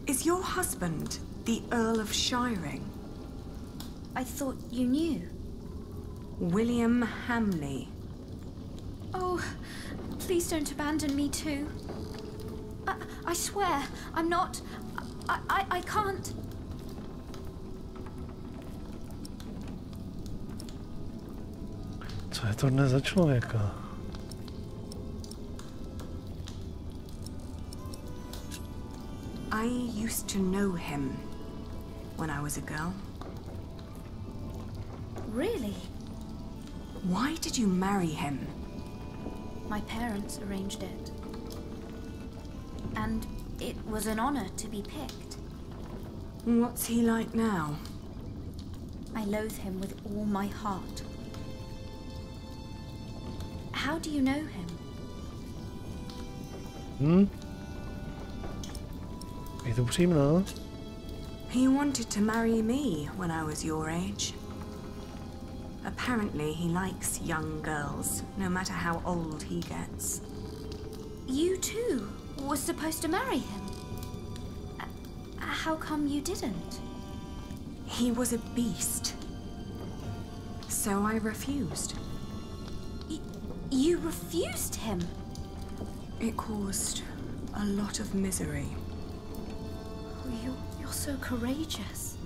Is your husband the Earl of Shiring? I thought you knew. William Hamley. Oh, please don't abandon me too. I swear, I'm not... I can't... Co je to dnes za člověka? I used to know him when I was a girl. Really? Why did you marry him? My parents arranged it. And it was an honor to be picked. What's he like now? I loathe him with all my heart. How do you know him? Je to upřímná? He wanted to marry me when I was your age. Apparently he likes young girls, no matter how old he gets. You too were supposed to marry him. How come you didn't? He was a beast. So I refused. You refused him? It caused a lot of misery. You're so courageous.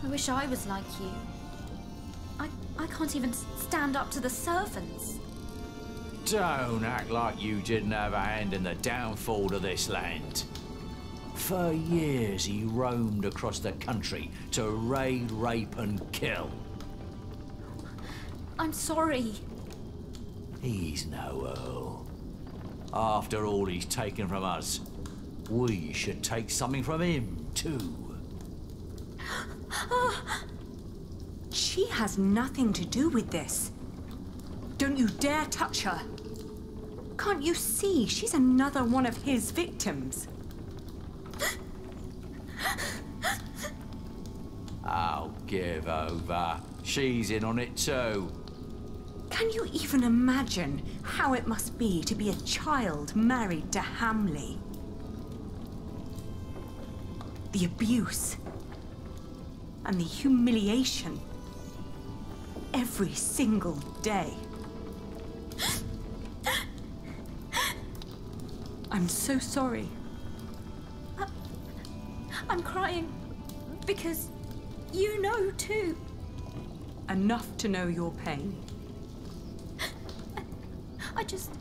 I wish I was like you. I can't even stand up to the servants. Don't act like you didn't have a hand in the downfall of this land. For years he roamed across the country to raid, rape and kill. I'm sorry. He's no Earl. After all he's taken from us, we should take something from him, too. She has nothing to do with this. Don't you dare touch her. Can't you see she's another one of his victims? Oh, give over. She's in on it too. Can you even imagine how it must be to be a child married to Hamley? The abuse and the humiliation every single day. I'm so sorry. I'm crying because you know too. Enough to know your pain. I just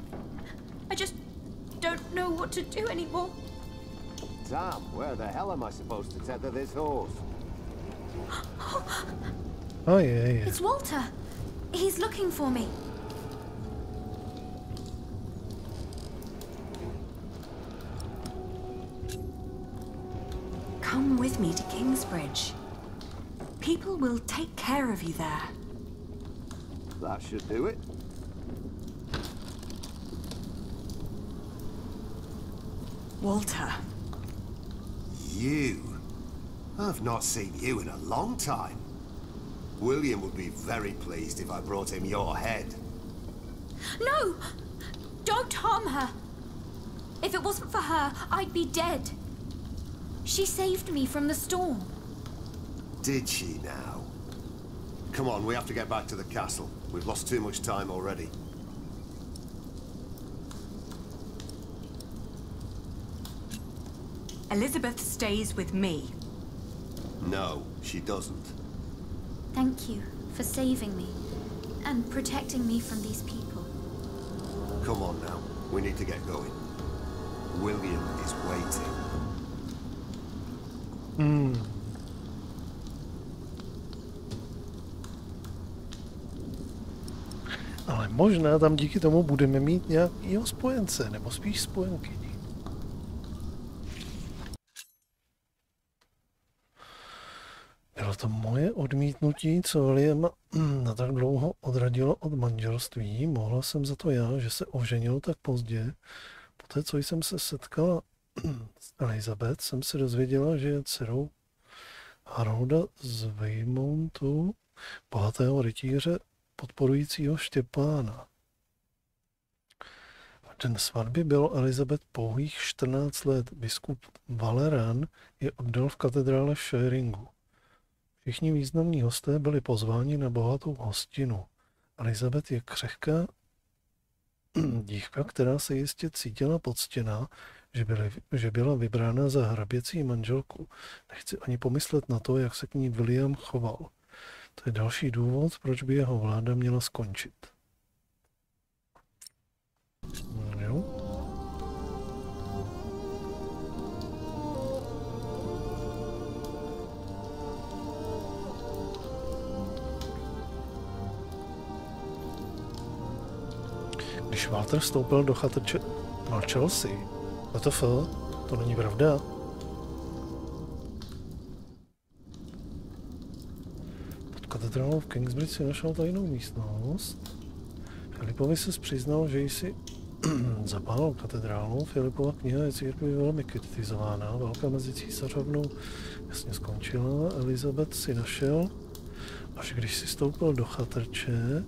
don't know what to do anymore. Tom, where the hell am I supposed to tether this horse? Oh yeah. It's Walter. He's looking for me. Come with me to Kingsbridge. People will take care of you there. That should do it. Walter. You? I've not seen you in a long time. William would be very pleased if I brought him your head. No! Don't harm her. If it wasn't for her, I'd be dead. She saved me from the storm. Did she now? Come on, we have to get back to the castle. We've lost too much time already. Elizabeth stays with me. No, she doesn't. Thank you for saving me and protecting me from these people. Come on now, we need to get going. William is waiting. Ale možná tam díky tomu budeme mít nějakýho spojence, nebo spíš spojenkyni. Bylo to moje odmítnutí, co Williama na tak dlouho odradilo od manželství. Mohla jsem za to já, že se oženil tak pozdě. Poté, co jsem se setkala s Elizabeth, jsem se dozvěděla, že je dcerou Harolda z Weymoutu, bohatého rytíře podporujícího Štěpána. V den svatby bylo Elizabeth pouhých 14 let. Biskup Valeran je oddal v katedrále v Schweringu. Všichni významní hosté byli pozváni na bohatou hostinu. Elizabeth je křehká dívka, která se jistě cítila poctěná, že byla vybrána za hraběcí manželku. Nechci ani pomyslet na to, jak se k ní William choval. To je další důvod, proč by jeho vláda měla skončit. Jo. Když Walter vstoupil do chatrče, mlčel si. WTF? To není pravda. Pod katedrálou v Kingsbridge si našel tajnou místnost. Filipovi se přiznal, že jsi zapálil katedrálu. Filipova kniha je církvi velmi kritizována. Válka mezi císařovnou jasně skončila. Elizabeth si našel, až když si stoupil do chatrče,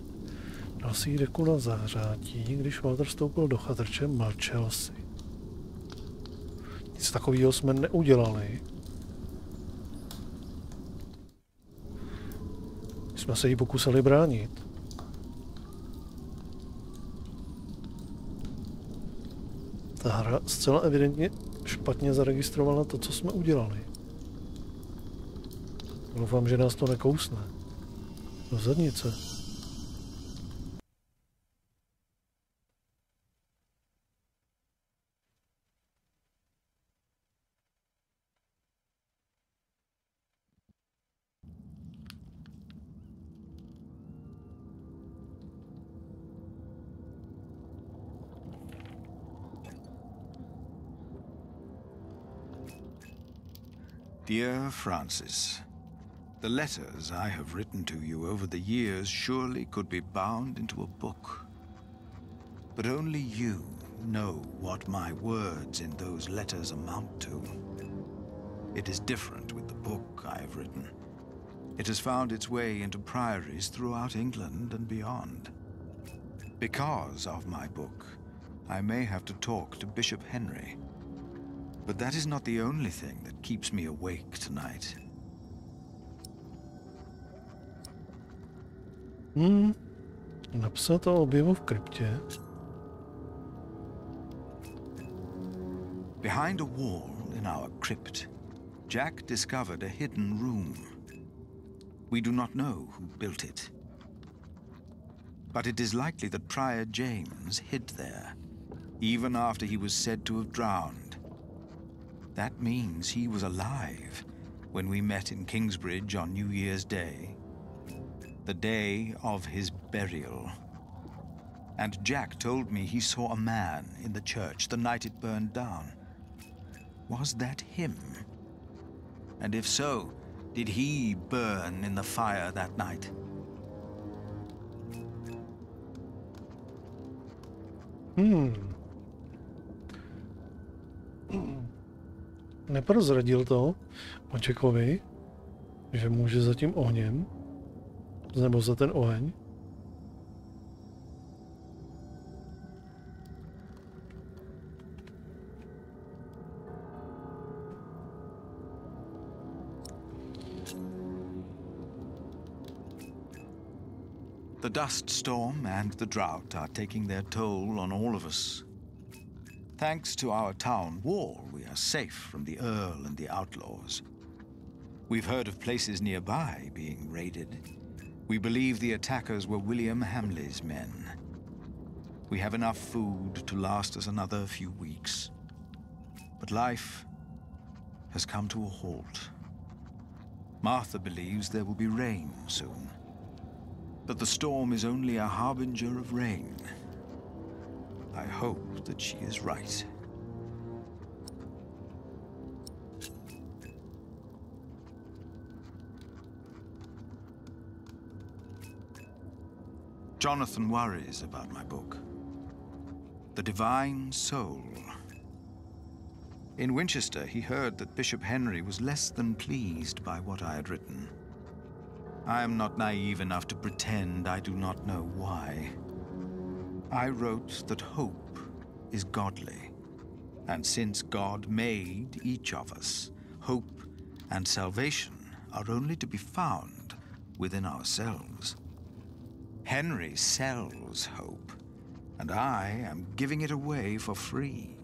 dal si jí deku na zahřátí. Když Walter vstoupil do chatrče, mlčel si. Nic takového jsme neudělali. Jsme se jí pokusili bránit. Ta hra zcela evidentně špatně zaregistrovala to, co jsme udělali. Doufám, že nás to nekousne. Do zadnice. Dear Francis, the letters I have written to you over the years surely could be bound into a book. But only you know what my words in those letters amount to. It is different with the book I have written. It has found its way into priories throughout England and beyond. Because of my book, I may have to talk to Bishop Henry. But that is not the only thing that keeps me awake tonight. Napsat o objevu v kryptě. Behind a wall in our crypt, Jack discovered a hidden room. We do not know who built it, but it is likely that Prior James hid there, even after he was said to have drowned. That means he was alive when we met in Kingsbridge on New Year's Day, the day of his burial. And Jack told me he saw a man in the church the night it burned down. Was that him? And if so, did he burn in the fire that night? Neprozradil to Jackovi, že může za tím ohněm, nebo za ten oheň. The dust storm and the drought are taking their toll on all of us. Thanks to our town wall, we are safe from the Earl and the outlaws. We've heard of places nearby being raided. We believe the attackers were William Hamley's men. We have enough food to last us another few weeks. But life has come to a halt. Martha believes there will be rain soon. But the storm is only a harbinger of rain. I hope that she is right. Jonathan worries about my book, The Divine Soul. In Winchester, he heard that Bishop Henry was less than pleased by what I had written. I am not naive enough to pretend I do not know why. I wrote that hope is godly, and since God made each of us, hope and salvation are only to be found within ourselves. Henry sells hope, and I am giving it away for free.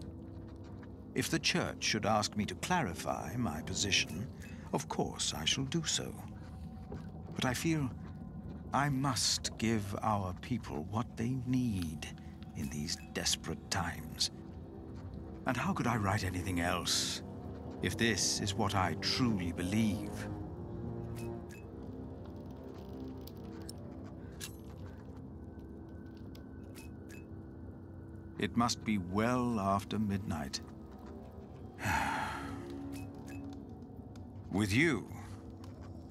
If the church should ask me to clarify my position, of course I shall do so. But I feel I must give our people what they need in these desperate times. And how could I write anything else if this is what I truly believe? It must be well after midnight. With you,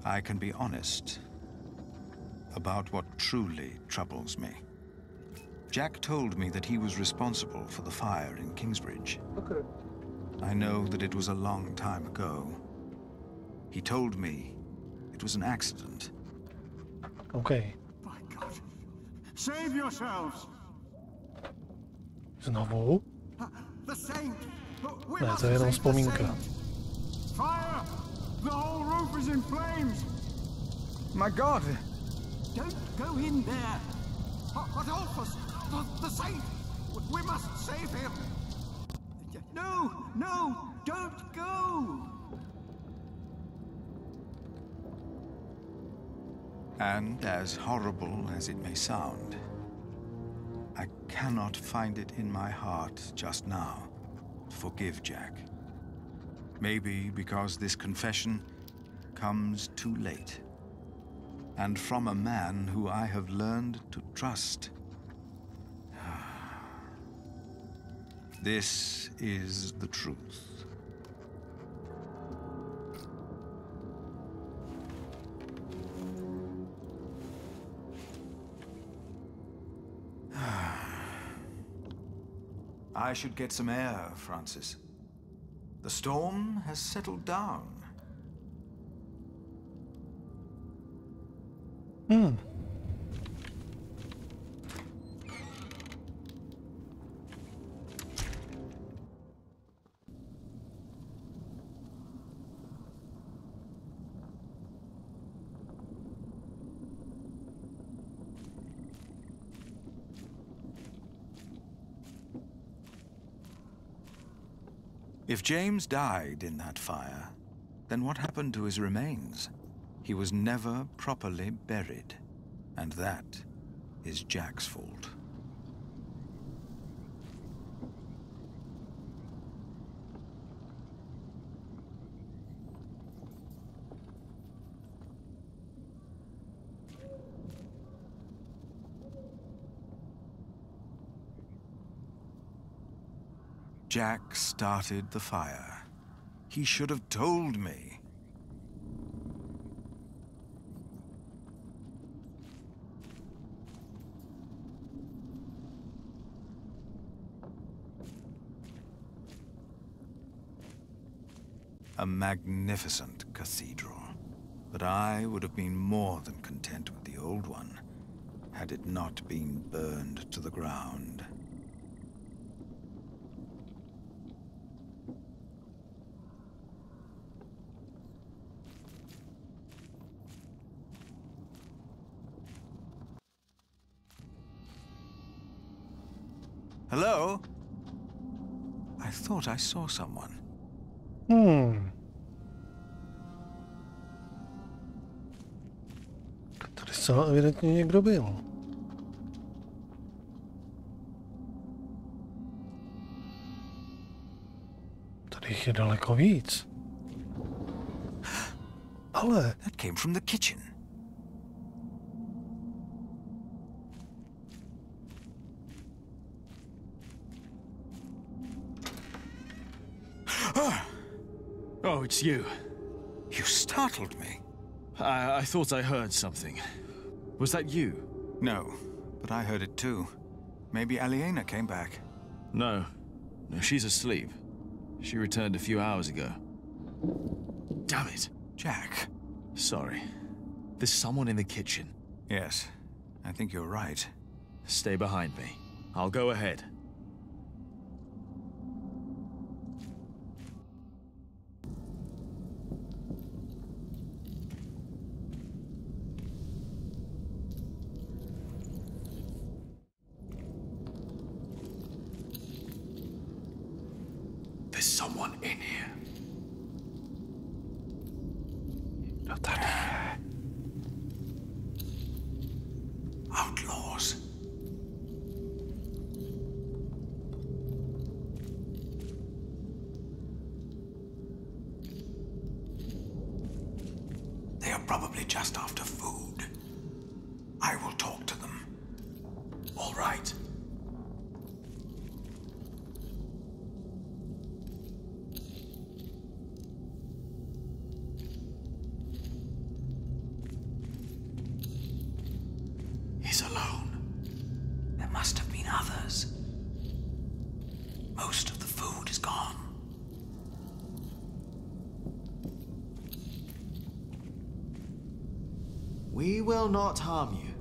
I can be honest about what truly troubles me. Jack told me that he was responsible for the fire in Kingsbridge. Okay. I know that it was a long time ago. He told me it was an accident. Okay. By God, save yourselves! Znovu? The saint! Ne, to je jenom vzpomínka. Fire! The whole roof is in flames! My God! Don't go in there! Adolphus! The saint! We must save him! No! No! Don't go! And as horrible as it may sound, I cannot find it in my heart just now to forgive Jack. Maybe because this confession comes too late, and from a man who I have learned to trust. This is the truth. I should get some air, Francis. The storm has settled down. If James died in that fire, then what happened to his remains? He was never properly buried. And that is Jack's fault. Jack started the fire. He should have told me. A magnificent cathedral, but I would have been more than content with the old one, had it not been burned to the ground. Hello? I thought I saw someone. Tady zcela evidentně někdo byl. Tady jich je daleko víc. Ale... That came from the kitchen. Oh, it's you. You startled me. I thought I heard something. Was that you? No, but I heard it too. Maybe Aliena came back. No. No, she's asleep. She returned a few hours ago. Damn it. Jack. Sorry. There's someone in the kitchen. Yes, I think you're right. Stay behind me. I'll go ahead. There's someone in here. Outlaws. They are probably just after food. I will talk to them. All right. He's alone. There must have been others. Most of the food is gone. We will not harm you.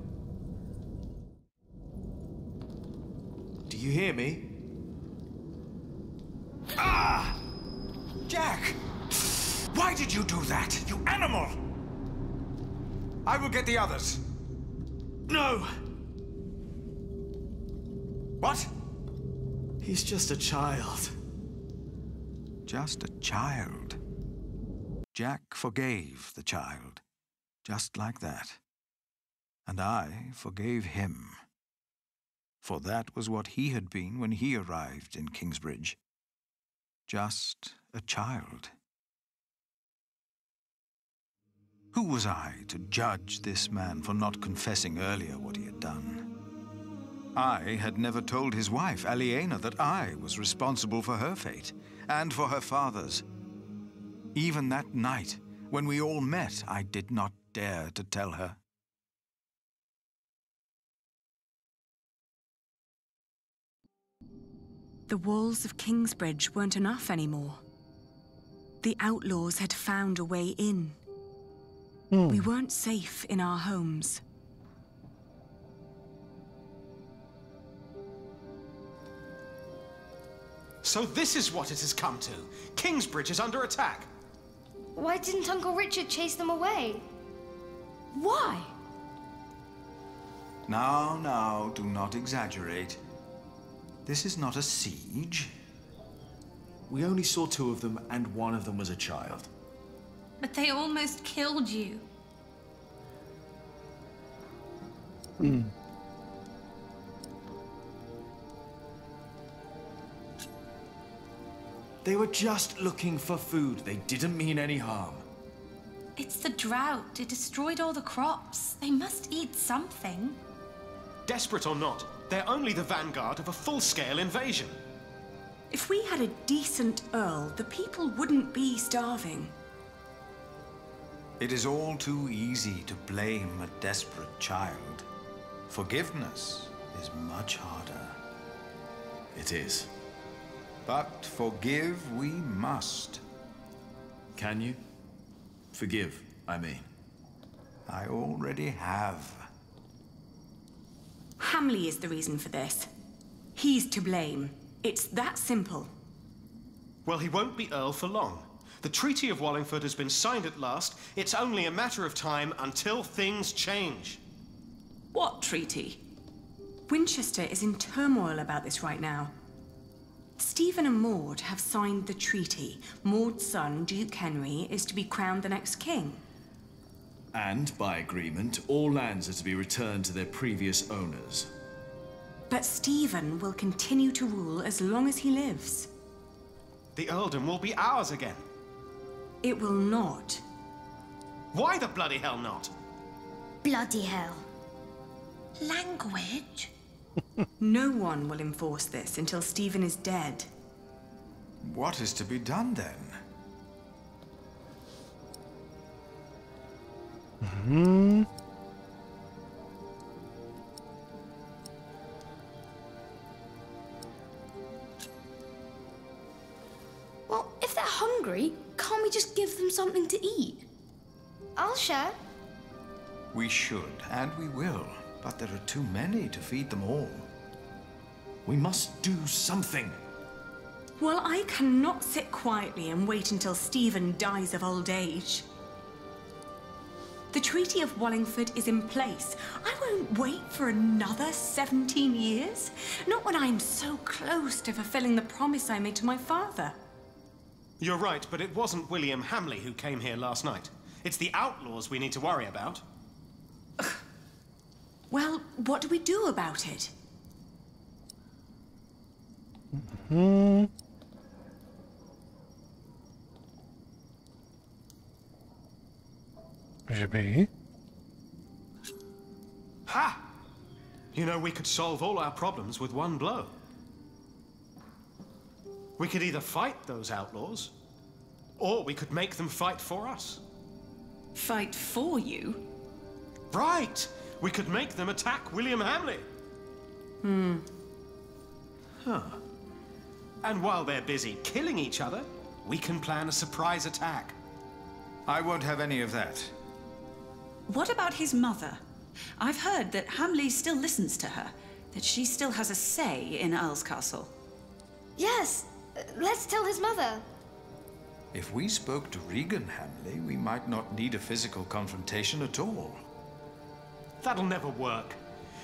Do you hear me? Ah! Jack! Why did you do that, you animal? I will get the others. No! What? He's just a child. Just a child. Jack forgave the child. Just like that. And I forgave him. For that was what he had been when he arrived in Kingsbridge. Just a child. Who was I to judge this man for not confessing earlier what he had done? I had never told his wife, Aliena, that I was responsible for her fate, and for her father's. Even that night, when we all met, I did not dare to tell her. The walls of Kingsbridge weren't enough anymore. The outlaws had found a way in. We weren't safe in our homes. So this is what it has come to. Kingsbridge is under attack. Why didn't Uncle Richard chase them away? Why? Now, do not exaggerate. This is not a siege. We only saw 2 of them, and one of them was a child. But they almost killed you. They were just looking for food. They didn't mean any harm. It's the drought. It destroyed all the crops. They must eat something. Desperate or not, they're only the vanguard of a full-scale invasion. If we had a decent Earl, the people wouldn't be starving. It is all too easy to blame a desperate child. Forgiveness is much harder. It is. But forgive we must. Can you? Forgive, I mean. I already have. Hamley is the reason for this. He's to blame. It's that simple. Well, he won't be Earl for long. The Treaty of Wallingford has been signed at last. It's only a matter of time until things change. What treaty? Winchester is in turmoil about this right now. Stephen and Maud have signed the treaty. Maud's son, Duke Henry, is to be crowned the next king. And, by agreement, all lands are to be returned to their previous owners. But Stephen will continue to rule as long as he lives. The earldom will be ours again. It will not. Why the bloody hell not? Bloody hell. Language? No one will enforce this until Stephen is dead. What is to be done then? Well, if they're hungry, can't we just give them something to eat? I'll share. We should, and we will. But there are too many to feed them all. We must do something. Well, I cannot sit quietly and wait until Stephen dies of old age. The Treaty of Wallingford is in place. I won't wait for another 17 years. Not when I'm so close to fulfilling the promise I made to my father. You're right, but it wasn't William Hamley who came here last night. It's the outlaws we need to worry about. Well, what do we do about it? Že by? Ha! You know, we could solve all our problems with one blow. We could either fight those outlaws, or we could make them fight for us. Fight for you? Right! We could make them attack William Hamley. Huh. And while they're busy killing each other, we can plan a surprise attack. I won't have any of that. What about his mother? I've heard that Hamley still listens to her, that she still has a say in Earl's Castle. Yes, let's tell his mother. If we spoke to Regan Hamley, we might not need a physical confrontation at all. That'll never work.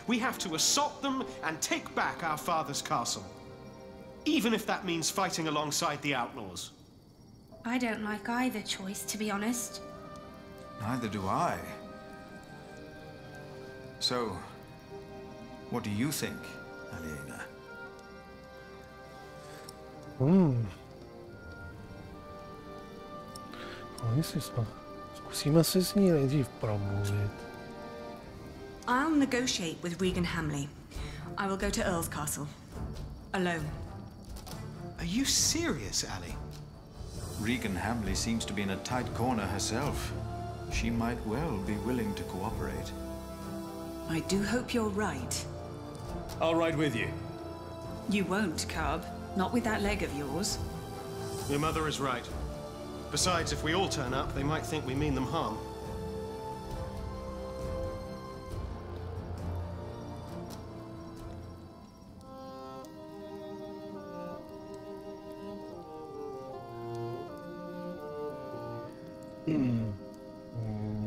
We have to assault them and take back our father's castle. Even if that means fighting alongside the outlaws. I don't like either choice, to be honest. Neither do I. So, what do you think, Aliena? Zkusíme si s ní nejdřív promluvit. I'll negotiate with Regan Hamley. I will go to Earl's Castle. Alone. Are you serious, Ali? Regan Hamley seems to be in a tight corner herself. She might well be willing to cooperate. I do hope you're right. I'll ride with you. You won't, Cub. Not with that leg of yours. Your mother is right. Besides, if we all turn up, they might think we mean them harm.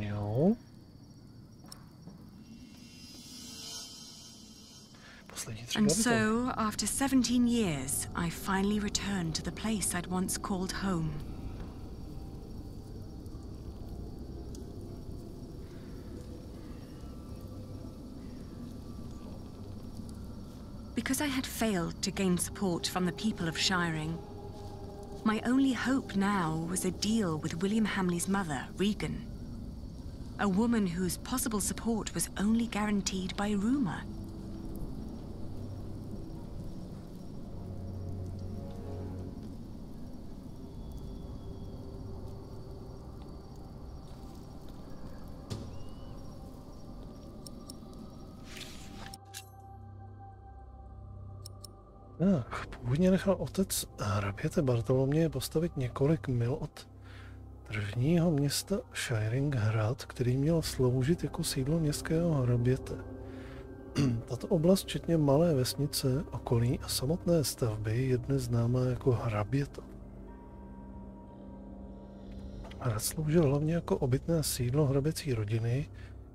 Jo. Poslední And so, after 17 years, I finally returned to the place I'd once called home. Because I had failed to gain support from the people of Shiring, my only hope now was a deal with William Hamley's mother, Regan. A woman whose possible support was only guaranteed by rumor. Tak, původně nechal otec hraběte Bartoloměje postavit několik mil od tržního města Shiring hrad, který měl sloužit jako sídlo městského hraběte. Tato oblast, včetně malé vesnice, okolí a samotné stavby, je dnes známá jako hraběto. Hrad sloužil hlavně jako obytné sídlo hraběcí rodiny,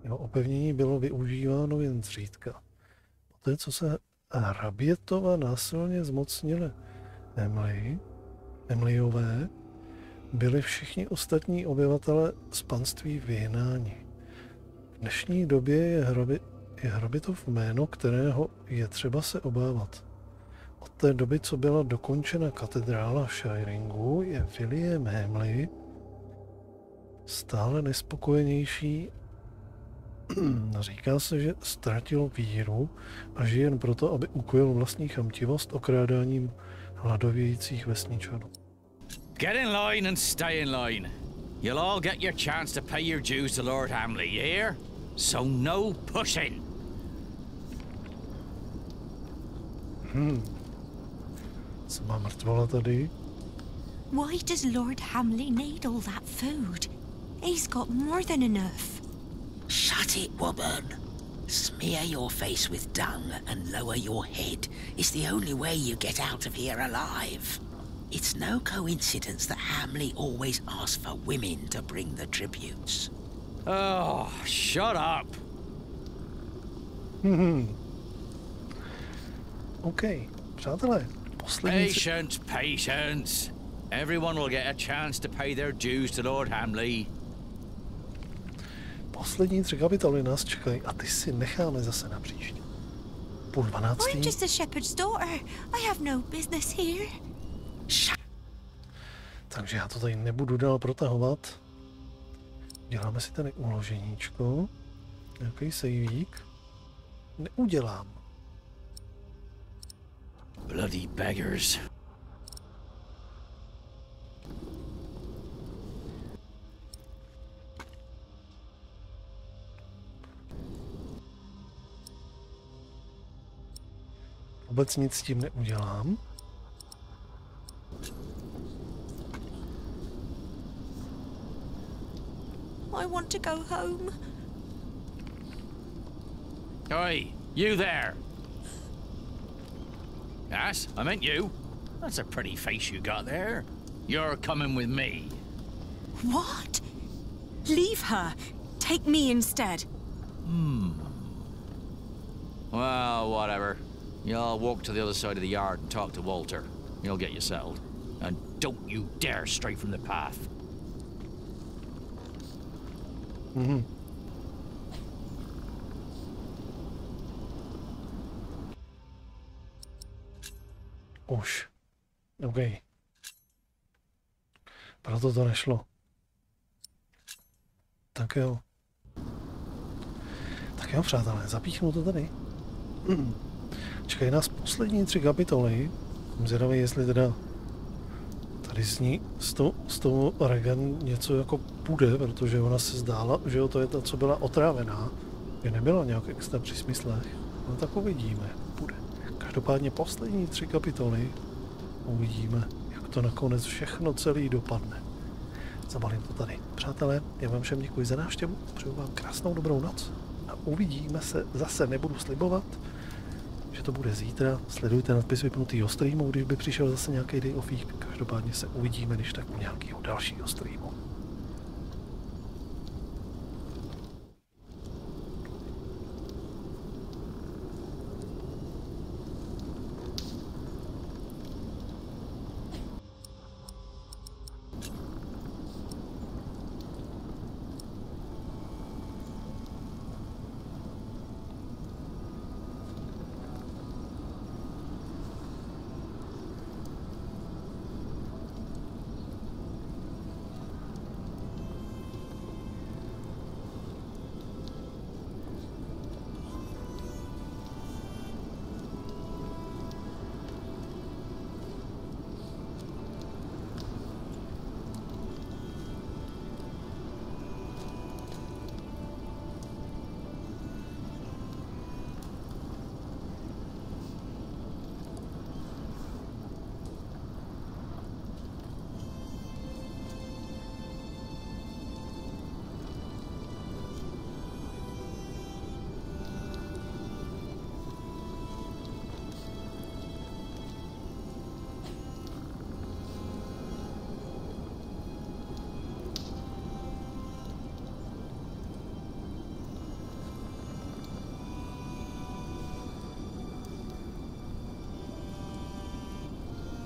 jeho opevnění bylo využíváno jen zřídka. Poté, co se hrabětova násilně zmocnili Hamleyové, byli všichni ostatní obyvatele z panství vyhnáni. V dnešní době je hrabětov jméno, kterého je třeba se obávat. Od té doby, co byla dokončena katedrála Shiringu, je William Hamley stále nespokojenější. Říká se, že ztratil víru a žije jen proto, aby ukojil vlastní chamtivost okrádáním hladovějících vesničanů. Get in line and stay in line. You'll all get your chance to pay your dues to Lord Hamley, you hear? So no pushing. Co má mrtvola tady? Why does Lord Hamley need all that food? He's got more than enough. Shut it, woman. Smear your face with dung and lower your head. It's the only way you get out of here alive. It's no coincidence that Hamley always asks for women to bring the tributes. Oh, shut up. OK, přátelé, poslední... Patience. Everyone will get a chance to pay their dues to Lord Hamley. Poslední 3 kapitoly nás čekají a ty si necháme zase na příště. 11:30. I'm just a shepherd's daughter. I have no business here. Takže já to tady nebudu dál protahovat. Děláme si tady uloženíčko. Nějaký sejvík. Neudělám. Bloody beggars. Vůbec nic s tím neudělám. I want to go home. Oi, you there. Yes, I meant you. That's a pretty face you got there. You're coming with me. What? Leave her. Take me instead. Well, whatever. You'll walk to the other side of the yard and talk to Walter. He'll get you settled. And don't you dare stray from the path. Už. OK. Proto to nešlo. Tak jo. Tak jo, přátelé, zapíchnu to tady. Čekají nás poslední 3 kapitoly. Jsem zvědavý, jestli teda tady s tou Regan něco jako půjde, protože ona se zdála, že to je ta, co byla otrávená, že nebyla nějak extra při smyslech. No tak uvidíme, půjde. Každopádně poslední 3 kapitoly uvidíme, jak to nakonec všechno celý dopadne. Zabalím to tady. Přátelé, já vám všem děkuji za návštěvu, přeju vám krásnou dobrou noc a uvidíme se zase, nebudu slibovat, že to bude zítra. Sledujte nadpis vypnutýho streamu, když by přišel zase nějaký day of week. Každopádně se uvidíme, když tak u nějakého dalšího streamu.